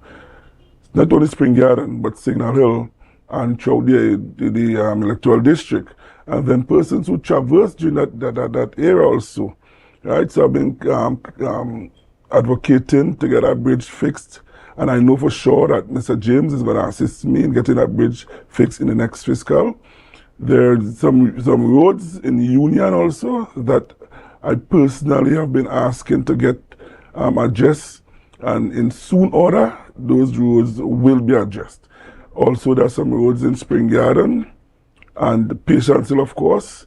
not only Spring Garden, but Signal Hill and throughout the electoral district. And then persons who traverse during that area also, right? So I've been advocating to get that bridge fixed. And I know for sure that Mr. James is going to assist me in getting that bridge fixed in the next fiscal. There's some roads in Union also that I personally have been asking to get addressed. And in soon order, those roads will be addressed. Also, there are some roads in Spring Garden and Patience Hill, of course,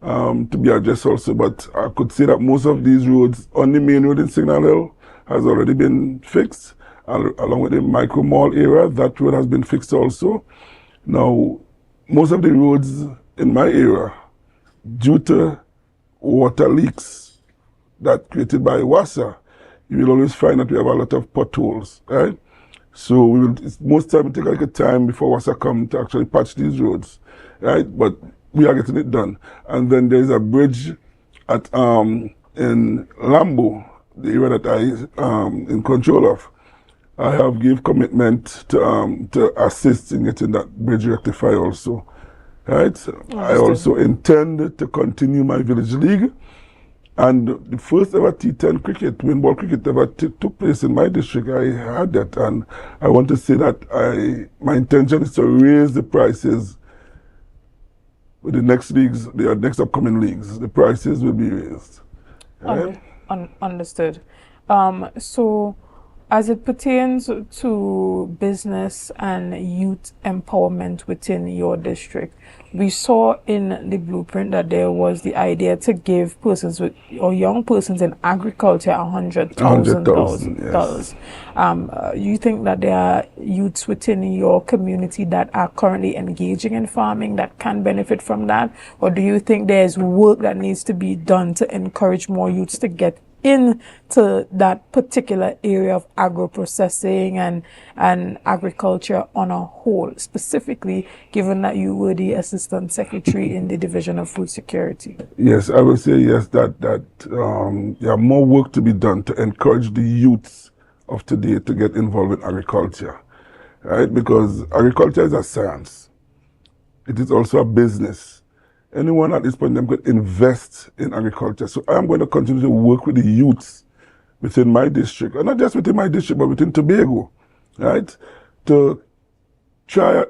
to be addressed also. But I could say that most of these roads on the main road in Signal Hill has already been fixed. Along with the micro mall area, that road has been fixed also. Now, most of the roads in my area, due to water leaks that created by WASA, you will always find that we have a lot of potholes, right? So we will, most time it take like a time before WASA come to actually patch these roads, right? But we are getting it done. And then there is a bridge at in Lambo, the area that I in control of. I have give commitment to assist in getting that bridge rectified also. right? I also intend to continue my village league. And the first ever T10 cricket, win-ball cricket ever took place in my district. I had that, and I want to say that my intention is to raise the prices with the next leagues, the next upcoming leagues. The prices will be raised. Right? Understood. So, as it pertains to business and youth empowerment within your district, we saw in the blueprint that there was the idea to give persons or young persons in agriculture $100,000. Yes. You think that there are youths within your community that are currently engaging in farming that can benefit from that? Or do you think there's work that needs to be done to encourage more youths to get into that particular area of agro-processing and agriculture on a whole, specifically given that you were the Assistant Secretary in the Division of Food Security? Yes, I would say yes, that there are more work to be done to encourage the youths of today to get involved in agriculture, right? Because agriculture is a science. It is also a business. Anyone at this point them could invest in agriculture. So I'm going to continue to work with the youths within my district, and not just within my district, but within Tobago, right? To try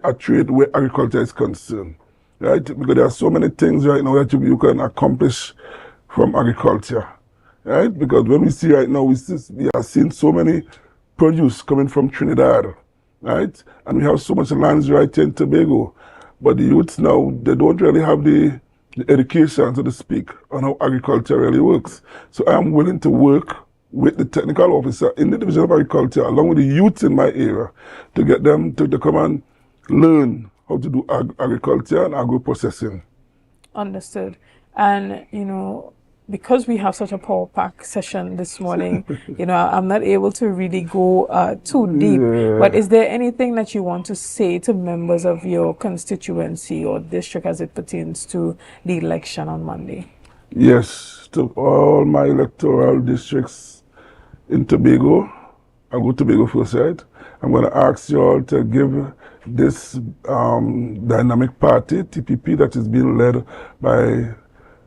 a trade where agriculture is concerned, right? Because there are so many things right now that you can accomplish from agriculture, right? Because when we see right now, we are seeing so many produce coming from Trinidad, right? And we have so much lands right here in Tobago. But the youths now, they don't really have the education, so to speak, on how agriculture really works. So I'm willing to work with the technical officer in the Division of Agriculture, along with the youths in my area, to get them to come and learn how to do agriculture and agro-processing. Understood. And, because we have such a power pack session this morning, I'm not able to really go too deep. Yeah. But is there anything that you want to say to members of your constituency or district as it pertains to the election on Monday? Yes, to all my electoral districts in Tobago, I'll go to Tobago first, right? I'm going to ask you all to give this dynamic party, TPP, that is being led by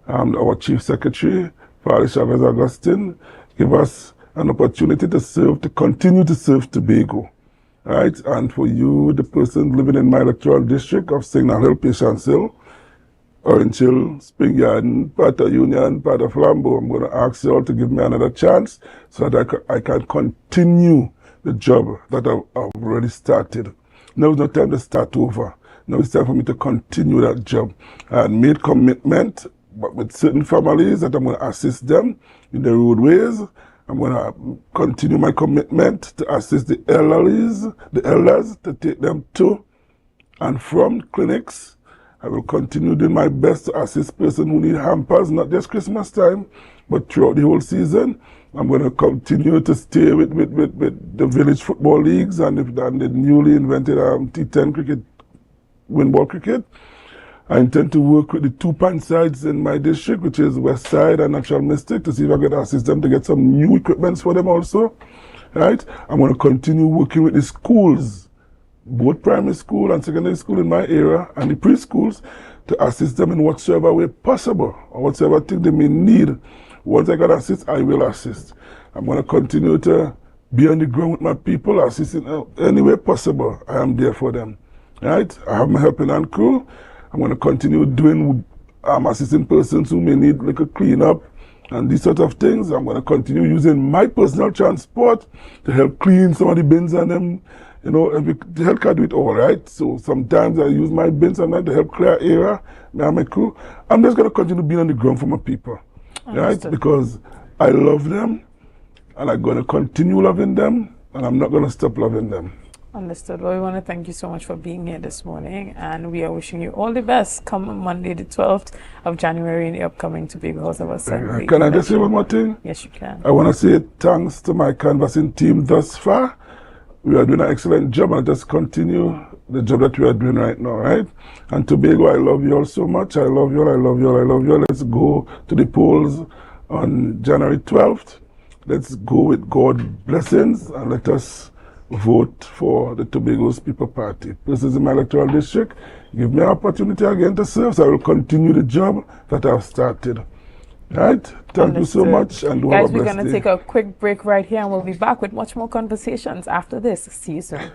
our Chief Secretary, Father Chavez Augustine, give us an opportunity to serve, to continue to serve Tobago, right? And for you, the person living in my electoral district of Signal Hill, Patience Hill, Orange Hill, Spring Garden, part of Union, part of Flambeau, I'm going to ask you all to give me another chance so that I can continue the job that I've already started. Now is not time to start over. Now it's time for me to continue that job. I had made commitment, but with certain families, that I'm going to assist them in the roadways. I'm going to continue my commitment to assist the elders to take them to and from clinics. I will continue doing my best to assist persons who need hampers, not just Christmas time, but throughout the whole season. I'm going to continue to stay with the village football leagues and the newly invented T10 cricket, win-ball cricket. I intend to work with the two pan sides in my district, which is West Side and Natural Mystic, to see if I can assist them to get some new equipments for them also, right? I'm going to continue working with the schools, both primary school and secondary school in my area, and the preschools, to assist them in whatsoever way possible, or whatsoever thing they may need. Once I can assist, I will assist. I'm going to continue to be on the ground with my people, assisting any way possible. I am there for them, right? I have my helping hand crew. I'm going to continue doing assisting persons who may need like a cleanup and these sort of things. I'm going to continue using my personal transport to help clean some of the bins and them, to help do it all, right? So sometimes I use my bins and that to help clear area, me and my crew. I'm just going to continue being on the ground for my people, right? Because I love them, and I'm going to continue loving them, and I'm not going to stop loving them. Understood. Well, we want to thank you so much for being here this morning, and we are wishing you all the best come Monday the 12th of January in the upcoming Tobago House of Assembly. Can I just say one more thing? Yes, you can. I want to say thanks to my canvassing team thus far. We are doing an excellent job, and just continue the job that we are doing right now, right? And Tobago, I love you all so much. I love you all, I love you all, I love you all. Let's go to the polls on January 12th. Let's go with God's blessings, and let us vote for the Tobago's People Party. This is in my electoral district. Give me an opportunity again to serve, so I will continue the job that I've started. Right? Thank you so much, and guys, we're going to take a quick break right here, and we'll be back with much more conversations after this. See you soon.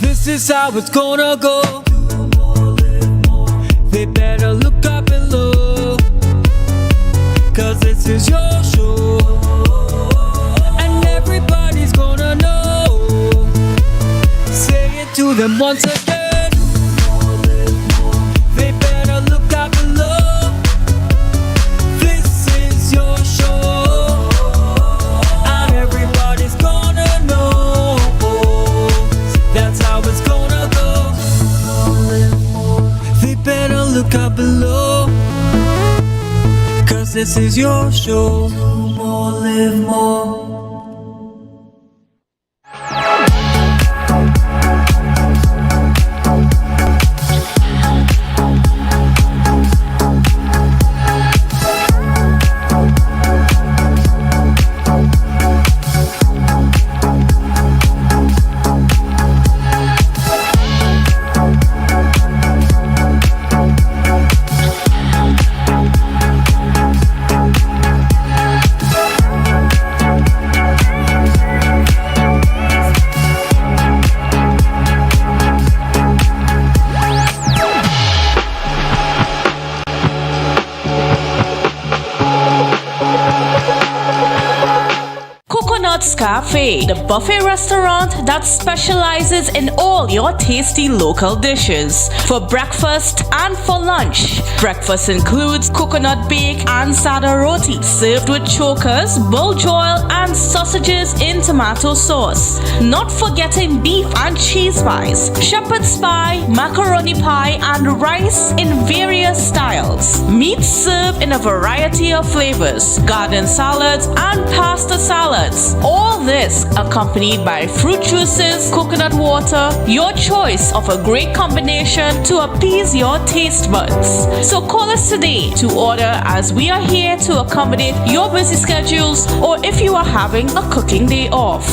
This is how it's gonna go. They better look up below, 'cause this is your show, and everybody's gonna know. Say it to them once again. They better look up below. This is your show, and everybody's gonna know. That's how it's gonna go. They better look up below, 'cause this is your show. Do more, live more. Cafe, the buffet restaurant that specializes in all your tasty local dishes. For breakfast and for lunch. Breakfast includes coconut bake and sada roti, served with chokers, bull joil, and sausages in tomato sauce. Not forgetting beef and cheese pies, shepherd's pie, macaroni pie, and rice in various styles. Meat served in a variety of flavors, garden salads, and pasta salads. All this accompanied by fruit juices, coconut water, your choice of a great combination to appease your taste buds. So call us today to order, as we are here to accommodate your busy schedules, or if you are having a cooking day off.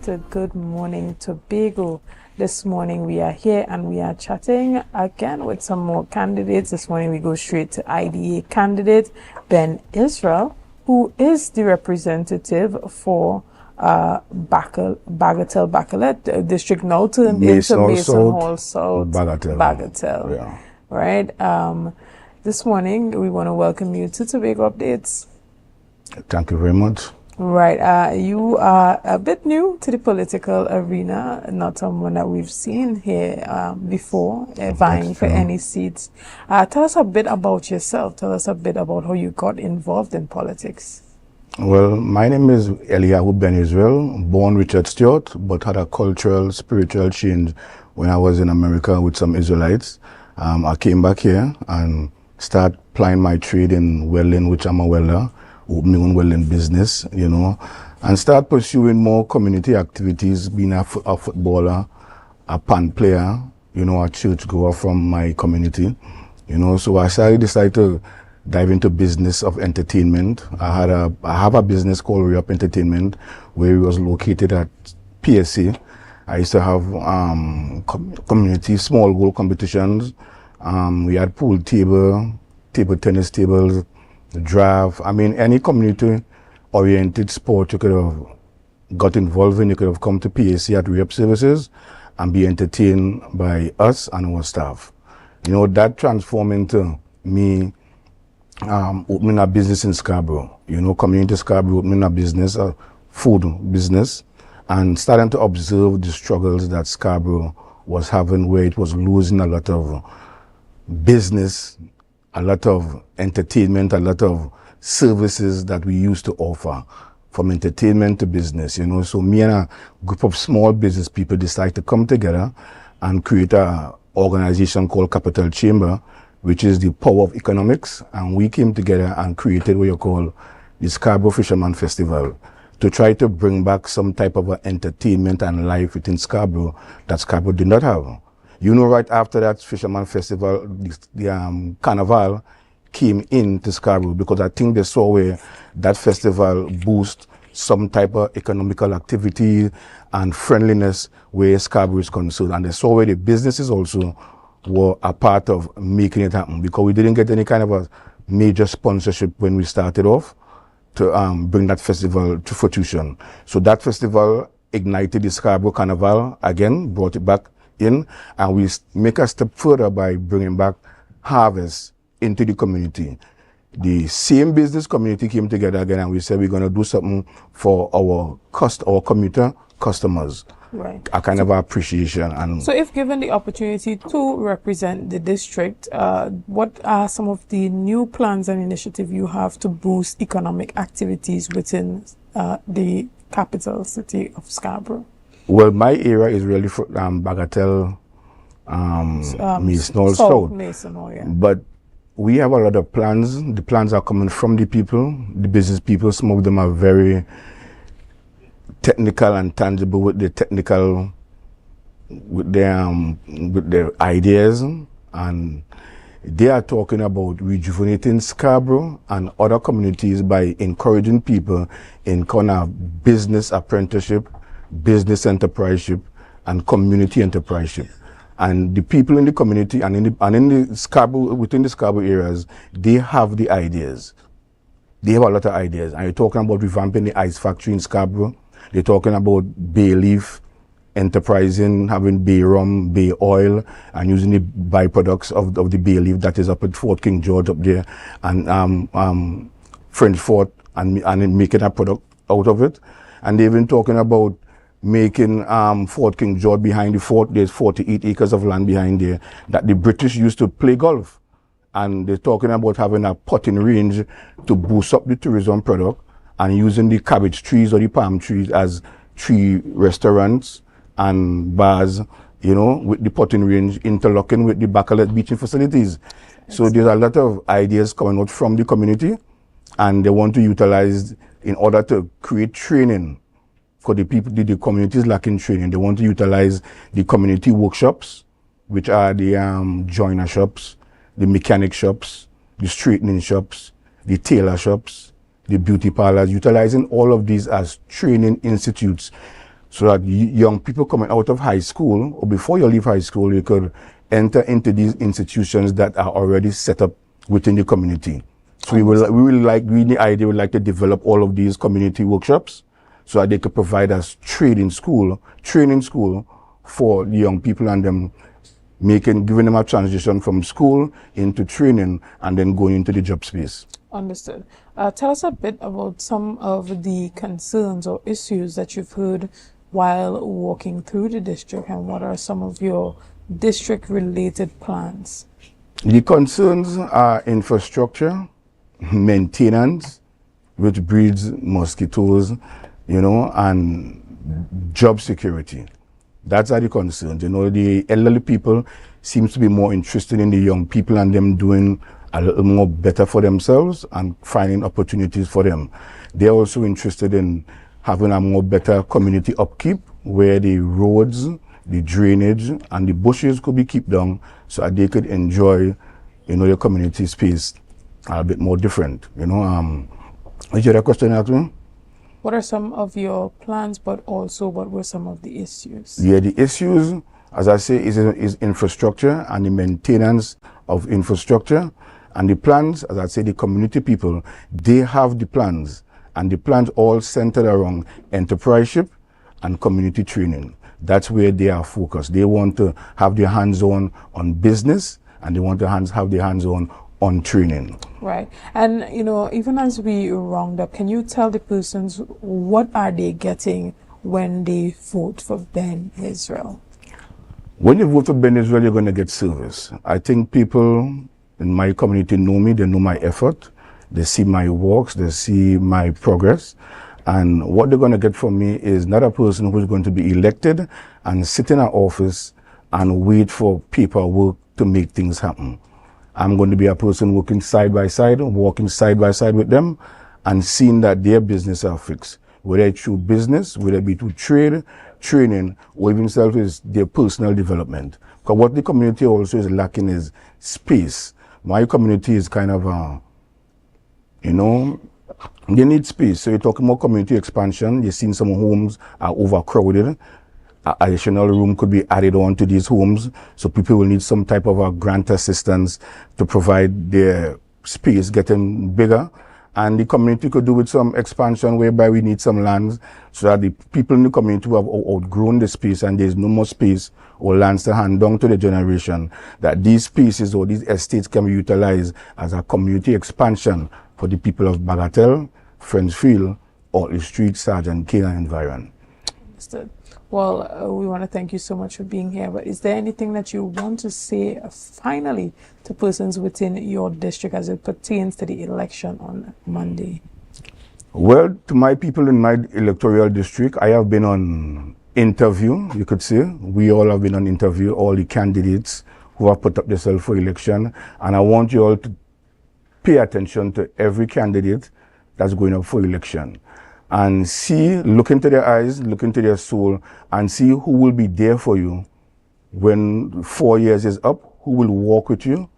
To Good Morning Tobago. This morning we are here and we are chatting again with some more candidates. This morning we go straight to IDA candidate Ben Israel, who is the representative for Bagatelle Bacalet district, now turned into Mason Hall South Bagatelle. Yeah. Right. This morning we want to welcome you to Tobago Updates. Thank you very much. Right. You are a bit new to the political arena, not someone that we've seen here before, vying for any seats. Tell us a bit about yourself. Tell us a bit about how you got involved in politics. Well, my name is Eliyahu Ben Israel, born Richard Stewart, but had a cultural, spiritual change when I was in America with some Israelites. I came back here and started plying my trade in welding, which I'm a welder. open my own welding business, you know, and start pursuing more community activities, being a footballer, a pan player, you know, a church goer from my community, you know. So I decided to dive into business of entertainment. I have a business called Re-Up Entertainment, where it was located at PSC. I used to have community small goal competitions. We had pool table tennis tables, draft. I mean, any community-oriented sport you could have got involved in, you could have come to PSC at Re-Up Services and be entertained by us and our staff. You know, that transformed into me opening a business in Scarborough. You know, community Scarborough, opening a business, a food business, and starting to observe the struggles that Scarborough was having, where it was losing a lot of business, a lot of entertainment, a lot of services that we used to offer, from entertainment to business, you know. So me and a group of small business people decided to come together and create an organization called Capital Chamber, which is the power of economics. And we came together and created what you call the Scarborough Fisherman Festival, to try to bring back some type of entertainment and life within Scarborough that Scarborough did not have. You know, right after that Fisherman Festival, the Carnival came into Scarborough, because I think they saw where that festival boost some type of economical activity and friendliness where Scarborough is concerned. And they saw where the businesses also were a part of making it happen, because we didn't get any kind of a major sponsorship when we started off to bring that festival to fruition. So that festival ignited the Scarborough Carnival again, brought it back in, and we make a step further by bringing back harvest into the community. The same business community came together again, and we said we're going to do something for our commuter customers. Right. A kind of appreciation. And so if given the opportunity to represent the district, what are some of the new plans and initiatives you have to boost economic activities within the capital city of Scarborough? Well, my area is really for Bagatelle, Mason, South. Mason, yeah. But we have a lot of plans. The plans are coming from the people, the business people. Some of them are very technical and tangible with their ideas, and they are talking about rejuvenating Scarborough and other communities by encouraging people in kind of business apprenticeship, business enterpriseship, and community enterpriseship. And the people in the community and in the Scarborough, within the Scarborough areas, they have the ideas. They have a lot of ideas. And you're talking about revamping the ice factory in Scarborough. They're talking about bay leaf, enterprising, having bay rum, bay oil, and using the byproducts of the bay leaf that is up at Fort King George up there, and French Fort, and making a product out of it. And they've been talking about making Fort King George, behind the fort, there's 48 acres of land behind there that the British used to play golf. And they're talking about having a potting range to boost up the tourism product, and using the cabbage trees or the palm trees as tree restaurants and bars, you know, with the potting range interlocking with the Bacalet beaching facilities. So there's a lot of ideas coming out from the community, and they want to utilize, in order to create training for the people, the communities lacking training, they want to utilize the community workshops, which are the joiner shops, the mechanic shops, the straightening shops, the tailor shops, the beauty parlors, utilizing all of these as training institutes, so that young people coming out of high school, or before you leave high school, you could enter into these institutions that are already set up within the community. So we would like to develop all of these community workshops, so that they could provide us training school for the young people, and them giving them a transition from school into training and then going into the job space. Understood. Tell us a bit about some of the concerns or issues that you've heard while walking through the district, and what are some of your district-related plans? The concerns are infrastructure, maintenance, which breeds mosquitoes, you know, and job security. That's are the concerns. You know, the elderly people seems to be more interested in the young people and them doing a little more better for themselves and finding opportunities for them. They're also interested in having a more better community upkeep where the roads, the drainage and the bushes could be kept down so that they could enjoy, your community space a bit more different. Is there a question at me? What are some of your plans, but also what were some of the issues? Yeah, the issues, as I say, is infrastructure and the maintenance of infrastructure. And the plans, as I say, the community people, they have the plans. And the plans all centered around enterpriseship and community training. That's where they are focused. They want to have their hands-on on business, and they want to have their hands-on on training. Right. And, even as we round up, can you tell the persons what are they getting when they vote for Ben Israel? When you vote for Ben Israel, you're going to get service. I think people in my community know me, they know my effort, they see my works, they see my progress. And what they're going to get from me is not a person who's going to be elected and sit in an office and wait for paperwork to make things happen. I'm going to be a person working side by side, walking side by side with them and seeing that their business are fixed. Whether it's through business, whether it be through trade, training, or even self is their personal development. Because what the community also is lacking is space. My community is kind of, they need space. So you're talking about community expansion. You're seeing some homes are overcrowded. An additional room could be added on to these homes. So people will need some type of a grant assistance to provide their space getting bigger. And the community could do with some expansion whereby we need some lands so that the people in the community who have outgrown the space and there's no more space or lands to hand down to the generation, that these spaces or these estates can be utilized as a community expansion for the people of Bagatelle, Friendsfield, Otley Street, Sergeant Cane and environ. Understood. Well, we want to thank you so much for being here. But is there anything that you want to say finally to persons within your district as it pertains to the election on Monday? Well, to my people in my electoral district, I have been on interview, you could say. We all have been on interview, all the candidates who have put up themselves for election. And I want you all to pay attention to every candidate that's going up for election. And see, look into their eyes, look into their soul, and see who will be there for you when 4 years is up, who will walk with you,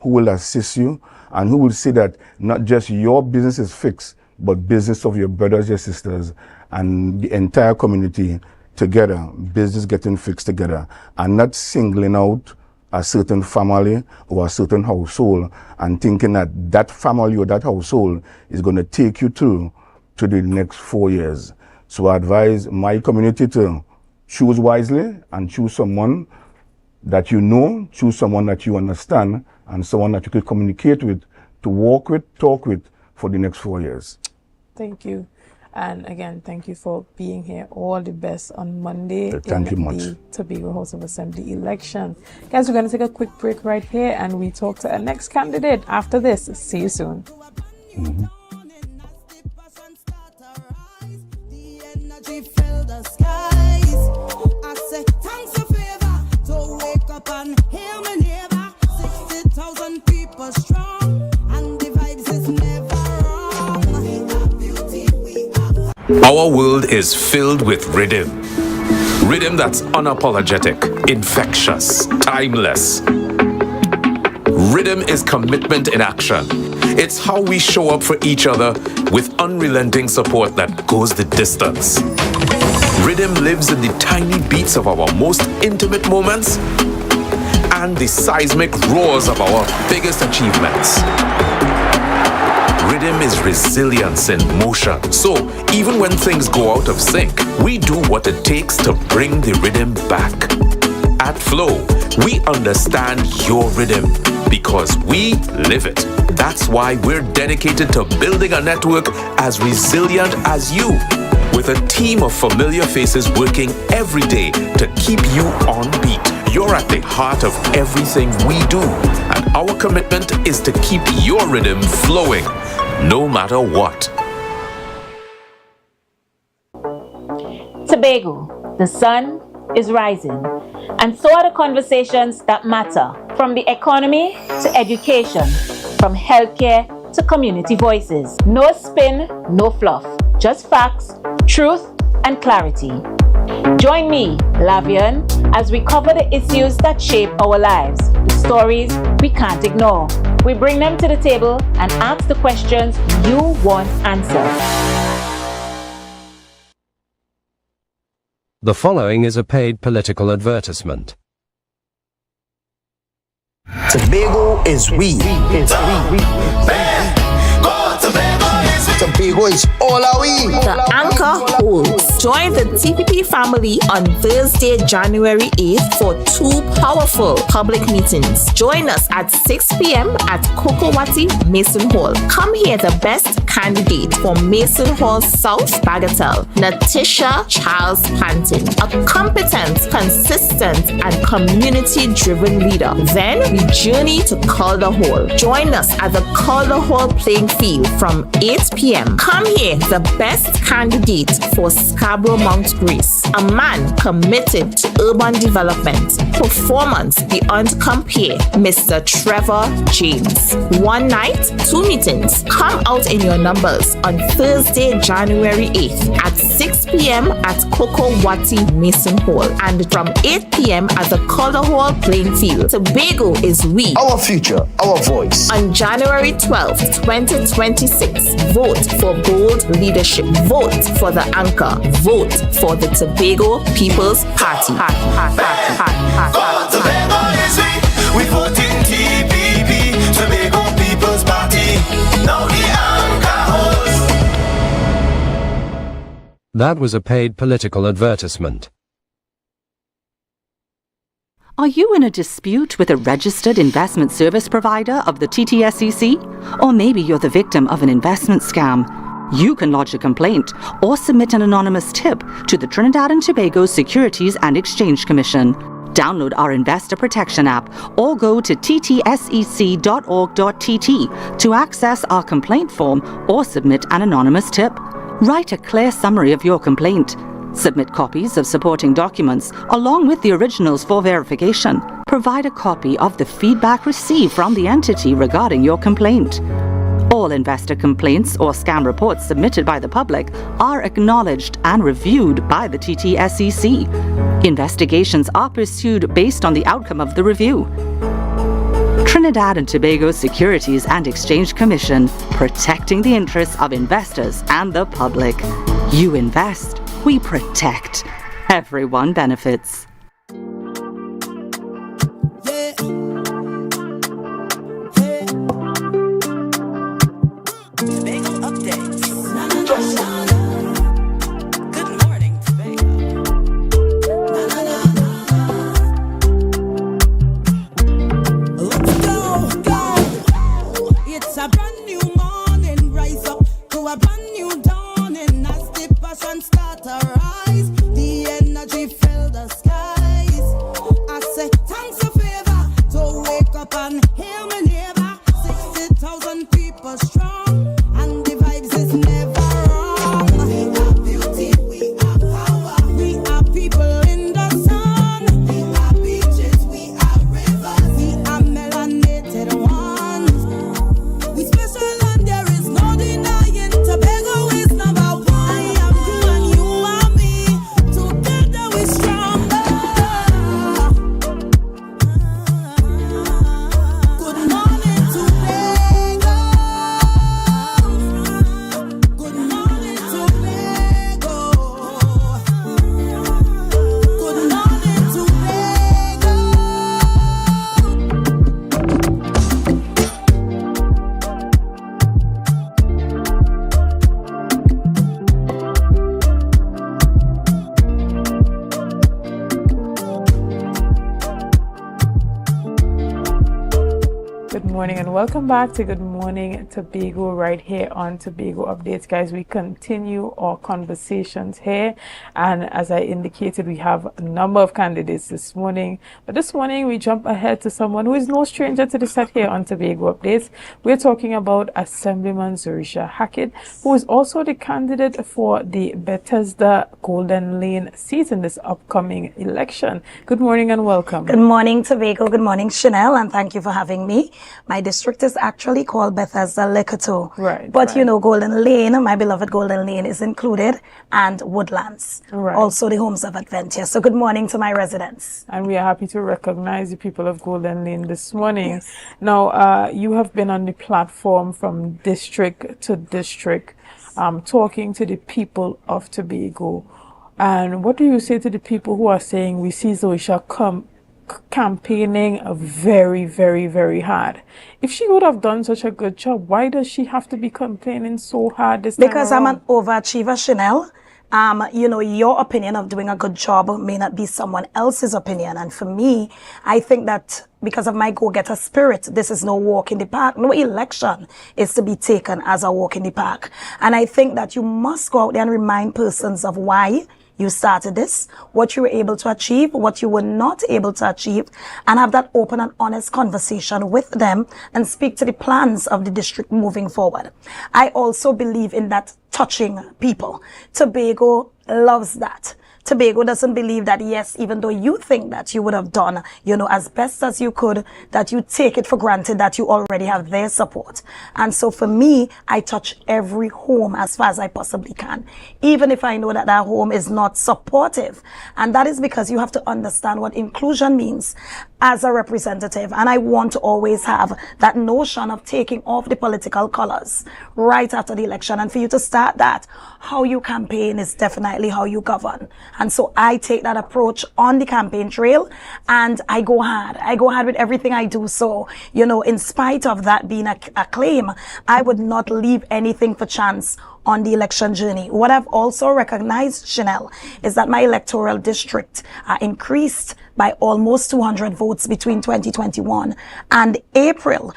who will assist you, and who will say that not just your business is fixed, but business of your brothers, your sisters, and the entire community together, business getting fixed together, and not singling out a certain family or a certain household and thinking that that family or that household is going to take you through to the next 4 years. So I advise my community to choose wisely and choose someone that you know, choose someone that you understand, and someone that you could communicate with, to walk with, talk with for the next 4 years. Thank you. And again, thank you for being here. All the best on Monday Thank you much. the Tobago House of Assembly election. Guys, we're going to take a quick break right here and we talk to our next candidate after this. See you soon. Fill the skies. I say thanks a favor to wake up and hear my neighbor. 60,000 people strong, and the vibes is never wrong. We have beauty, we have. Our world is filled with rhythm. Rhythm that's unapologetic, infectious, timeless. Rhythm is commitment in action. It's how we show up for each other with unrelenting support that goes the distance. Rhythm lives in the tiny beats of our most intimate moments and the seismic roars of our biggest achievements. Rhythm is resilience in motion. So even when things go out of sync, we do what it takes to bring the rhythm back. At Flow, we understand your rhythm because we live it. That's why we're dedicated to building a network as resilient as you, with a team of familiar faces working every day to keep you on beat. You're at the heart of everything we do, and our commitment is to keep your rhythm flowing, no matter what. Tobago, the sun is rising, and so are the conversations that matter, from the economy to education, From healthcare to community voices. No spin, no fluff. Just facts, truth, and clarity. Join me, Lavian, as we cover the issues that shape our lives, the stories we can't ignore. We bring them to the table and ask the questions you want answered. The following is a paid political advertisement. Tobago is we. Tobago is all our we. The Anchor holds. Join the TPP family on Thursday, January 8th for 2 powerful public meetings. Join us at 6 p.m. at Kokowati Mason Hall. Come hear the best candidate for Mason Hall South Bagatelle, Natisha Charles Panton, a competent, consistent, and community-driven leader. Then we journey to Calder Hall. Join us at the Calder Hall playing field from 8 p.m. Come here, the best candidate for Scarborough Mount Grace, a man committed to urban development, performance beyond compare, Mr. Trevor James. 1 night, 2 meetings. Come out in your numbers on Thursday, January 8th at 6 p.m. at Kokowati Mason Hall and from 8 p.m. at the Calder Hall playing field. Tobago is we. Our future, our voice. On January 12th, 2026, vote for bold leadership. Vote for the Anchor. Vote for the Tobago People's Party. Tobago is we vote in TPP, Tobago People's Party. Now the Anchor holds. That was a paid political advertisement. Are you in a dispute with a registered investment service provider of the TTSEC? Or maybe you're the victim of an investment scam? You can lodge a complaint or submit an anonymous tip to the Trinidad and Tobago Securities and Exchange Commission. Download our Investor Protection app or go to ttsec.org.tt to access our complaint form or submit an anonymous tip. Write a clear summary of your complaint. Submit copies of supporting documents along with the originals for verification. Provide a copy of the feedback received from the entity regarding your complaint. All investor complaints or scam reports submitted by the public are acknowledged and reviewed by the TTSEC. Investigations are pursued based on the outcome of the review. Trinidad and Tobago Securities and Exchange Commission, protecting the interests of investors and the public. You invest, we protect. Everyone benefits. It's a brand new morning, rise up to a brand new dawning as the passion start to rise. The energy fill the skies. I say thanks a favor to wake up and hear me neighbor. 60,000 people strong and the vibes is never wrong. We are beauty, we are power, we are people in the sun. We are beaches, we are rivers, we are melanated ones. We special and there is no denying Tobago is number one. I am you and you are me. Together we stronger. Good morning Tobago. Good morning Tobago. Good morning Tobago. Good morning and welcome back to Good Morning Tobago right here on Tobago Updates. Guys, we continue our conversations here, and as I indicated, we have a number of candidates this morning, but this morning we jump ahead to someone who is no stranger to the set here on Tobago Updates. We're talking about Assemblyman Zorisha Hackett, who is also the candidate for the Bethesda Golden Lane seat in this upcoming election. Good morning and welcome. Good morning, Tobago. Good morning, Chanel, and thank you for having me. My district is actually called Bethesda Lekoto. Right. But you know, Golden Lane, my beloved Golden Lane is included, and Woodlands. Right. Also the Homes of Adventure. So good morning to my residents. And we are happy to recognize the people of Golden Lane this morning. Yes. Now, you have been on the platform from district to district, talking to the people of Tobago. And what do you say to the people who are saying we see Zoisha campaigning very, very, very hard? If she would have done such a good job, why does she have to be campaigning so hard this time Because around? I'm an overachiever, Chanel. You know, your opinion of doing a good job may not be someone else's opinion. And for me, I think that because of my go-getter spirit, this is no walk in the park. No election is to be taken as a walk in the park. And I think that you must go out there and remind persons of why you started this, what you were able to achieve, what you were not able to achieve, and have that open and honest conversation with them and speak to the plans of the district moving forward. I also believe in that touching people. Tobago loves that. Tobago doesn't believe that, yes, even though you think that you would have done, you know, as best as you could, that you take it for granted that you already have their support. And so for me, I touch every home as far as I possibly can, even if I know that that home is not supportive. And that is because you have to understand what inclusion means as a representative. And I want to always have that notion of taking off the political colors right after the election. And for you to start that, how you campaign is definitely how you govern. And so I take that approach on the campaign trail and I go hard. I go hard with everything I do. So, you know, in spite of that being a claim, I would not leave anything for chance on the election journey. What I've also recognized, Chanel, is that my electoral district increased by almost 200 votes between 2021 and April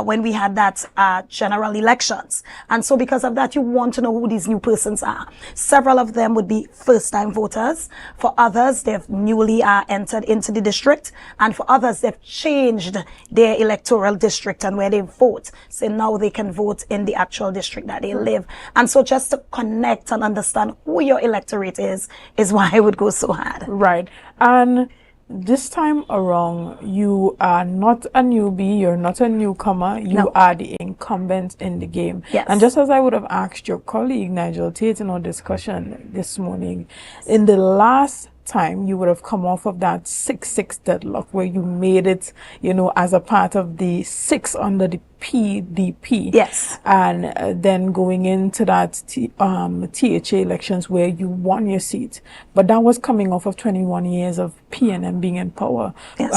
when we had that general elections. And so because of that, you want to know who these new persons are. Several of them would be first-time voters. For others, they've newly entered into the district. And for others, they've changed their electoral district and where they vote. So now they can vote in the actual district that they live. And so just to connect and understand who your electorate is why I would go so hard. Right. And this time around, you are not a newbie, you're not a newcomer, you are the incumbent in the game. Yes. And just as I would have asked your colleague, Nigel Tate, in our discussion this morning, in the last time you would have come off of that 6-6 deadlock where you made it, you know, as a part of the 6 under the PDP. Yes. And then going into that THA elections where you won your seat. But that was coming off of 21 years of PNM being in power. Yes.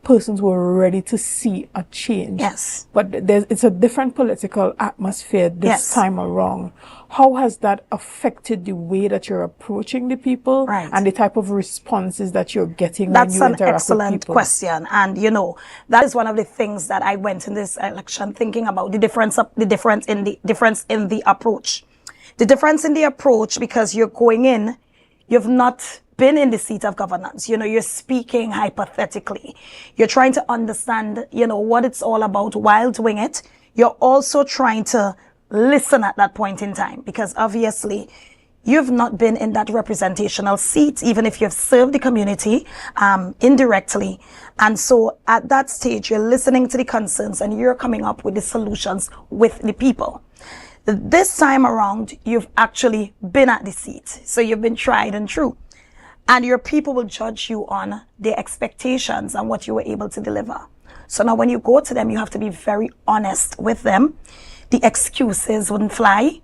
Persons were ready to see a change. Yes. But it's a different political atmosphere this time around. How has that affected the way that you're approaching the people and the type of responses that you're getting when you interact with people? That's an excellent question. And, you know, that is one of the things that I went in this election thinking about, the difference in the approach. The difference in the approach, because you're going in, you've not been in the seat of governance. You know, you're speaking hypothetically. You're trying to understand, you know, what it's all about while doing it. You're also trying to listen at that point in time, because obviously you've not been in that representational seat, even if you've served the community indirectly. And so at that stage, you're listening to the concerns and you're coming up with the solutions with the people. This time around, you've actually been at the seat. So you've been tried and true. And your people will judge you on their expectations and what you were able to deliver. So now when you go to them, you have to be very honest with them. The excuses wouldn't fly.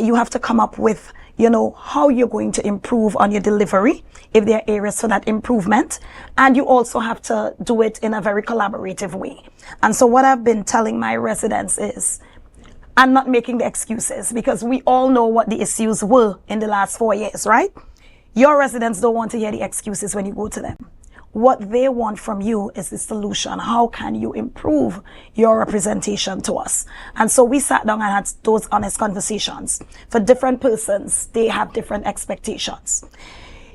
You have to come up with, you know, how you're going to improve on your delivery, if there are areas for that improvement. And you also have to do it in a very collaborative way. And so what I've been telling my residents is, I'm not making the excuses, because we all know what the issues were in the last 4 years, right? Your residents don't want to hear the excuses when you go to them. What they want from you is the solution. How can you improve your representation to us? And so we sat down and had those honest conversations. For different persons, they have different expectations.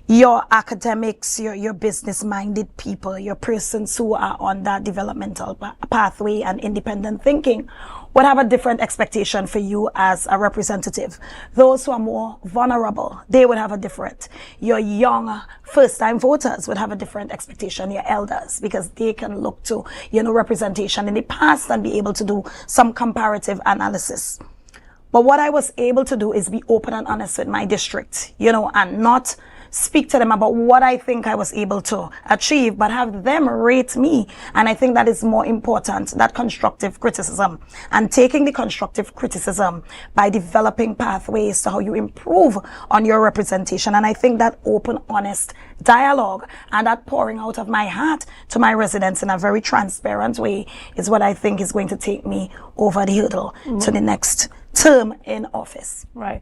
Your academics, your business-minded people, your persons who are on that developmental pathway and independent thinking would have a different expectation for you as a representative. Those who are more vulnerable, they would have a different. Your young first-time voters would have a different expectation, your elders, because they can look to, representation in the past and be able to do some comparative analysis. But what I was able to do is be open and honest with my district, and not speak to them about what I think I was able to achieve, but have them rate me. And I think that is more important, that constructive criticism, and taking the constructive criticism by developing pathways to how you improve on your representation. And I think that open, honest dialogue and that pouring out of my heart to my residents in a very transparent way is what I think is going to take me over the hurdle to the next term in office. Right.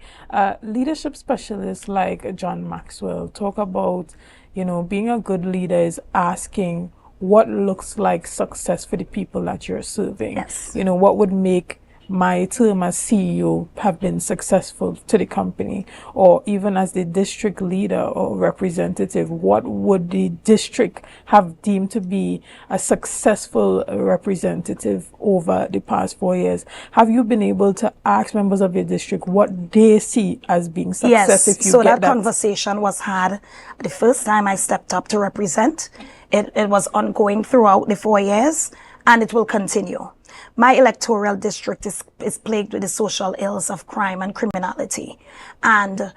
Leadership specialists like John Maxwell talk about, being a good leader is asking what looks like success for the people that you're serving. Yes. What would make my term as CEO have been successful to the company, or even as the district leader or representative, what would the district have deemed to be a successful representative over the past 4 years? Have you been able to ask members of your district what they see as being success? Yes, so that conversation was had the first time I stepped up to represent. It was ongoing throughout the 4 years, and it will continue. My electoral district is plagued with the social ills of crime and criminality. And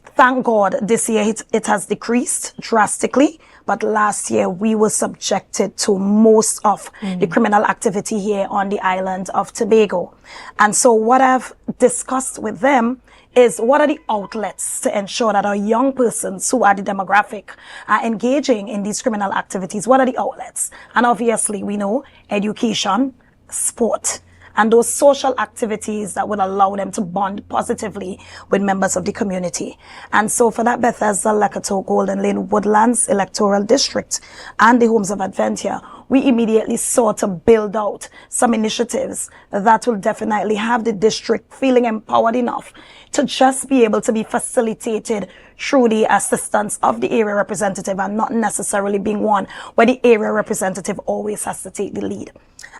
thank God this year it has decreased drastically. But last year we were subjected to most of the criminal activity here on the island of Tobago. And so what I've discussed with them is what are the outlets to ensure that our young persons who are the demographic are engaging in these criminal activities. What are the outlets? And obviously we know education, sport, and those social activities that would allow them to bond positively with members of the community. And so for that Bethesda, Lekato, Golden Lane, Woodlands electoral district and the Homes of Adventure, we immediately sought to build out some initiatives that will definitely have the district feeling empowered enough to just be able to be facilitated through the assistance of the area representative, and not necessarily being one where the area representative always has to take the lead.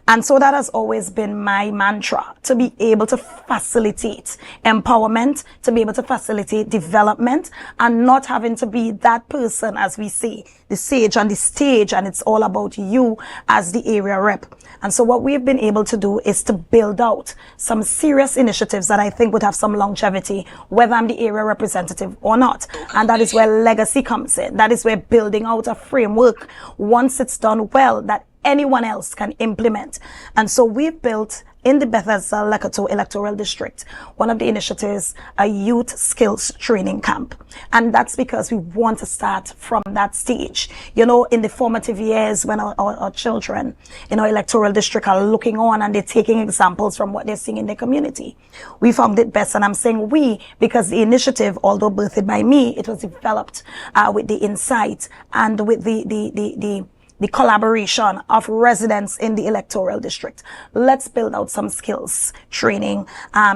And so that has always been my mantra, to be able to facilitate empowerment, to be able to facilitate development, and not having to be that person, as we say, the sage on the stage, and it's all about you as the area rep. And so what we've been able to do is to build out some serious initiatives that I think would have some longevity, whether I'm the area representative or not. And that is where legacy comes in. That is where building out a framework, once it's done well, that anyone else can implement. And so we've built in the Bethesda Lekato electoral district one of the initiatives, a youth skills training camp. And that's because we want to start from that stage. In the formative years when our children in our electoral district are looking on and they're taking examples from what they're seeing in their community. We found it best, and I'm saying we, because the initiative, although birthed by me, it was developed with the insight and with the collaboration of residents in the electoral district. Let's build out some skills training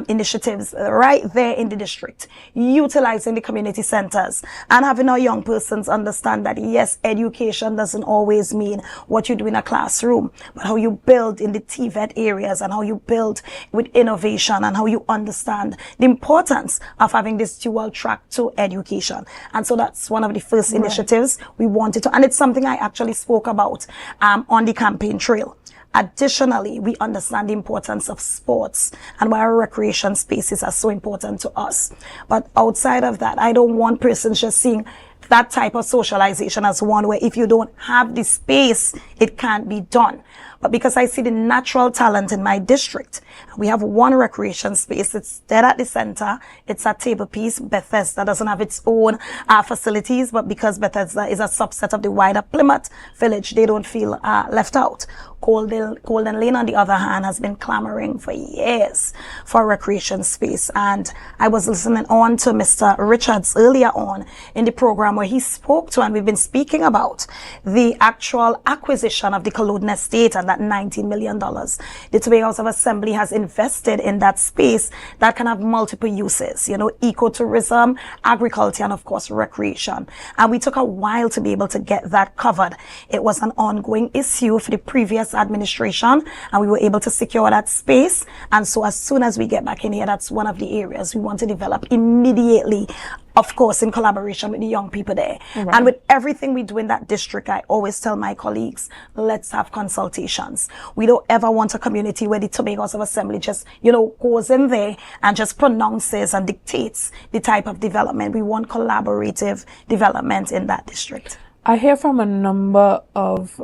initiatives right there in the district, utilizing the community centers and having our young persons understand that yes, education doesn't always mean what you do in a classroom, but how you build in the TVET areas, and how you build with innovation, and how you understand the importance of having this dual track to education. And so that's one of the first initiatives we wanted to, and it's something I actually spoke about on the campaign trail. Additionally, we understand the importance of sports and why our recreation spaces are so important to us. But outside of that, I don't want persons just seeing that type of socialization as one where if you don't have the space, it can't be done. But because I see the natural talent in my district, we have one recreation space. It's dead at the center. It's a table piece. Bethesda doesn't have its own facilities, but because Bethesda is a subset of the wider Plymouth village, they don't feel left out. Golden Lane, on the other hand, has been clamoring for years for a recreation space. And I was listening on to Mr. Richards earlier on in the program where he spoke to, and we've been speaking about the actual acquisition of the Culloden estate, and that $19 million. The Tobago House of Assembly has invested in that space that can have multiple uses, you know, ecotourism, agriculture, and of course, recreation. And we took a while to be able to get that covered. It was an ongoing issue for the previous administration, and we were able to secure that space. And so as soon as we get back in here, that's one of the areas we want to develop immediately, of course, in collaboration with the young people there. Right. And with everything we do in that district, I always tell my colleagues, let's have consultations. We don't ever want a community where the Tobago House of Assembly just, you know, goes in there and just pronounces and dictates the type of development. We want collaborative development in that district. I hear from a number of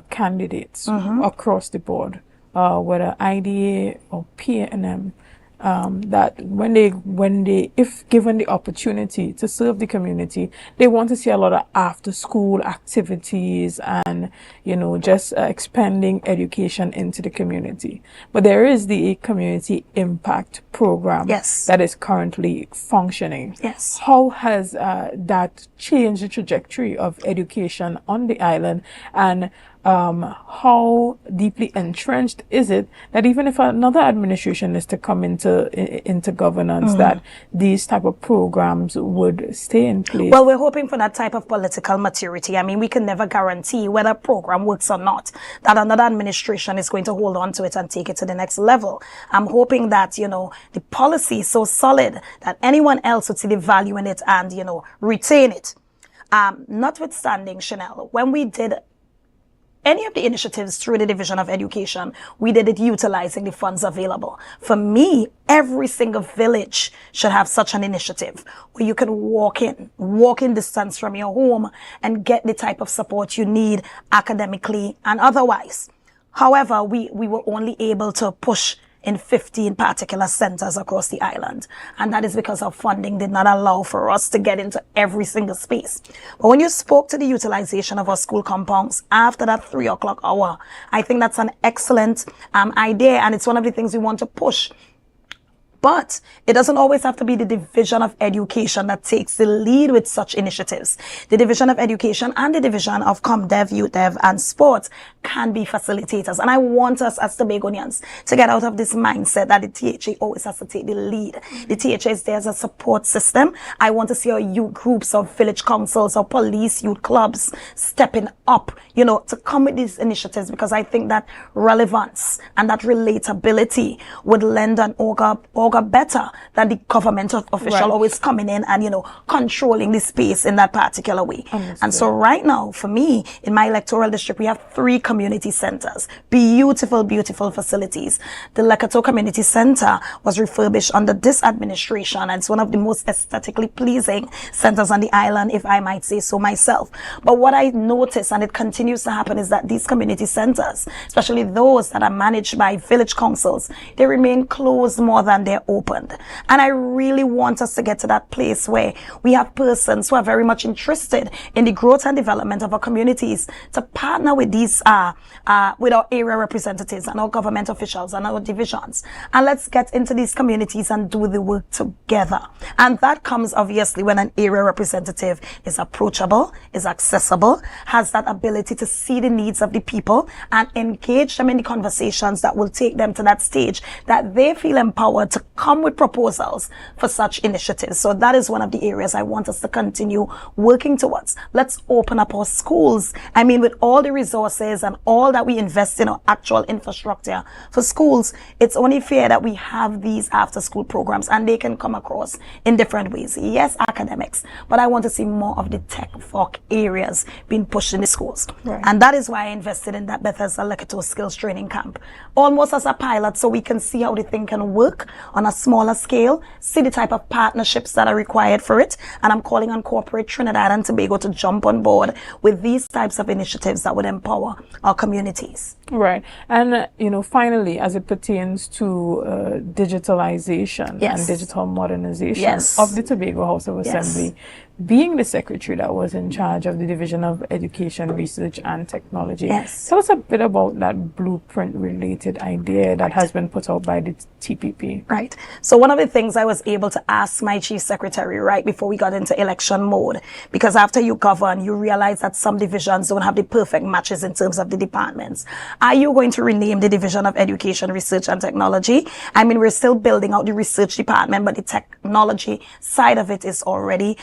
candidates across the board, whether IDA or PNM, that when they, if given the opportunity to serve the community, they want to see a lot of after-school activities and, you know, just expanding education into the community. But there is the community impact program that is currently functioning. Yes. How has that changed the trajectory of education on the island, and how deeply entrenched is it that even if another administration is to come into governance, that these type of programs would stay in place? Well, we're hoping for that type of political maturity. I mean, we can never guarantee whether a program works or not, that another administration is going to hold on to it and take it to the next level. I'm hoping that, you know, the policy is so solid that anyone else would see the value in it and, you know, retain it. Notwithstanding, Chanel, when we did any of the initiatives through the Division of Education, we did it utilizing the funds available. For me, every single village should have such an initiative where you can walk in distance from your home and get the type of support you need academically and otherwise. However, we were only able to push in 15 particular centers across the island. And that is because our funding did not allow for us to get into every single space. But when you spoke to the utilization of our school compounds after that 3 o'clock hour, I think that's an excellent idea, and it's one of the things we want to push. But it doesn't always have to be the Division of Education that takes the lead with such initiatives. The Division of Education and the Division of ComDev, Youth Dev, and Sports can be facilitators. And I want us as Tobagonians to get out of this mindset that the THA always has to take the lead. The THA is there as a support system. I want to see our youth groups, our village councils, our police, youth clubs stepping up, you know, to come with these initiatives, because I think that relevance and that relatability would lend an augur better than the government official always coming in and, you know, controlling the space in that particular way. And so right now, for me, in my electoral district, we have 3 community centers, beautiful, beautiful facilities. The Lekato Community Center was refurbished under this administration, and it's one of the most aesthetically pleasing centers on the island, if I might say so myself. But what I notice, and it continues to happen, is that these community centers, especially those that are managed by village councils, they remain closed more than they're opened. And I really want us to get to that place where we have persons who are very much interested in the growth and development of our communities to partner with these with our area representatives and our government officials and our divisions, and let's get into these communities and do the work together. And that comes obviously when an area representative is approachable, is accessible, has that ability to see the needs of the people and engage them in the conversations that will take them to that stage that they feel empowered to come with proposals for such initiatives. So that is one of the areas I want us to continue working towards. Let's open up our schools. I mean, with all the resources and all that we invest in our actual infrastructure for schools, it's only fair that we have these after-school programs and they can come across in different ways. Yes, academics, but I want to see more of the tech folk areas being pushed in the schools. And that is why I invested in that Bethesda Lekato Skills Training Camp, almost as a pilot, so we can see how the thing can work on a smaller scale, see the type of partnerships that are required for it. And I'm calling on corporate Trinidad and Tobago to jump on board with these types of initiatives that would empower our communities. Right. And, you know, finally, as it pertains to digitalization and digital modernization of the Tobago House of Assembly, being the secretary that was in charge of the Division of Education, Research and Technology. Yes. Tell us a bit about that blueprint related idea that has been put out by the TPP. Right. So one of the things I was able to ask my chief secretary right before we got into election mode, because after you govern, you realize that some divisions don't have the perfect matches in terms of the departments. Are you going to rename the Division of Education, Research and Technology? I mean, we're still building out the research department, but the technology side of it is already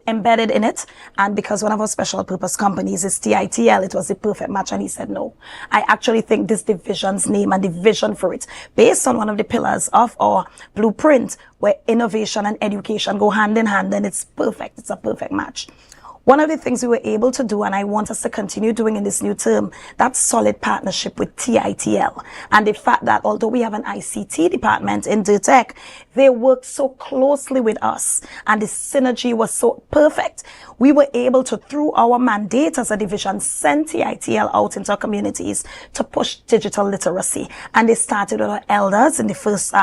embedded in it. And because one of our special purpose companies is TITL, it was the perfect match. And he said, no, I actually think this division's name and the vision for it, based on one of the pillars of our blueprint, where innovation and education go hand in hand, then it's perfect. It's a perfect match. One of the things we were able to do, and I want us to continue doing in this new term, that solid partnership with TITL. And the fact that although we have an ICT department in DIRTEC, they worked so closely with us and the synergy was so perfect. We were able to, through our mandate as a division, send TITL out into our communities to push digital literacy. And they started with our elders in the first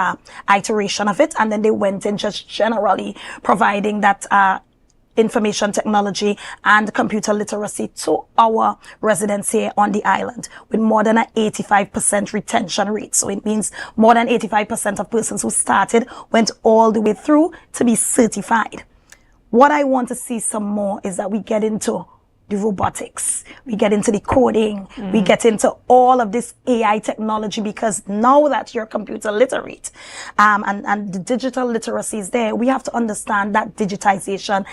iteration of it. And then they went in just generally providing that information technology and computer literacy to our residents here on the island, with more than an 85% retention rate. So it means more than 85% of persons who started went all the way through to be certified. What I want to see some more is that we get into the robotics, we get into the coding, we get into all of this AI technology, because now that you're computer literate and the digital literacy is there, we have to understand that digitalization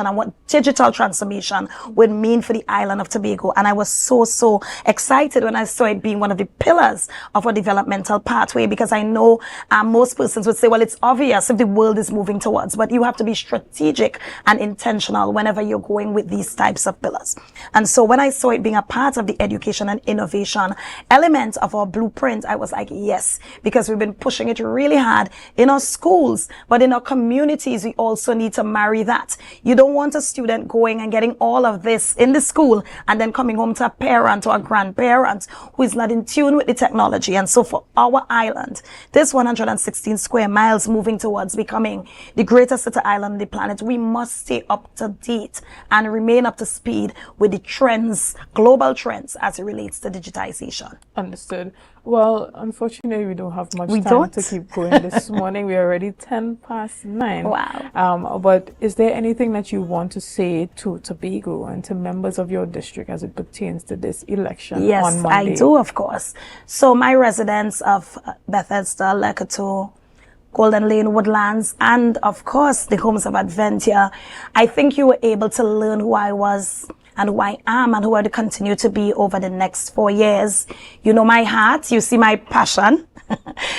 and what digital transformation would mean for the island of Tobago. And I was so excited when I saw it being one of the pillars of our developmental pathway, because I know most persons would say, well, it's obvious if the world is moving towards, but you have to be strategic and intentional whenever you're going with these types of pillars. And so when I saw it being a part of the education and innovation element of our blueprint, I was like, yes, because we've been pushing it really hard in our schools, but in our communities, we also need to marry that. You don't want a student going and getting all of this in the school and then coming home to a parent or a grandparent who is not in tune with the technology. And so for our island, this 116 square miles moving towards becoming the greatest city island on the planet, we must stay up to date and remain up to speed with the trends, global trends, as it relates to digitization. Understood. Well, unfortunately, we don't have much time to keep going this morning. We're already 9:10. Wow. But is there anything that you want to say to Tobago and to members of your district as it pertains to this election on Monday? Yes, I do, of course. So my residents of Bethesda, Lekoto, Golden Lane, Woodlands, and of course the Homes of Adventure, I think you were able to learn who I was and who I am and who I will continue to be over the next 4 years. You know my heart, you see my passion.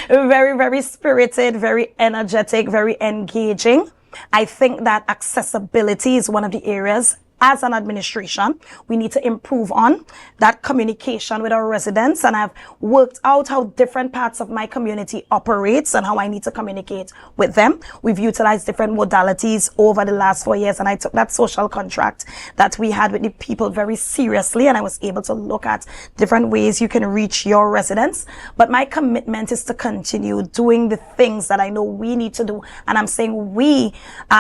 Very, very spirited, very energetic, very engaging. I think that accessibility is one of the areas as an administration we need to improve on, that communication with our residents. And I've worked out how different parts of my community operates and how I need to communicate with them. We've utilized different modalities over the last 4 years, and I took that social contract that we had with the people very seriously, and I was able to look at different ways you can reach your residents. But my commitment is to continue doing the things that I know we need to do, and I'm saying we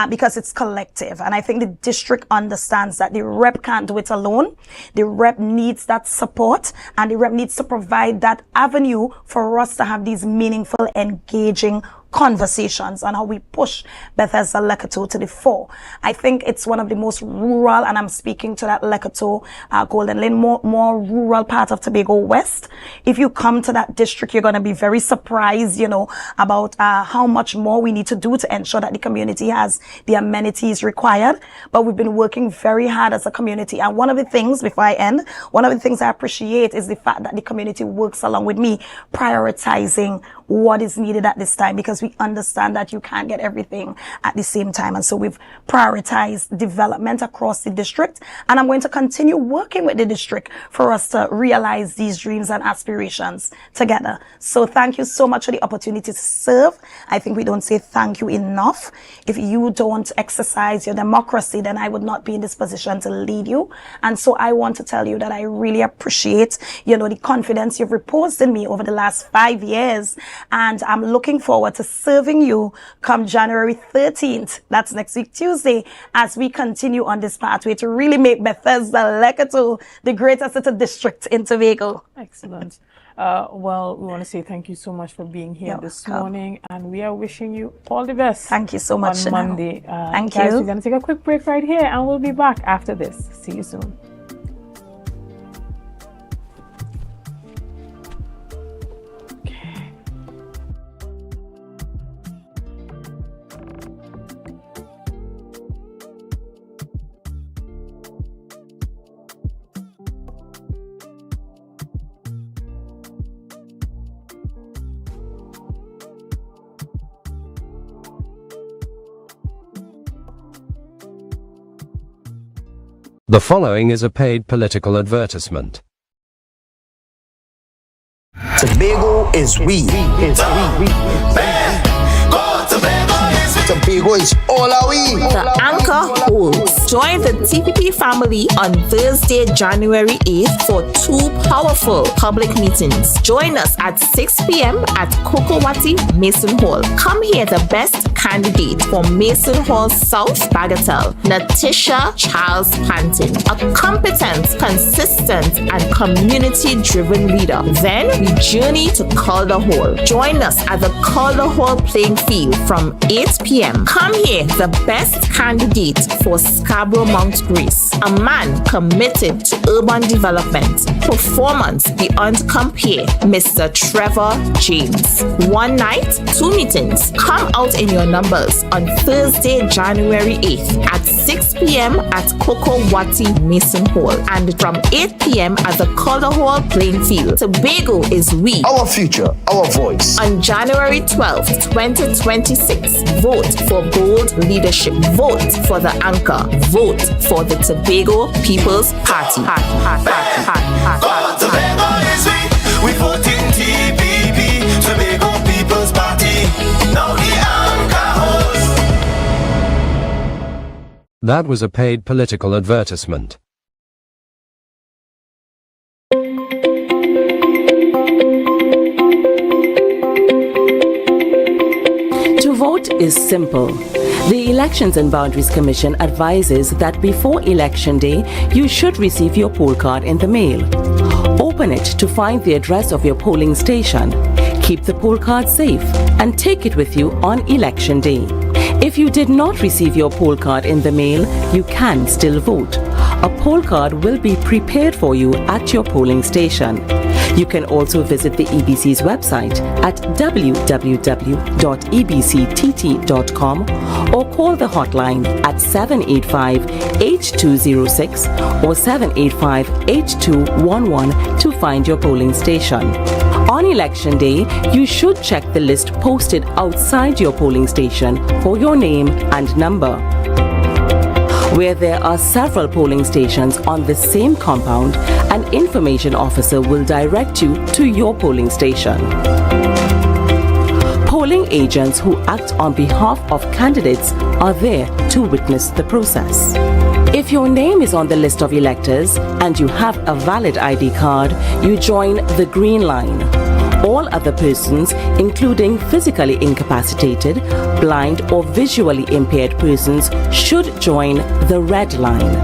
because it's collective, and I think the district understands that the rep can't do it alone. The rep needs that support, and the rep needs to provide that avenue for us to have these meaningful, engaging conversations on how we push Bethesda Lekoto to the fore. I think it's one of the most rural, and I'm speaking to that Lekoto, Golden Lane, more rural part of Tobago West. If you come to that district, you're going to be very surprised, you know, about how much more we need to do to ensure that the community has the amenities required. But we've been working very hard as a community. And one of the things, before I end, one of the things I appreciate is the fact that the community works along with me, prioritizing what is needed at this time, because we understand that you can't get everything at the same time. And so we've prioritized development across the district, and I'm going to continue working with the district for us to realize these dreams and aspirations together. So thank you so much for the opportunity to serve. I think we don't say thank you enough. If you don't exercise your democracy, then I would not be in this position to lead you. And so I want to tell you that I really appreciate, you know, the confidence you've reposed in me over the last 5 years. And I'm looking forward to serving you come January 13th. That's next week, Tuesday, as we continue on this pathway to really make Bethesda Leketo the greatest city district in Tobago. Excellent. Well, we want to say thank you so much for being here this morning, and we are wishing you all the best. Thank you so much, on Chanel. Monday. Thank guys, you. We're going to take a quick break right here, and we'll be back after this. See you soon. The following is a paid political advertisement. Tobago is we. Tobago is all our we. The Anchor holds. Join the TPP family on Thursday, January 8th for 2 powerful public meetings. Join us at 6 p.m. at Kokowati Mason Hall. Come hear the best candidate for Mason Hall South Bagatelle, Natisha Charles Panton, a competent, consistent, and community-driven leader. Then we journey to Calder Hall. Join us at the Calder Hall playing field from 8 p.m. Come here, the best candidate for Scarborough Mount Grace, a man committed to urban development, performance beyond compare, Mr. Trevor James. 1 night, 2 meetings. Come out in your numbers on Thursday, January 8th at 6 p.m. at Kokowati Mason Hall and from 8 p.m. at the Calder Hall playing field. Tobago is we. Our future, our voice. On January 12th, 2026, vote for bold leadership. Vote for the Anchor. Vote for the Tobago People's Party. Tobago is we voting TPP, Tobago People's Party. Now the Anchor holds. That was a paid political advertisement. To vote is simple. The Elections and Boundaries Commission advises that before Election Day, you should receive your poll card in the mail. Open it to find the address of your polling station. Keep the poll card safe and take it with you on Election Day. If you did not receive your poll card in the mail, you can still vote. A poll card will be prepared for you at your polling station. You can also visit the EBC's website at www.ebctt.com or call the hotline at 785-8206 or 785-8211 to find your polling station. On Election Day, you should check the list posted outside your polling station for your name and number. Where there are several polling stations on the same compound, an information officer will direct you to your polling station. Polling agents who act on behalf of candidates are there to witness the process. If your name is on the list of electors and you have a valid ID card, you join the green line. All other persons, including physically incapacitated, blind or visually impaired persons, should join the red line.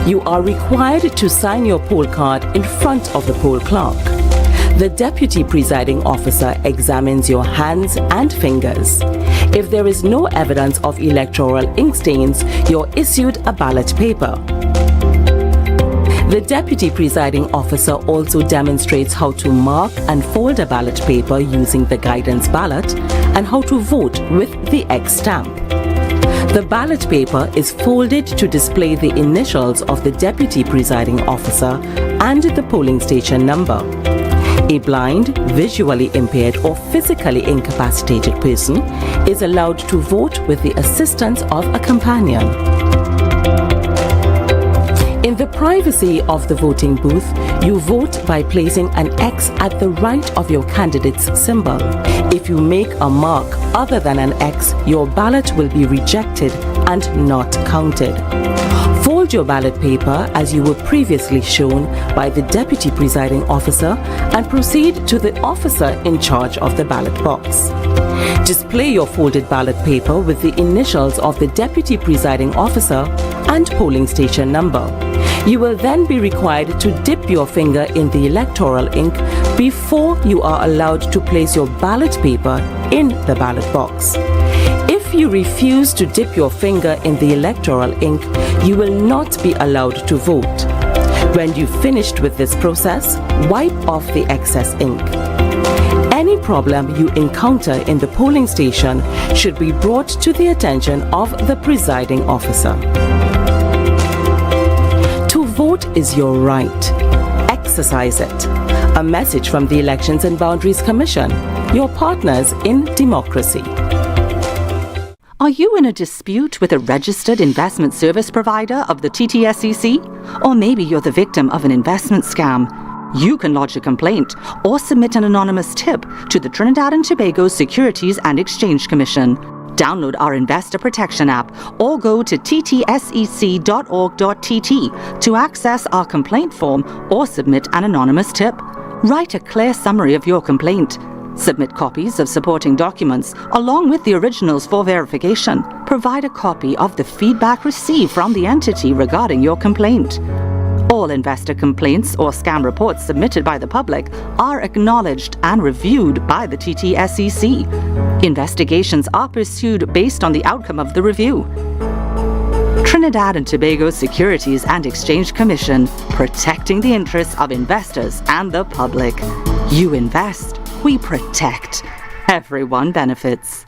You are required to sign your poll card in front of the poll clerk. The deputy presiding officer examines your hands and fingers. If there is no evidence of electoral ink stains, you're issued a ballot paper. The deputy presiding officer also demonstrates how to mark and fold a ballot paper using the guidance ballot and how to vote with the X stamp. The ballot paper is folded to display the initials of the deputy presiding officer and the polling station number. A blind, visually impaired or physically incapacitated person is allowed to vote with the assistance of a companion. In the privacy of the voting booth, you vote by placing an X at the right of your candidate's symbol. If you make a mark other than an X, your ballot will be rejected and not counted. Fold hold your ballot paper as you were previously shown by the Deputy Presiding Officer and proceed to the officer in charge of the ballot box. Display your folded ballot paper with the initials of the Deputy Presiding Officer and polling station number. You will then be required to dip your finger in the electoral ink before you are allowed to place your ballot paper in the ballot box. If you refuse to dip your finger in the electoral ink, you will not be allowed to vote. When you've finished with this process, wipe off the excess ink. Any problem you encounter in the polling station should be brought to the attention of the presiding officer. To vote is your right. Exercise it. A message from the Elections and Boundaries Commission, your partners in democracy. Are you in a dispute with a registered investment service provider of the TTSEC? Or maybe you're the victim of an investment scam? You can lodge a complaint or submit an anonymous tip to the Trinidad and Tobago Securities and Exchange Commission. Download our Investor Protection app or go to ttsec.org.tt to access our complaint form or submit an anonymous tip. Write a clear summary of your complaint. Submit copies of supporting documents along with the originals for verification. Provide a copy of the feedback received from the entity regarding your complaint. All investor complaints or scam reports submitted by the public are acknowledged and reviewed by the TTSEC. Investigations are pursued based on the outcome of the review. Trinidad and Tobago Securities and Exchange Commission, protecting the interests of investors and the public. You invest, we protect. Everyone benefits.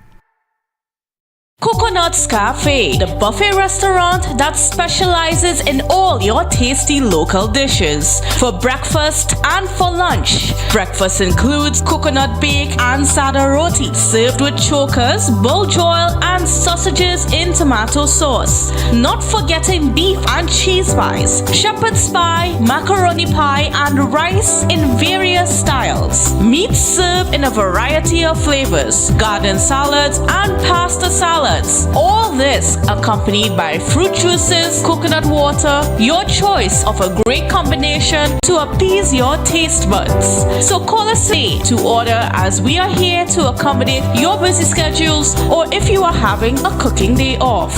Coconut's Cafe, the buffet restaurant that specializes in all your tasty local dishes. For breakfast and for lunch. Breakfast includes coconut bake and sada roti, served with chokers, bull joil, and sausages in tomato sauce. Not forgetting beef and cheese pies, shepherd's pie, macaroni pie, and rice in various styles. Meat served in a variety of flavors, garden salads, and pasta salads. All this accompanied by fruit juices, coconut water, your choice of a great combination to appease your taste buds. So call us today to order, as we are here to accommodate your busy schedules or if you are having a cooking day off.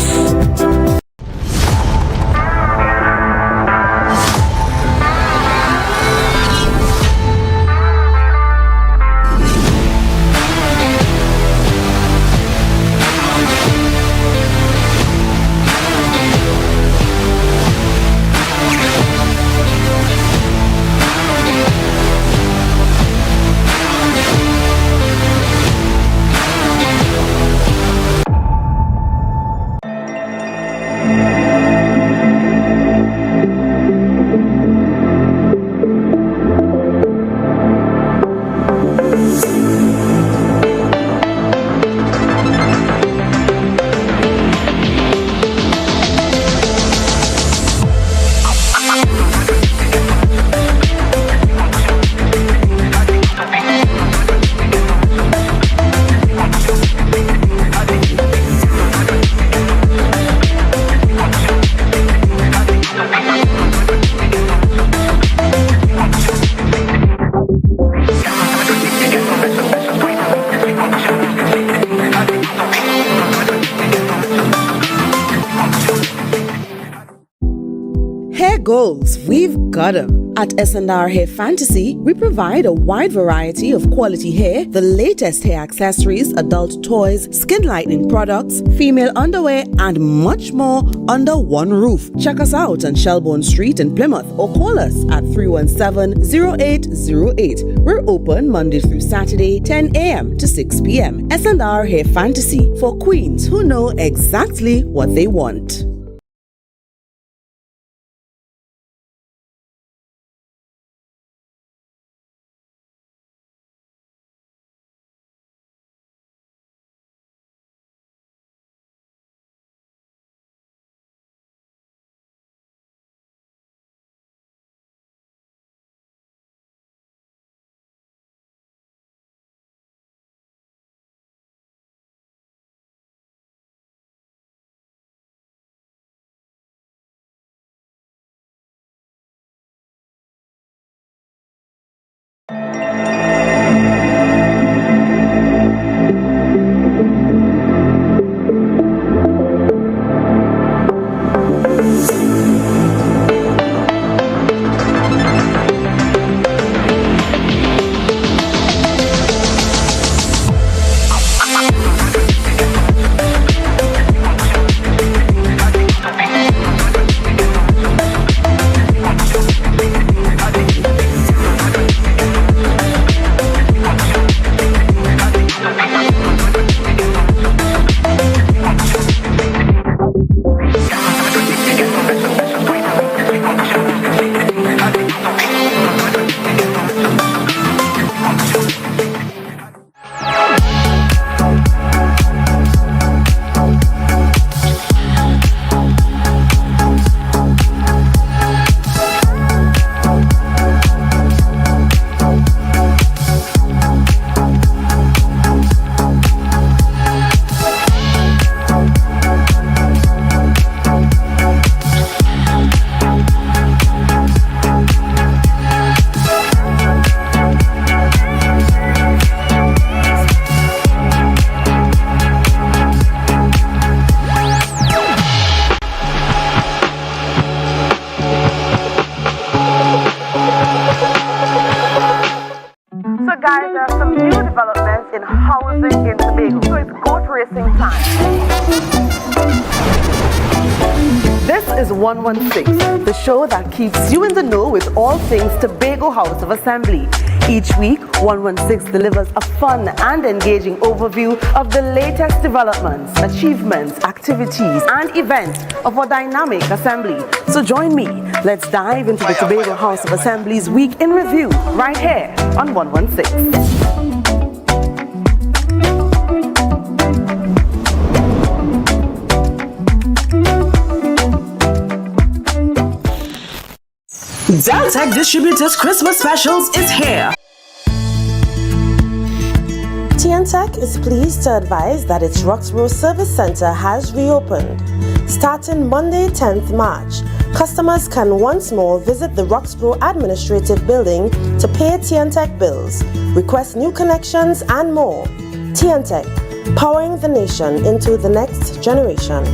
Hair goals, we've got 'em. At S&R Hair Fantasy, we provide a wide variety of quality hair, the latest hair accessories, adult toys, skin lightening products, female underwear, and much more under one roof. Check us out on Shelbourne Street in Plymouth or call us at 317-0808. We're open Monday through Saturday, 10 a.m. to 6 p.m. S&R Hair Fantasy, for queens who know exactly what they want. guys, there are some new developments in housing in Tobago. So it's goat racing time. This is 116, the show that keeps you in the know with all things Tobago House of Assembly. Each week, 116 delivers a fun and engaging overview of the latest developments, achievements, activities, and events of our dynamic assembly. So join me. Let's dive into the Tobago House of Assembly's Week in Review right here on 116. Deltec Distributors Christmas Specials is here. TNTech is pleased to advise that its Roxborough Service Center has reopened. Starting Monday, 10th March, customers can once more visit the Roxborough Administrative Building to pay TNTech bills, request new connections, and more. TNTech, powering the nation into the next generation.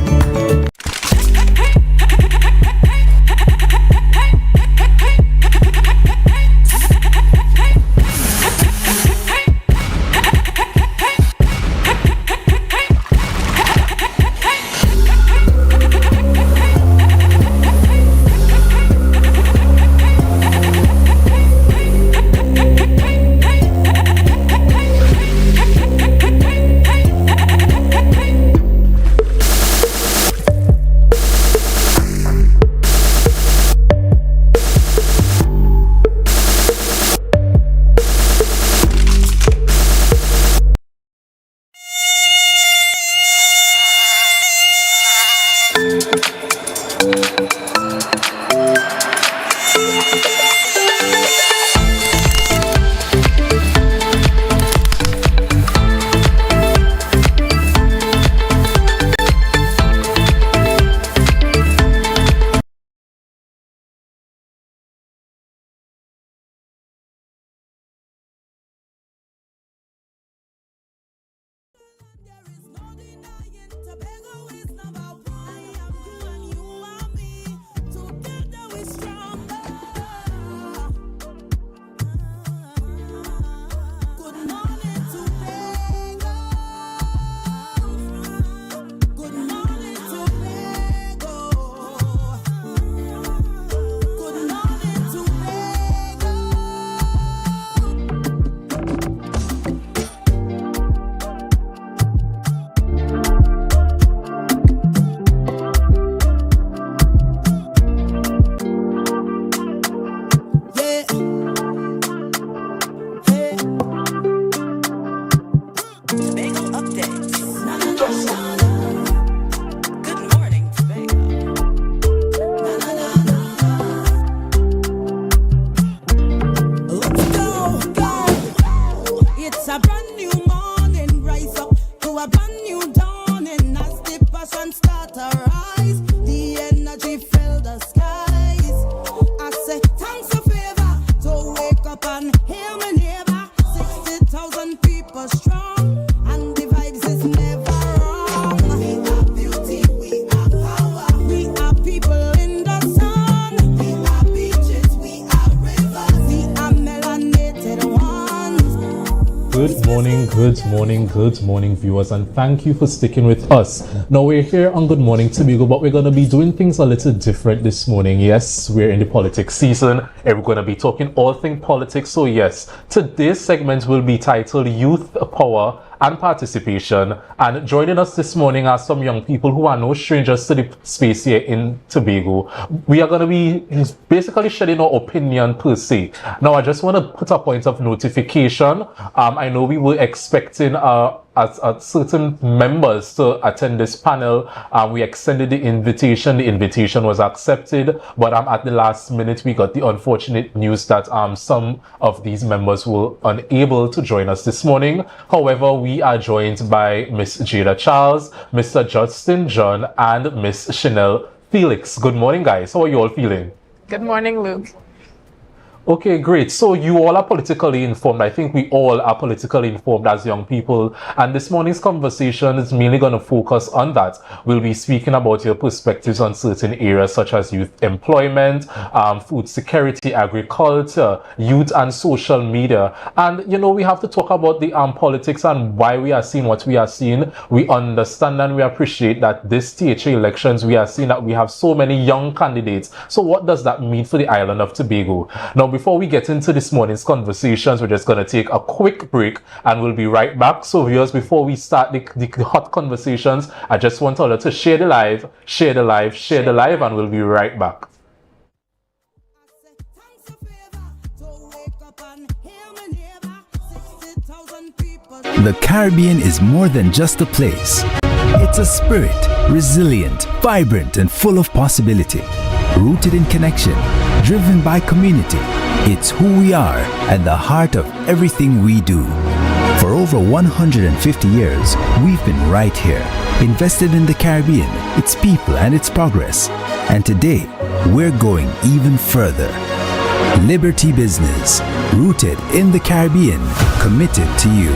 Good morning, viewers, and thank you for sticking with us. Now, we're here on Good Morning Tobago, but we're going to be doing things a little different this morning. Yes, we're in the politics season, and we're going to be talking all things politics. So yes, today's segment will be titled Youth Power and Participation, and joining us this morning are some young people who are no strangers to the space here in Tobago. We are going to be basically shedding our opinion per se. Now, I just want to put a point of notification. I know we were expecting certain members to attend this panel. We extended the invitation. The invitation was accepted, but at the last minute we got the unfortunate news that some of these members were unable to join us this morning. However, we are joined by Miss Jada Charles, Mr. Justin John, and Miss Chanel Felix. Good morning, guys. How are you all feeling? Good morning, Luke. Okay, great. So you all are politically informed. I think we all are politically informed as young people. And this morning's conversation is mainly going to focus on that. We'll be speaking about your perspectives on certain areas such as youth employment, food security, agriculture, youth and social media. And, you know, we have to talk about the politics and why we are seeing what we are seeing. We understand and we appreciate that this THA elections, we are seeing that we have so many young candidates. So what does that mean for the island of Tobago? Now, before we get into this morning's conversations, we're just going to take a quick break and we'll be right back. So viewers, before we start the hot conversations, I just want all to share the live, and we'll be right back. The Caribbean is more than just a place. It's a spirit, resilient, vibrant, and full of possibility. Rooted in connection, driven by community. It's who we are at the heart of everything we do. For over 150 years, we've been right here, invested in the Caribbean, its people, and its progress. And today, we're going even further. Liberty Business, rooted in the Caribbean, committed to you.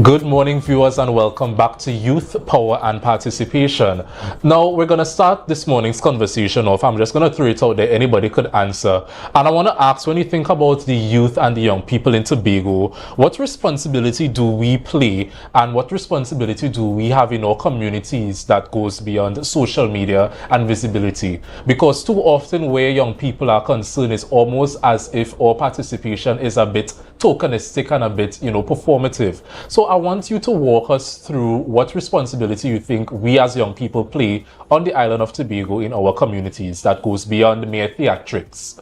Good morning, viewers, and welcome back to Youth, Power and Participation. Now, we're going to start this morning's conversation off. I'm just going to throw it out there. Anybody could answer. And I want to ask, when you think about the youth and the young people in Tobago, what responsibility do we play and what responsibility do we have in our communities that goes beyond social media and visibility? Because too often where young people are concerned is almost as if our participation is a bit tokenistic and a bit, performative. So I want you to walk us through what responsibility you think we as young people play on the island of Tobago in our communities that goes beyond mere theatrics.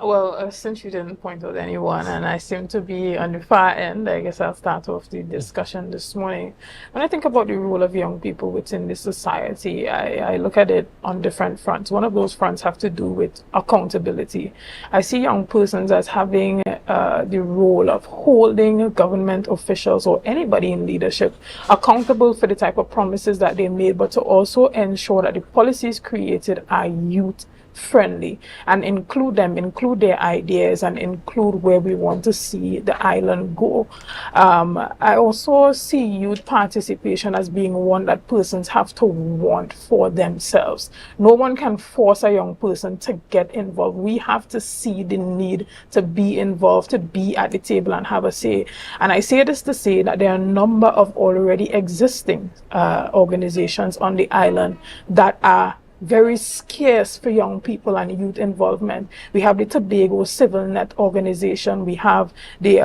Well, since you didn't point out anyone, and I seem to be on the far end, I guess I'll start off the discussion this morning. When I think about the role of young people within this society, I look at it on different fronts. One of those fronts have to do with accountability. I see young persons as having the role of holding government officials or anybody in leadership accountable for the type of promises that they made, but to also ensure that the policies created are youth friendly, and include them, include their ideas, and include where we want to see the island go. I also see youth participation as being one that persons have to want for themselves. No one can force a young person to get involved. We have to see the need to be involved, to be at the table and have a say. And I say this to say that there are a number of already existing organizations on the island that are very scarce for young people and youth involvement. We have the Tobago Civil Net organization, we have the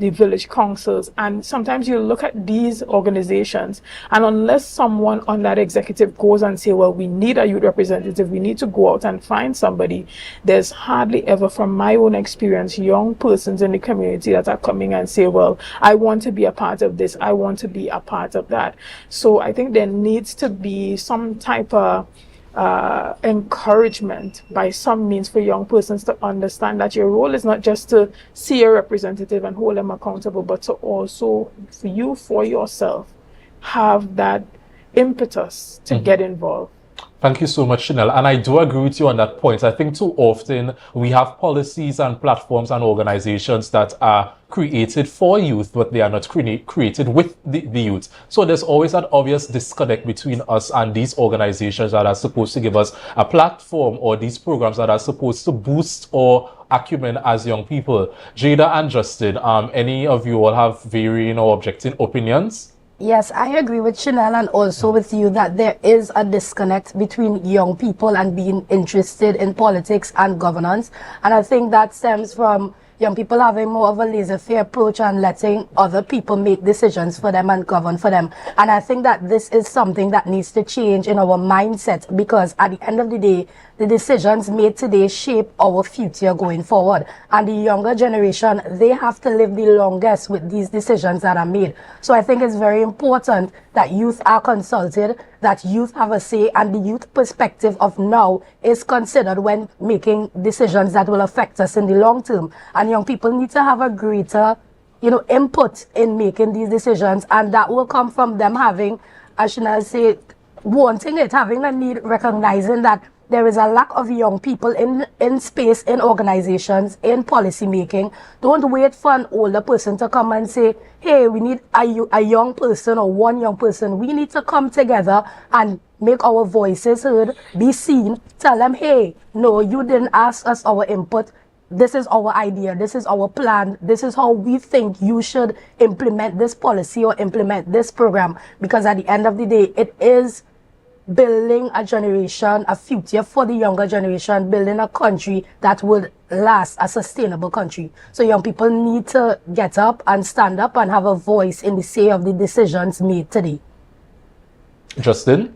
village councils, and sometimes you look at these organizations, and unless someone on that executive goes and say, well, we need a youth representative, we need to go out and find somebody, there's hardly ever, from my own experience, young persons in the community that are coming and say, well, I want to be a part of this, I want to be a part of that. So I think there needs to be some type of encouragement by some means for young persons to understand that your role is not just to see a representative and hold them accountable, but to also, for yourself, have that impetus to get involved. Thank you so much, Chanel. And I do agree with you on that point. I think too often we have policies and platforms and organizations that are created for youth, but they are not created with the youth. So there's always that obvious disconnect between us and these organizations that are supposed to give us a platform, or these programs that are supposed to boost our acumen as young people. Jada and Justin, any of you all have varying or objecting opinions? Yes, I agree with Chanel and also with you that there is a disconnect between young people and being interested in politics and governance. And I think that stems from young people having more of a laissez-faire approach and letting other people make decisions for them and govern for them. And I think that this is something that needs to change in our mindset, because at the end of the day, the decisions made today shape our future going forward. And the younger generation, they have to live the longest with these decisions that are made. So I think it's very important that youth are consulted, that youth have a say, and the youth perspective of now is considered when making decisions that will affect us in the long term. And young people need to have a greater, input in making these decisions, and that will come from them having, as Chanel said, wanting it, having a need, recognizing that there is a lack of young people in space, in organizations, in policy making. Don't wait for an older person to come and say, hey, we need a young person or one young person. We need to come together and make our voices heard, be seen, tell them, hey, no, you didn't ask us our input. This is our idea, this is our plan, this is how we think you should implement this policy or implement this program. Because at the end of the day, it is building a generation, a future for the younger generation, building a country that would last, a sustainable country. So young people need to get up and stand up and have a voice in the say of the decisions made today. Justin?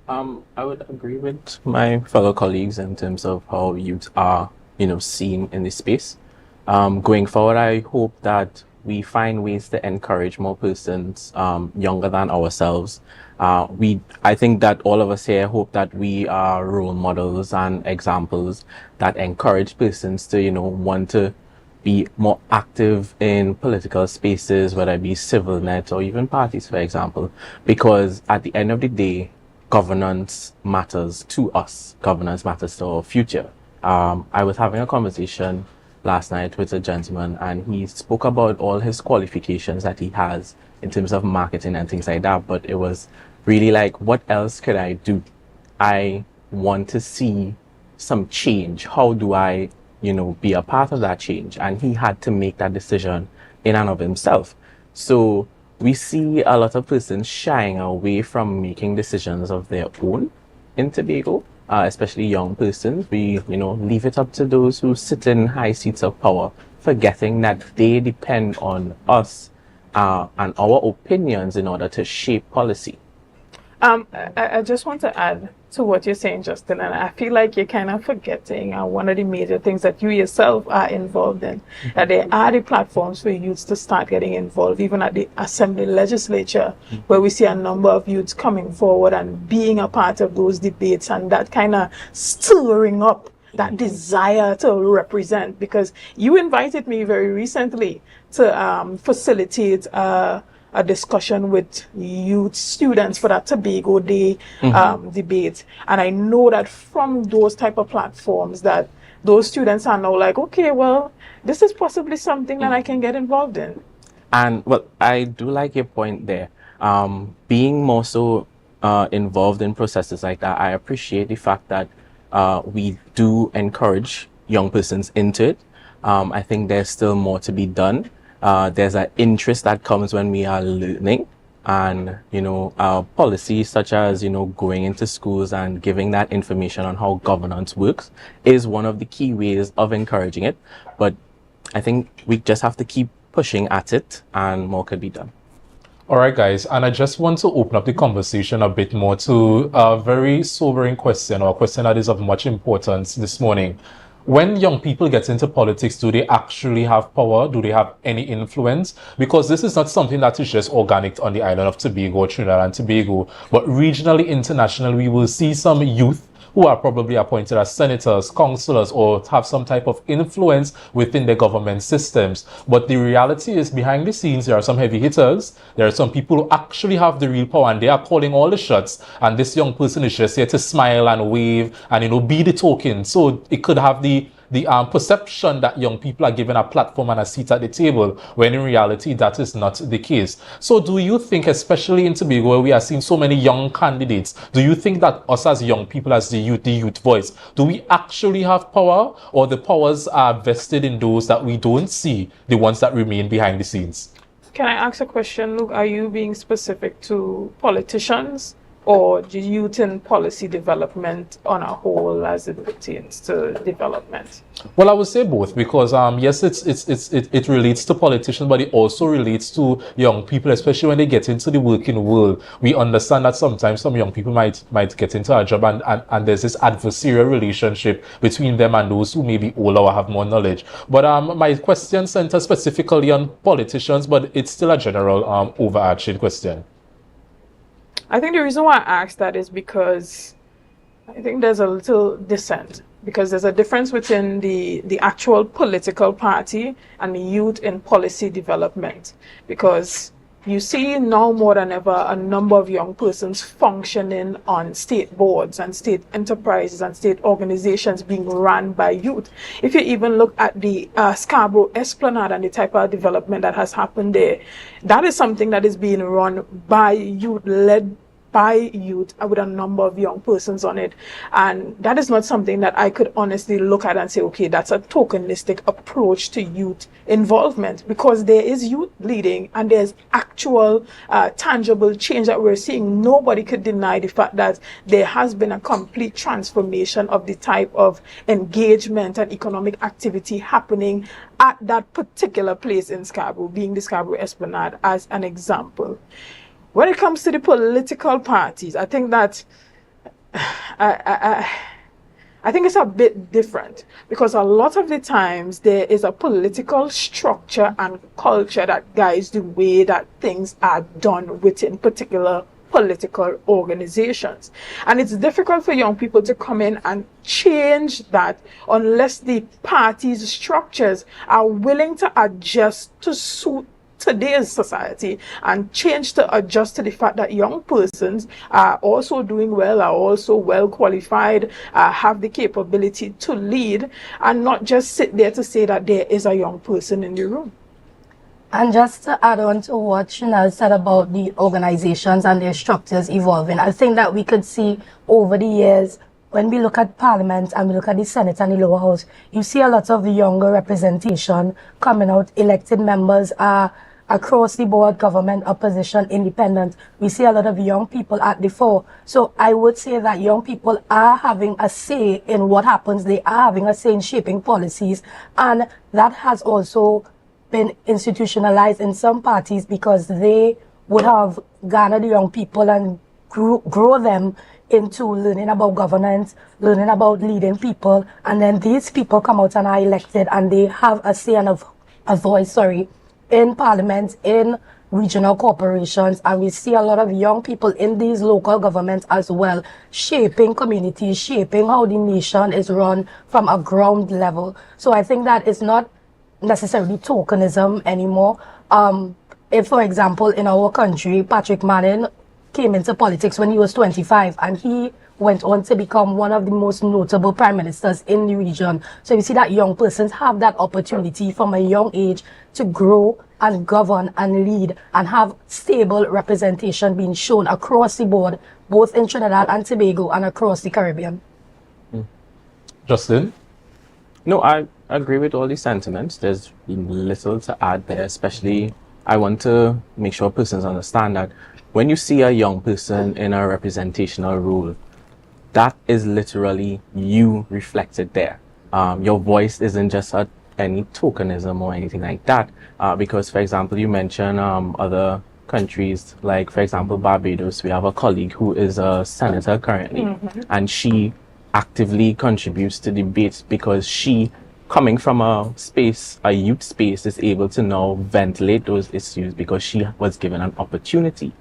I would agree with my fellow colleagues in terms of how youth are, seen in this space. Going forward, I hope that we find ways to encourage more persons younger than ourselves. I think that all of us here hope that we are role models and examples that encourage persons to, want to be more active in political spaces, whether it be civil net or even parties, for example, because at the end of the day, governance matters to us. Governance matters to our future. I was having a conversation last night with a gentleman, and he spoke about all his qualifications that he has in terms of marketing and things like that, but it was really like, what else could I do? I want to see some change. How do I, be a part of that change? And he had to make that decision in and of himself. So we see a lot of persons shying away from making decisions of their own in Tobago, especially young persons. We, leave it up to those who sit in high seats of power, forgetting that they depend on us and our opinions in order to shape policy. I just want to add to what you're saying, Justin, and I feel like you're kind of forgetting one of the major things that you yourself are involved in, that there are the platforms for youths to start getting involved, even at the Assembly legislature, where we see a number of youths coming forward and being a part of those debates, and that kind of stirring up that desire to represent. Because you invited me very recently to facilitate a discussion with youth students for that Tobago Day debate. And I know that from those type of platforms that those students are now like, okay, well, this is possibly something that I can get involved in. And well, I do like your point there. Being more so involved in processes like that, I appreciate the fact that we do encourage young persons into it. I think there's still more to be done. There's an interest that comes when we are learning, and policies such as going into schools and giving that information on how governance works is one of the key ways of encouraging it. But I think we just have to keep pushing at it, and more could be done. All right, guys, and I just want to open up the conversation a bit more to a very sobering question, or a question that is of much importance this morning. When young people get into politics, do they actually have power? Do they have any influence? Because this is not something that is just organic on the island of Tobago, Trinidad and Tobago, but regionally, internationally, we will see some youth who are probably appointed as senators, councillors, or have some type of influence within the government systems. But the reality is, behind the scenes, there are some heavy hitters. There are some people who actually have the real power, and they are calling all the shots. And this young person is just here to smile and wave and, be the token. So it could have the perception that young people are given a platform and a seat at the table, when in reality that is not the case. So do you think, especially in Tobago, where we are seeing so many young candidates, do you think that us as young people, as the youth voice, do we actually have power, or the powers are vested in those that we don't see, the ones that remain behind the scenes? Can I ask a question, Luke? Are you being specific to politicians or the youth in policy development on a whole as it pertains to development? Well, I would say both, because yes, it relates to politicians, but it also relates to young people, especially when they get into the working world. We understand that sometimes some young people might get into a job, and there's this adversarial relationship between them and those who may be older or have more knowledge. But my question centers specifically on politicians, but it's still a general overarching question. I think the reason why I asked that is because I think there's a little dissent, because there's a difference within the actual political party and the youth in policy development. Because you see now more than ever a number of young persons functioning on state boards and state enterprises and state organizations being run by youth. If you even look at the Scarborough Esplanade and the type of development that has happened there, that is something that is being run by youth, led by youth, with a number of young persons on it. And that is not something that I could honestly look at and say, okay, that's a tokenistic approach to youth involvement, because there is youth leading and there's actual tangible change that we're seeing. Nobody could deny the fact that there has been a complete transformation of the type of engagement and economic activity happening at that particular place in Scarborough, being the Scarborough Esplanade as an example. When it comes to the political parties, I think that I think it's a bit different, because a lot of the times there is a political structure and culture that guides the way that things are done within particular political organizations. And it's difficult for young people to come in and change that unless the party's structures are willing to adjust to suit today's society and change to adjust to the fact that young persons are also doing well, are also well qualified, have the capability to lead, and not just sit there to say that there is a young person in the room. And just to add on to what Chanel said about the organizations and their structures evolving, I think that we could see over the years, when we look at Parliament and we look at the Senate and the lower house, you see a lot of younger representation coming out, elected members are across the board, government, opposition, independent. We see a lot of young people at the fore. So I would say that young people are having a say in what happens. They are having a say in shaping policies. And that has also been institutionalized in some parties, because they would have garnered young people and grow them into learning about governance, learning about leading people. And then these people come out and are elected, and they have a say and a voice, in Parliament, in regional corporations, and we see a lot of young people in these local governments as well, shaping communities, shaping how the nation is run from a ground level. So I think that it's not necessarily tokenism anymore. if, for example, in our country, Patrick Manning came into politics when he was 25 and he went on to become one of the most notable prime ministers in the region. So you see that young persons have that opportunity from a young age to grow and govern and lead and have stable representation being shown across the board, both in Trinidad and Tobago and across the Caribbean. Justin? No, I agree with all these sentiments. There's little to add there, especially I want to make sure persons understand that when you see a young person in a representational role, that is literally you reflected there. Your voice isn't just any tokenism or anything like that. Because, for example, you mentioned other countries, like, for example, Barbados. We have a colleague who is a senator currently, and she actively contributes to debates because she, coming from a youth space, is able to now ventilate those issues because she was given an opportunity.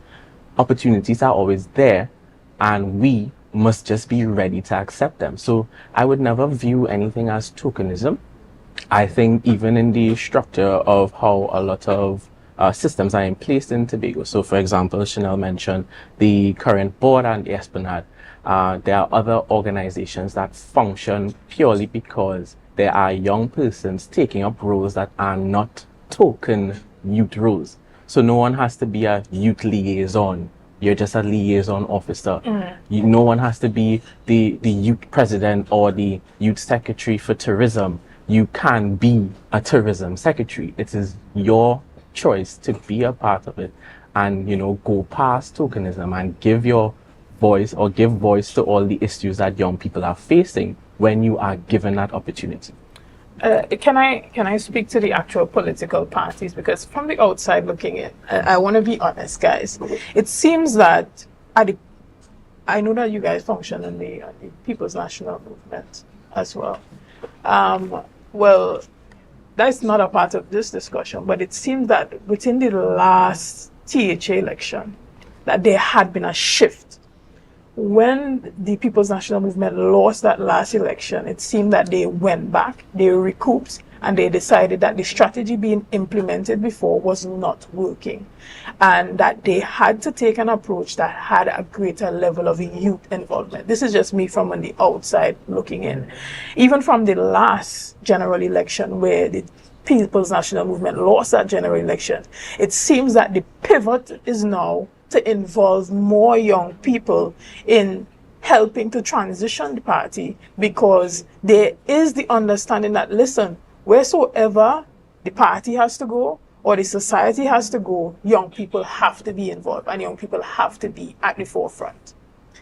Opportunities are always there, and we must just be ready to accept them. So I would never view anything as tokenism. I think even in the structure of how a lot of systems are in place in Tobago. So, for example, Chanel mentioned the current board and the Esplanade. There are other organizations that function purely because there are young persons taking up roles that are not token youth roles. So no one has to be a youth liaison. You're just a liaison officer. No one has to be the youth president or the youth secretary for tourism. You can be a tourism secretary. It is your choice to be a part of it and, go past tokenism and give your voice or give voice to all the issues that young people are facing when you are given that opportunity. Can I speak to the actual political parties? Because from the outside looking in, I want to be honest, guys. It seems that I know that you guys function in the People's National Movement as well. Well, that's not a part of this discussion, but it seems that within the last THA election, that there had been a shift. When the People's National Movement lost that last election, it seemed that they went back, they recouped, and they decided that the strategy being implemented before was not working, and that they had to take an approach that had a greater level of youth involvement. This is just me from on the outside looking in. Even from the last general election where the People's National Movement lost that general election, it seems that the pivot is now to involve more young people in helping to transition the party, because there is the understanding that, listen, wheresoever the party has to go or the society has to go, young people have to be involved and young people have to be at the forefront.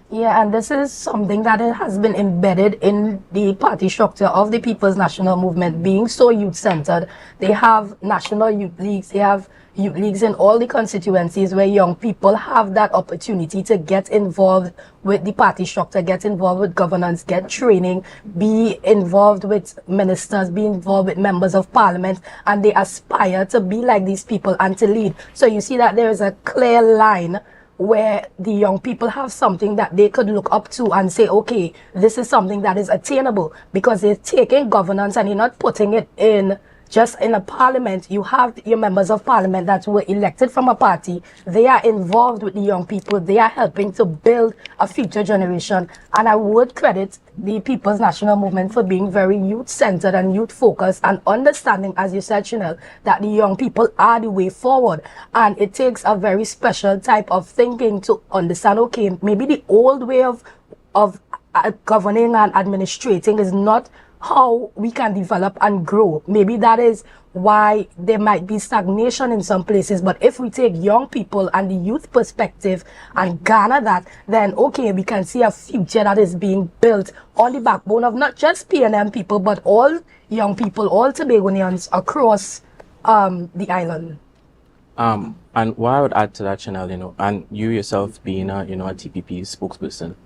Yeah, and this is something that has been embedded in the party structure of the People's National Movement, being so youth-centered. They have national youth leagues, they have youth leagues in all the constituencies where young people have that opportunity to get involved with the party structure, get involved with governance, get training, be involved with ministers, be involved with members of parliament, and they aspire to be like these people and to lead. So you see that there is a clear line where the young people have something that they could look up to and say, okay, this is something that is attainable, because they're taking governance and you're not putting it in just in a parliament. You have your members of parliament that were elected from a party. They are involved with the young people. They are helping to build a future generation. And I would credit the People's National Movement for being very youth-centered and youth-focused and understanding, as you said, Chanel, that the young people are the way forward. And it takes a very special type of thinking to understand, okay, maybe the old way of governing and administrating is not how we can develop and grow. Maybe that is why there might be stagnation in some places. But if we take young people and the youth perspective and garner that, then okay, we can see a future that is being built on the backbone of not just PNM people, but all young people, all Tobagonians across the island. And what I would add to that, Chanel, and you yourself being a TPP spokesperson,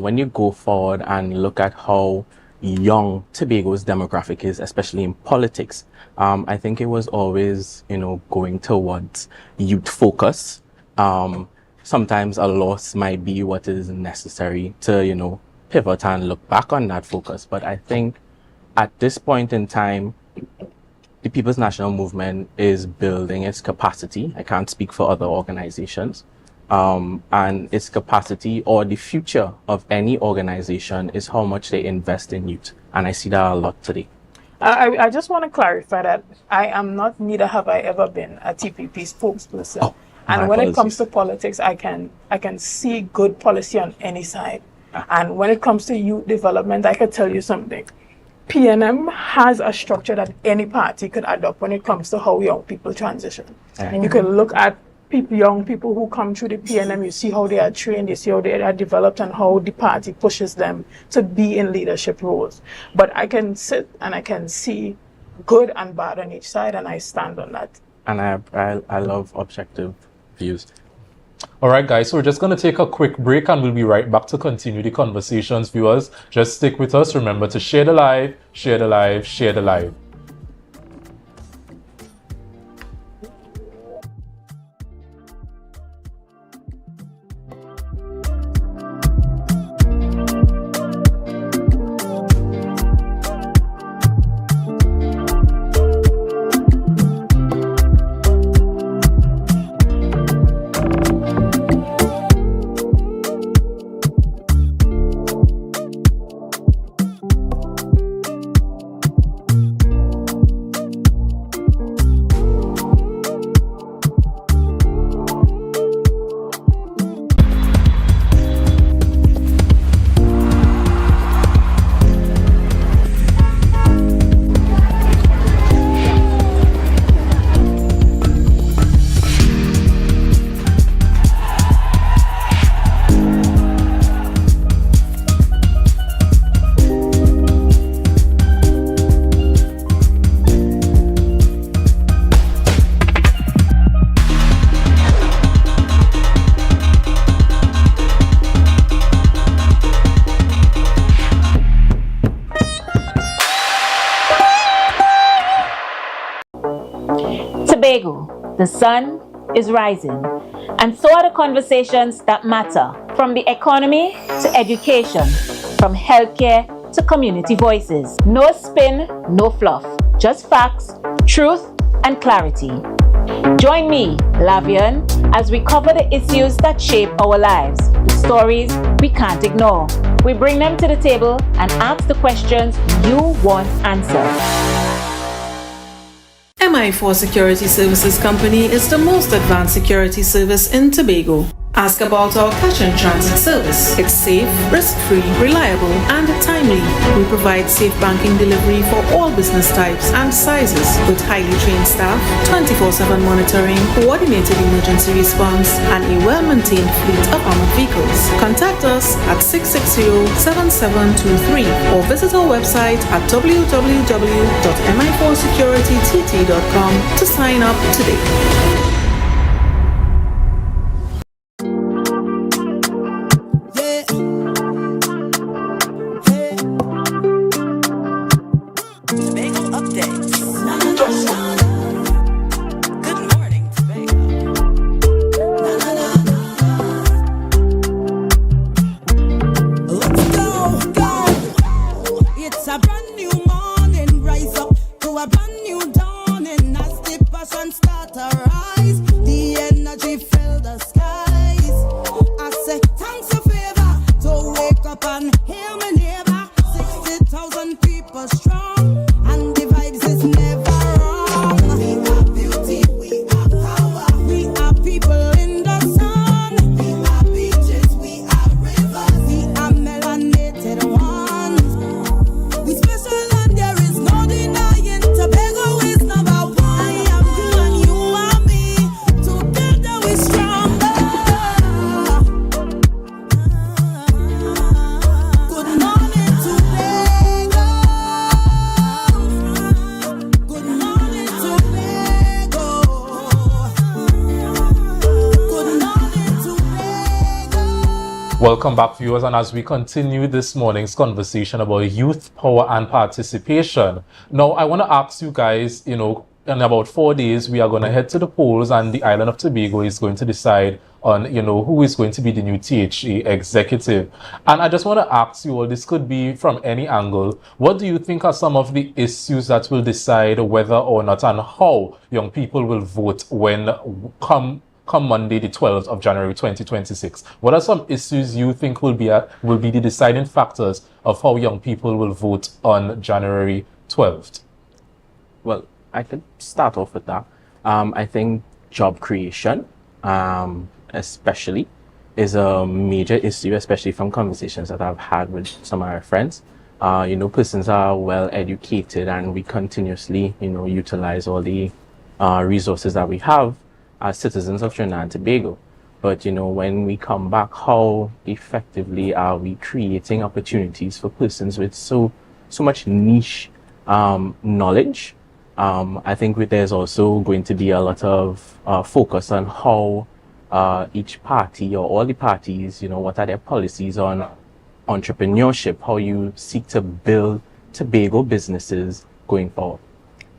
when you go forward and look at how young Tobago's demographic is, especially in politics, I think it was always, going towards youth focus. Sometimes a loss might be what is necessary to, pivot and look back on that focus. But I think at this point in time, the the People's National Movement is building its capacity. I can't speak for other organizations. And its capacity or the future of any organization is how much they invest in youth. And I see that a lot today. I just want to clarify that I am not, neither have I ever been a TPP spokesperson. Oh, and when it comes to politics, I can see good policy on any side. And when it comes to youth development, I could tell you something. PNM has a structure that any party could adopt when it comes to how young people transition. And you can look at young people who come through the PNM, you see how they are trained, you see how they are developed, and how the party pushes them to be in leadership roles. But I can sit and I can see good and bad on each side, and I stand on that. And I love objective views. All right, guys, so we're just going to take a quick break and we'll be right back to continue the conversations. Viewers, just stick with us. Remember to share the live, share the live, share the live. Tobago, the sun is rising, and so are the conversations that matter, from the economy to education, from healthcare to community voices. No spin, no fluff, just facts, truth, and clarity. Join me, Lavian, as we cover the issues that shape our lives, the stories we can't ignore. We bring them to the table and ask the questions you want answered. MI4 Security Services Company is the most advanced security service in Tobago. Ask about our cash and transit service. It's safe, risk-free, reliable, and timely. We provide safe banking delivery for all business types and sizes with highly trained staff, 24/7 monitoring, coordinated emergency response, and a well-maintained fleet of armored vehicles. Contact us at 660-7723 or visit our website at www.mi4securitytt.com to sign up today. Welcome back, viewers, and as we continue this morning's conversation about youth power and participation, now I want to ask you guys, in about 4 days we are going to head to the polls and the island of Tobago is going to decide on, you know, who is going to be the new THA executive. And I just want to ask you all, this could be from any angle, what do you think are some of the issues that will decide whether or not and how young people will vote when come Monday, the 12th of January 2026? What are some issues you think will be the deciding factors of how young people will vote on January 12th? Well, I could start off with that. I think job creation, especially, is a major issue, especially from conversations that I've had with some of our friends. You know, persons are well educated, and we continuously, you know, utilize all the resources that we have as citizens of Trinidad and Tobago. But, you know, when we come back, how effectively are we creating opportunities for persons with so much niche knowledge? I think there's also going to be a lot of focus on how each party or all the parties, you know, what are their policies on entrepreneurship, how you seek to build Tobago businesses going forward.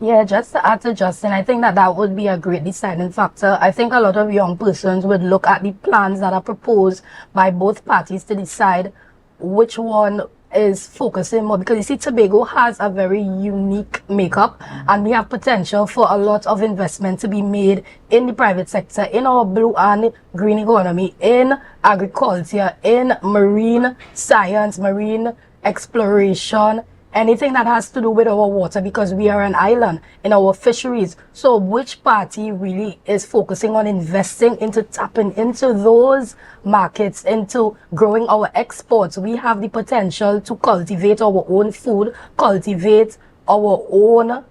Yeah, just to add to Justin, I think that would be a great deciding factor. I think a lot of young persons would look at the plans that are proposed by both parties to decide which one is focusing more, because you see, Tobago has a very unique makeup, and we have potential for a lot of investment to be made in the private sector, in our blue and green economy, in agriculture, in marine science, marine exploration, anything that has to do with our water, because we are an island, in our fisheries. So which party really is focusing on investing into tapping into those markets, into growing our exports? We have the potential to cultivate our own food, cultivate our own,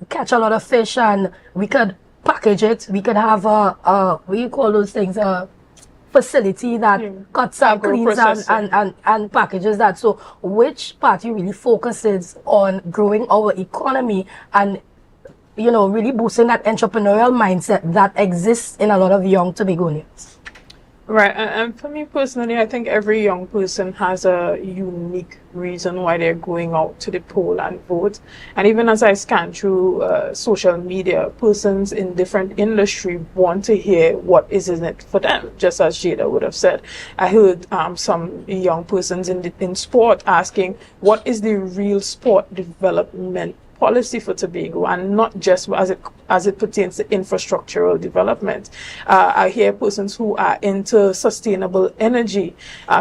catch a lot of fish, and we could package it. We could have what do you call those things? Facility that cuts and cleans and packages that. So which party really focuses on growing our economy and, you know, really boosting that entrepreneurial mindset that exists in a lot of young Tobagonians? Right, and for me personally, I think every young person has a unique reason why they're going out to the poll and vote. And even as I scan through social media, persons in different industry want to hear what is in it for them, just as Jada would have said. I heard some young persons in sport asking, what is the real sport development policy for Tobago, and not just as it pertains to infrastructural development. I hear persons who are into sustainable energy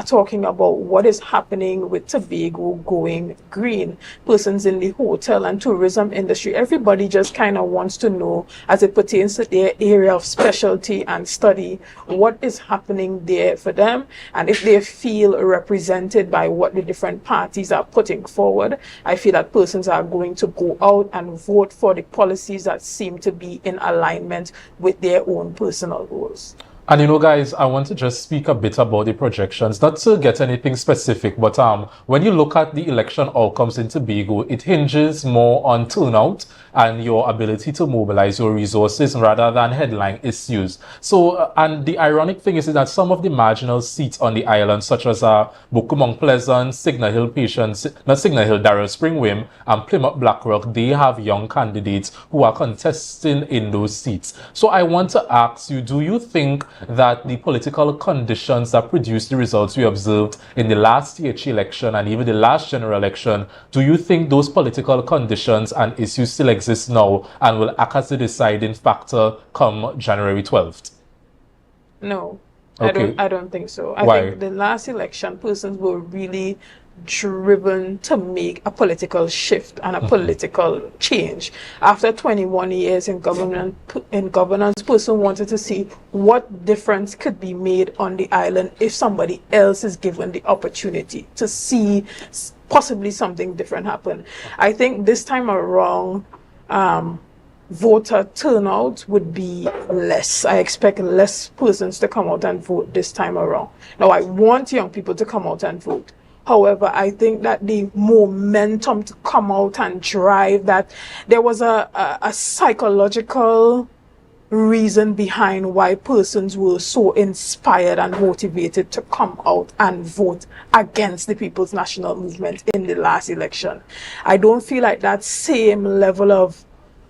talking about what is happening with Tobago going green. Persons in the hotel and tourism industry, everybody just kind of wants to know, as it pertains to their area of specialty and study, what is happening there for them, and if they feel represented by what the different parties are putting forward. I feel that persons are going to go out and vote for the policies that seem to be in alignment with their own personal goals. And you know, guys, I want to just speak a bit about the projections, not to get anything specific, but when you look at the election outcomes in Tobago, it hinges more on turnout and your ability to mobilize your resources rather than headline issues. So, and the ironic thing is that some of the marginal seats on the island, such as Bukumong Pleasant, Signal Hill Darrell Springwim, and Plymouth Blackrock, they have young candidates who are contesting in those seats. So I want to ask you, do you think that the political conditions that produced the results we observed in the last THE election and even the last general election, do you think those political conditions and issues still exist now and will act as the deciding factor come January 12th? No, okay. I don't think so. I Why? think the last election, persons were really driven to make a political shift and a political change. After 21 years in governance, person wanted to see what difference could be made on the island if somebody else is given the opportunity to see possibly something different happen. I think this time around, voter turnout would be less. I expect less persons to come out and vote this time around. Now, I want young people to come out and vote. However, I think that the momentum to come out and drive that, there was a psychological reason behind why persons were so inspired and motivated to come out and vote against the People's National Movement in the last election. I don't feel like that same level of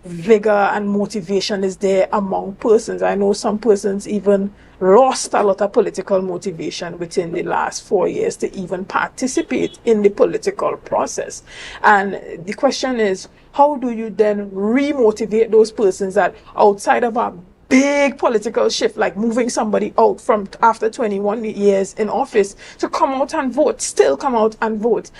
vigor and motivation is there among persons. I know some persons even lost a lot of political motivation within the last 4 years to even participate in the political process. And the question is, how do you then re-motivate those persons that outside of a big political shift, like moving somebody out from after 21 years in office to come out and vote, still come out and vote.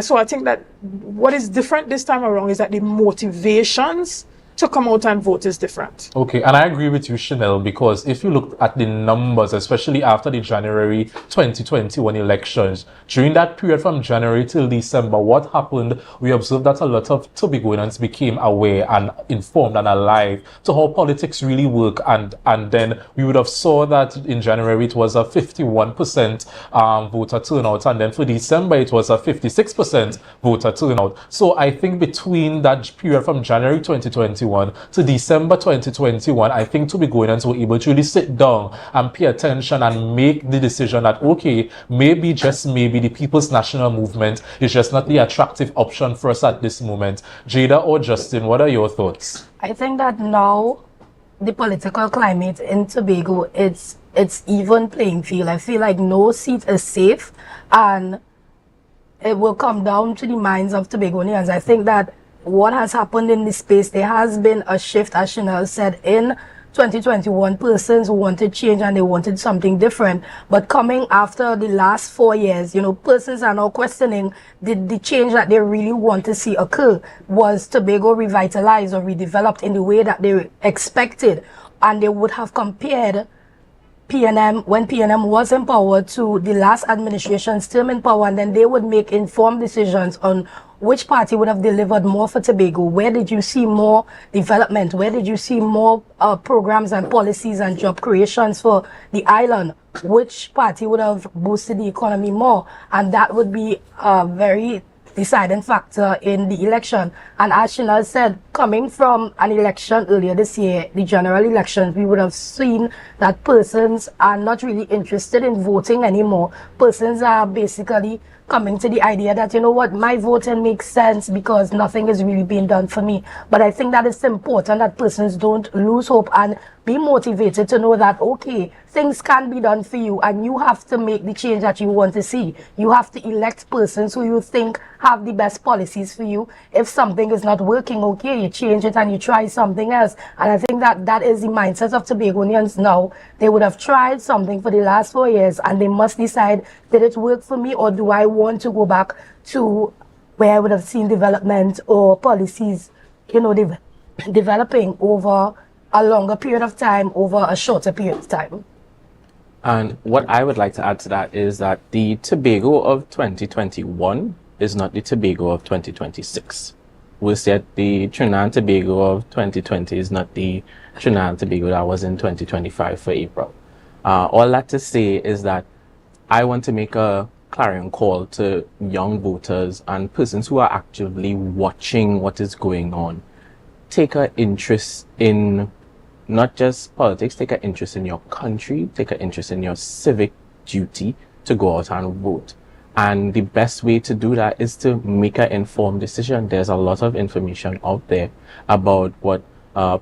So I think that what is different this time around is that the motivations to come out and vote is different. Okay, and I agree with you, Chanel, because if you look at the numbers, especially after the January 2021 elections, during that period from January till December, what happened? We observed that a lot of Tobagoans became aware and informed and alive to how politics really work, and then we would have saw that in January it was a 51% voter turnout, and then for December it was a 56% voter turnout. So I think between that period from January 2021 to December 2021, I think Tobagoans were able to really sit down and pay attention and make the decision that, okay, maybe, just maybe, the People's National Movement is just not the attractive option for us at this moment. Jada or Justin, what are your thoughts? I think that now the political climate in Tobago, it's even playing field. I feel like no seat is safe, and it will come down to the minds of Tobagonians. I think that what has happened in this space, there has been a shift, as Chanel said, in 2021, persons wanted change and they wanted something different. But coming after the last 4 years, you know, persons are now questioning the change that they really want to see occur. Was Tobago revitalized or redeveloped in the way that they expected? And they would have compared PNM, when PNM was in power, to the last administration's term in power, and then they would make informed decisions on which party would have delivered more for Tobago. Where did you see more development? Where did you see more programs and policies and job creations for the island? Which party would have boosted the economy more? And that would be a very deciding factor in the election. And as Chanel said, coming from an election earlier this year, the general elections, we would have seen that persons are not really interested in voting anymore. Persons are basically coming to the idea that, you know what, my voting makes sense because nothing is really being done for me. But I think that it's important that persons don't lose hope and be motivated to know that, okay, things can be done for you and you have to make the change that you want to see. You have to elect persons who you think have the best policies for you. If something is not working, okay, you change it and you try something else. And I think that that is the mindset of Tobagonians now. They would have tried something for the last 4 years and they must decide, did it work for me or do I want to go back to where I would have seen development or policies, you know, developing over a longer period of time, over a shorter period of time. And what I would like to add to that is that the Tobago of 2021 is not the Tobago of 2026. We'll say the Trinidad and Tobago of 2020 is not the Trinidad and Tobago that was in 2025 for April. All that to say is that I want to make a clarion call to young voters and persons who are actively watching what is going on. Take an interest in not just politics, take an interest in your country, take an interest in your civic duty to go out and vote. And the best way to do that is to make an informed decision. There's a lot of information out there about what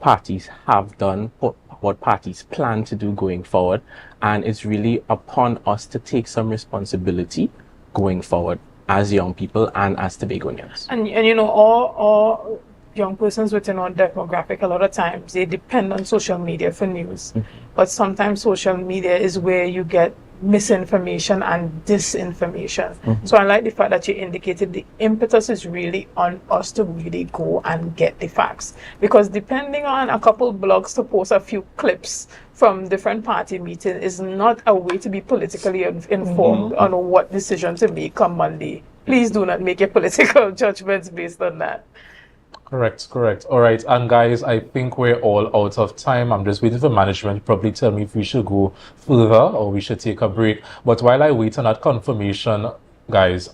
parties have done, what parties plan to do going forward. And it's really upon us to take some responsibility going forward as young people and as Tobagonians. And you know, all young persons within our demographic, a lot of times they depend on social media for news. But sometimes social media is where you get misinformation and disinformation. So I like the fact that you indicated the impetus is really on us to really go and get the facts. Because depending on a couple blogs to post a few clips from different party meetings is not a way to be politically informed on what decision to make come Monday. Please do not make your political judgments based on that. Correct. All right, and guys, I think we're all out of time. I'm just waiting for management to probably tell me if we should go further or we should take a break. But while I wait on that confirmation, guys.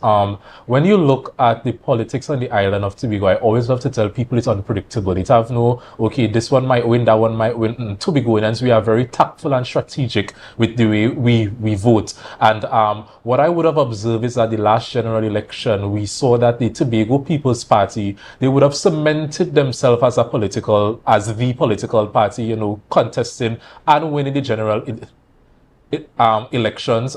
When you look at the politics on the island of Tobago, I always love to tell people it's unpredictable. It have no, okay, this one might win, that one might win. Tobagoans, we are very tactful and strategic with the way we vote. And what I would have observed is that the last general election, we saw that the Tobago People's Party, they would have cemented themselves as the political party, you know, contesting and winning the general elections.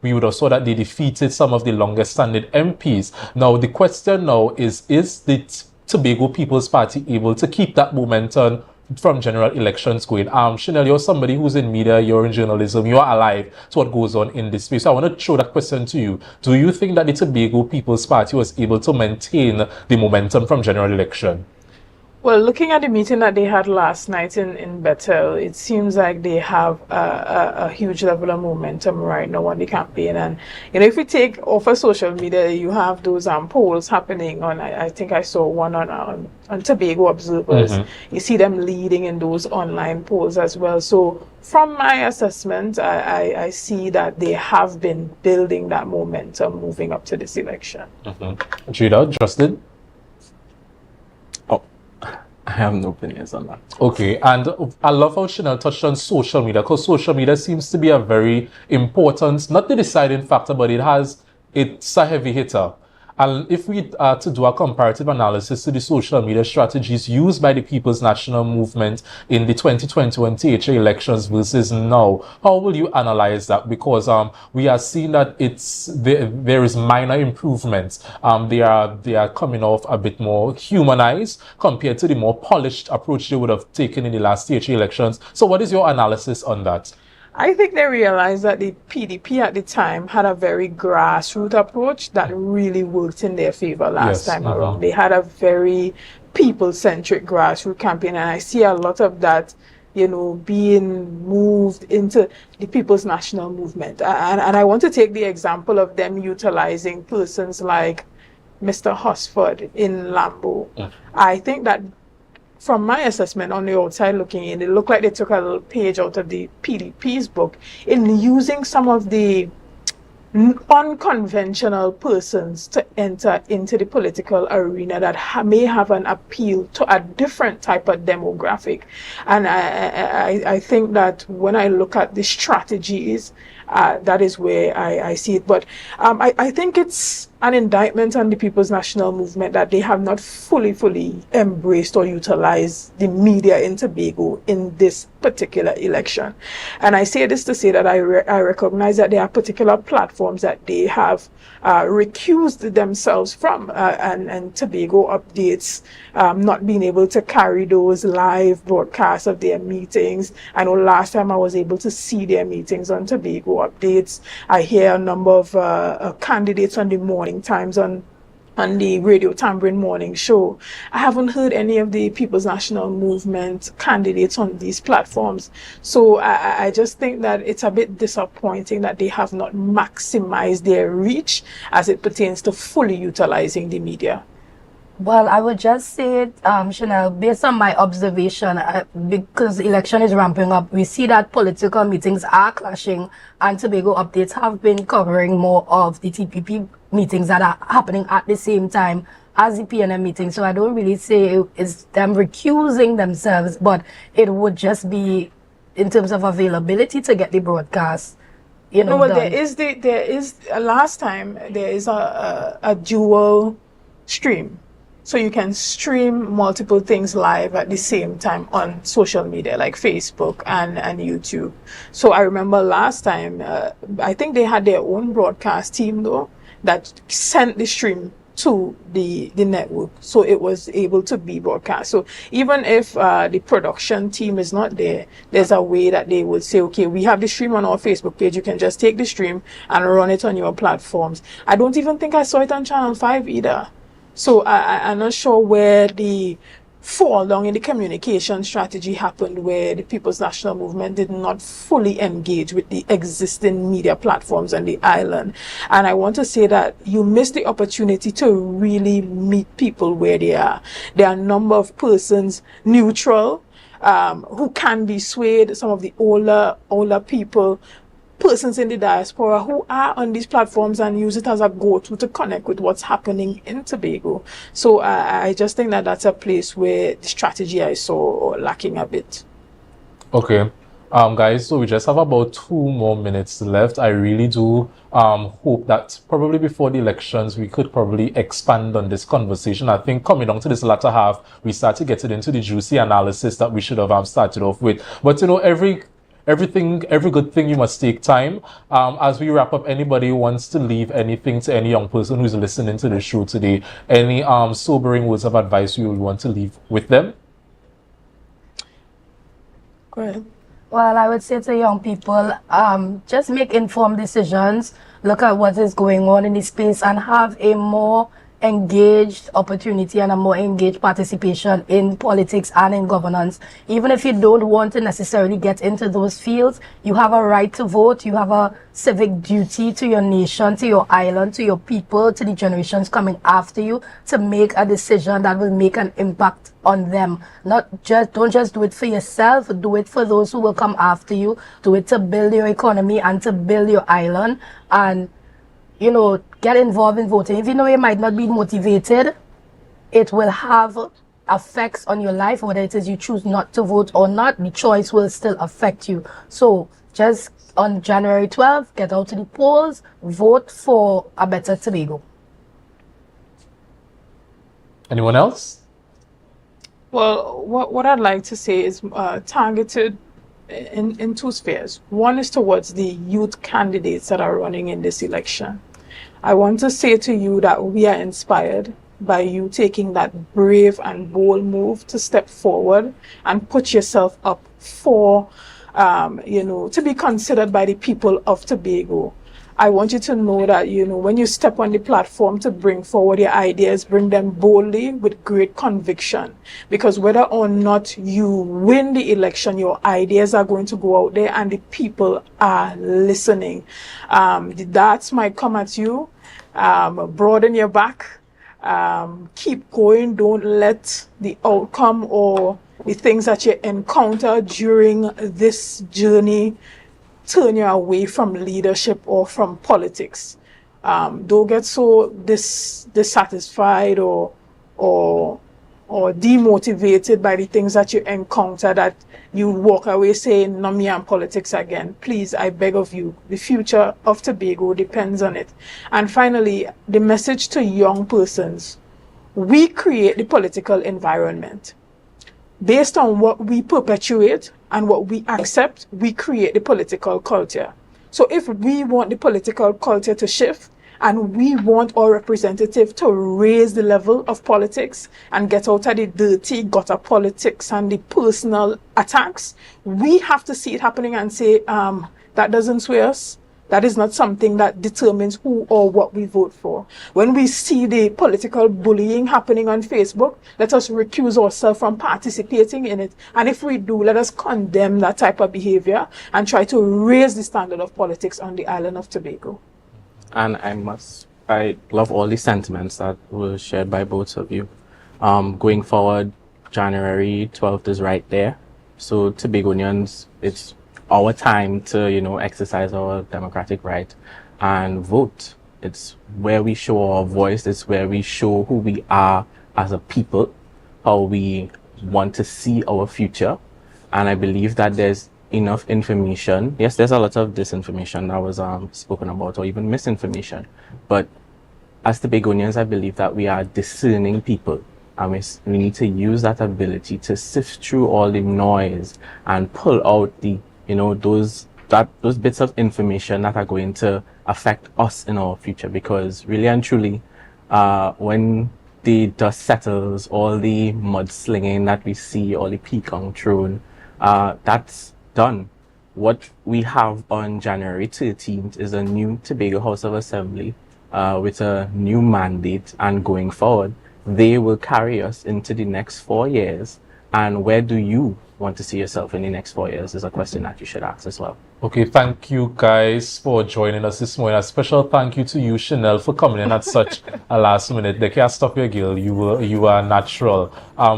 We would have saw that they defeated some of the longest standing MPs. Now the question now is the Tobago People's Party able to keep that momentum from general elections going? Chanel, you're somebody who's in media, you're in journalism, you're alive to what goes on in this space. So I want to throw that question to you. Do you think that the Tobago People's Party was able to maintain the momentum from general election? Well, looking at the meeting that they had last night in Bethel, it seems like they have a huge level of momentum right now on the campaign. And, you know, if we take off of social media, you have those polls happening on, I think I saw one on Tobago Observers. You see them leading in those online polls as well. So from my assessment, I see that they have been building that momentum moving up to this election. Jada, Justin? I have no opinions on that. Okay, and I love how Chanel touched on social media, because social media seems to be a very important, not the deciding factor, but it's a heavy hitter. And if we are to do a comparative analysis to the social media strategies used by the People's National Movement in the 2021 THA elections versus now, how will you analyze that? Because we are seeing that there is minor improvements. They are coming off a bit more humanized compared to the more polished approach they would have taken in the last THA elections. So what is your analysis on that? I think they realized that the PDP at the time had a very grassroots approach that really worked in their favor last time around. They had a very people-centric grassroots campaign, and I see a lot of that, you know, being moved into the People's National Movement. And I want to take the example of them utilizing persons like Mr. Hosford in Lambo. I think that from my assessment on the outside looking in, it looked like they took a little page out of the PDP's book in using some of the unconventional persons to enter into the political arena that may have an appeal to a different type of demographic. And I think that when I look at the strategies, that is where I see it. But I think it's an indictment on the People's National Movement that they have not fully embraced or utilized the media in Tobago in this particular election. And I say this to say that I recognize that there are particular platforms that they have recused themselves from, and Tobago Updates not being able to carry those live broadcasts of their meetings. I know last time I was able to see their meetings on Tobago Updates. I hear a number of candidates on the morning times on the Radio Tambourine Morning Show. I haven't heard any of the People's National Movement candidates on these platforms. So I just think that it's a bit disappointing that they have not maximized their reach as it pertains to fully utilizing the media. Well, I would just say, Chanel, based on my observation, because election is ramping up, we see that political meetings are clashing, and Tobago Updates have been covering more of the TPP meetings that are happening at the same time as the PNM meetings. So I don't really say it's them recusing themselves, but it would just be in terms of availability to get the broadcast. You know, no, well, there is last time there is a dual stream. So you can stream multiple things live at the same time on social media like Facebook and YouTube. So I remember last time, I think they had their own broadcast team though that sent the stream to the network, so it was able to be broadcast. So even if the production team is not there, there's a way that they would say, okay, we have the stream on our Facebook page, you can just take the stream and run it on your platforms. I don't even think I saw it on Channel 5 either. So I'm not sure where the fall down in the communication strategy happened, where the People's National Movement did not fully engage with the existing media platforms on the island. And I want to say that you miss the opportunity to really meet people where they are. There are a number of persons neutral who can be swayed, some of the older people persons in the diaspora who are on these platforms and use it as a go-to to connect with what's happening in Tobago. So I just think that that's a place where the strategy I saw lacking a bit. Okay. Guys, so we just have about 2 more minutes left. I really do hope that probably before the elections, we could probably expand on this conversation. I think coming down to this latter half, we started getting into the juicy analysis that we should have started off with. But, you know, every good thing, you must take time. As we wrap up, anybody who wants to leave anything to any young person who's listening to the show today, any sobering words of advice you would want to leave with them? Go ahead. Well, I would say to young people, just make informed decisions, look at what is going on in the space, and have a more engaged opportunity and a more engaged participation in politics and in governance. Even if you don't want to necessarily get into those fields, you have a right to vote, you have a civic duty to your nation, to your island, to your people, to the generations coming after you, to make a decision that will make an impact on them. Don't just do it for yourself, do it for those who will come after you, do it to build your economy and to build your island, and you know, get involved in voting. Even though you might not be motivated, it will have effects on your life, whether it is you choose not to vote or not, the choice will still affect you. So just on January 12th, get out to the polls, vote for a better Tobago. Anyone else? Well, what I'd like to say is targeted in 2 spheres. One is towards the youth candidates that are running in this election. I want to say to you that we are inspired by you taking that brave and bold move to step forward and put yourself up for, to be considered by the people of Tobago. I want you to know that, when you step on the platform to bring forward your ideas, bring them boldly with great conviction. Because whether or not you win the election, your ideas are going to go out there and the people are listening. The darts might come at you. Broaden your back. Keep going. Don't let the outcome or the things that you encounter during this journey turn you away from leadership or from politics. Don't get so dissatisfied or demotivated by the things that you encounter that you walk away saying, no, me and politics again. Please, I beg of you, the future of Tobago depends on it. And finally, the message to young persons: we create the political environment. Based on what we perpetuate and what we accept, we create the political culture. So if we want the political culture to shift and we want our representative to raise the level of politics and get out of the dirty gutter politics and the personal attacks, we have to see it happening and say, that doesn't sway us. That is not something that determines who or what we vote for. When we see the political bullying happening on Facebook, let us recuse ourselves from participating in it. And if we do, let us condemn that type of behavior and try to raise the standard of politics on the island of Tobago. And I love all the sentiments that were shared by both of you. Going forward, January 12th is right there. So Tobagonians, it's our time to, exercise our democratic right and vote. It's where we show our voice. It's where we show who we are as a people, how we want to see our future. And I believe that there's enough information. Yes, there's a lot of disinformation that was spoken about, or even misinformation. But as Tobagonians, I believe that we are discerning people. And we need to use that ability to sift through all the noise and pull out the those bits of information that are going to affect us in our future. Because really and truly, when the dust settles, all the mudslinging that we see, all the peacock thrown, that's done. What we have on January 13th is a new Tobago House of Assembly with a new mandate, and going forward, they will carry us into the next 4 years. And where do you want to see yourself in the next 4 years is a question that you should ask as well. Okay, thank you guys for joining us this morning. A special thank you to you, Chanel, for coming in at such a last minute. They can't stop your girl. You are natural.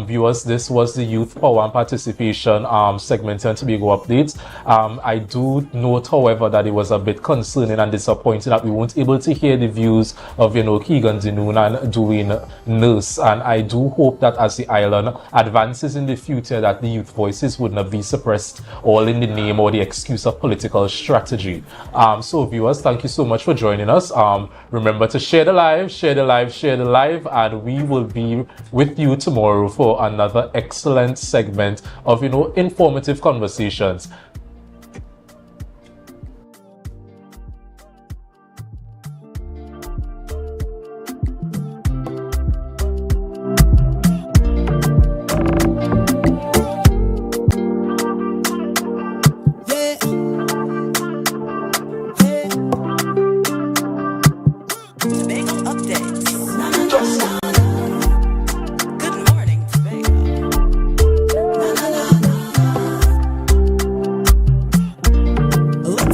Viewers, this was the Youth Power and Participation segment on Tobago Updates. I do note, however, that it was a bit concerning and disappointing that we weren't able to hear the views of, Keegan Dinoon and Dwayne Nurse. And I do hope that as the island advances in the future, that the youth voices would not be suppressed all in the name or the excuse of political strategy. So viewers, thank you so much for joining us. Remember to share the live, and we will be with you tomorrow for another excellent segment of informative conversations.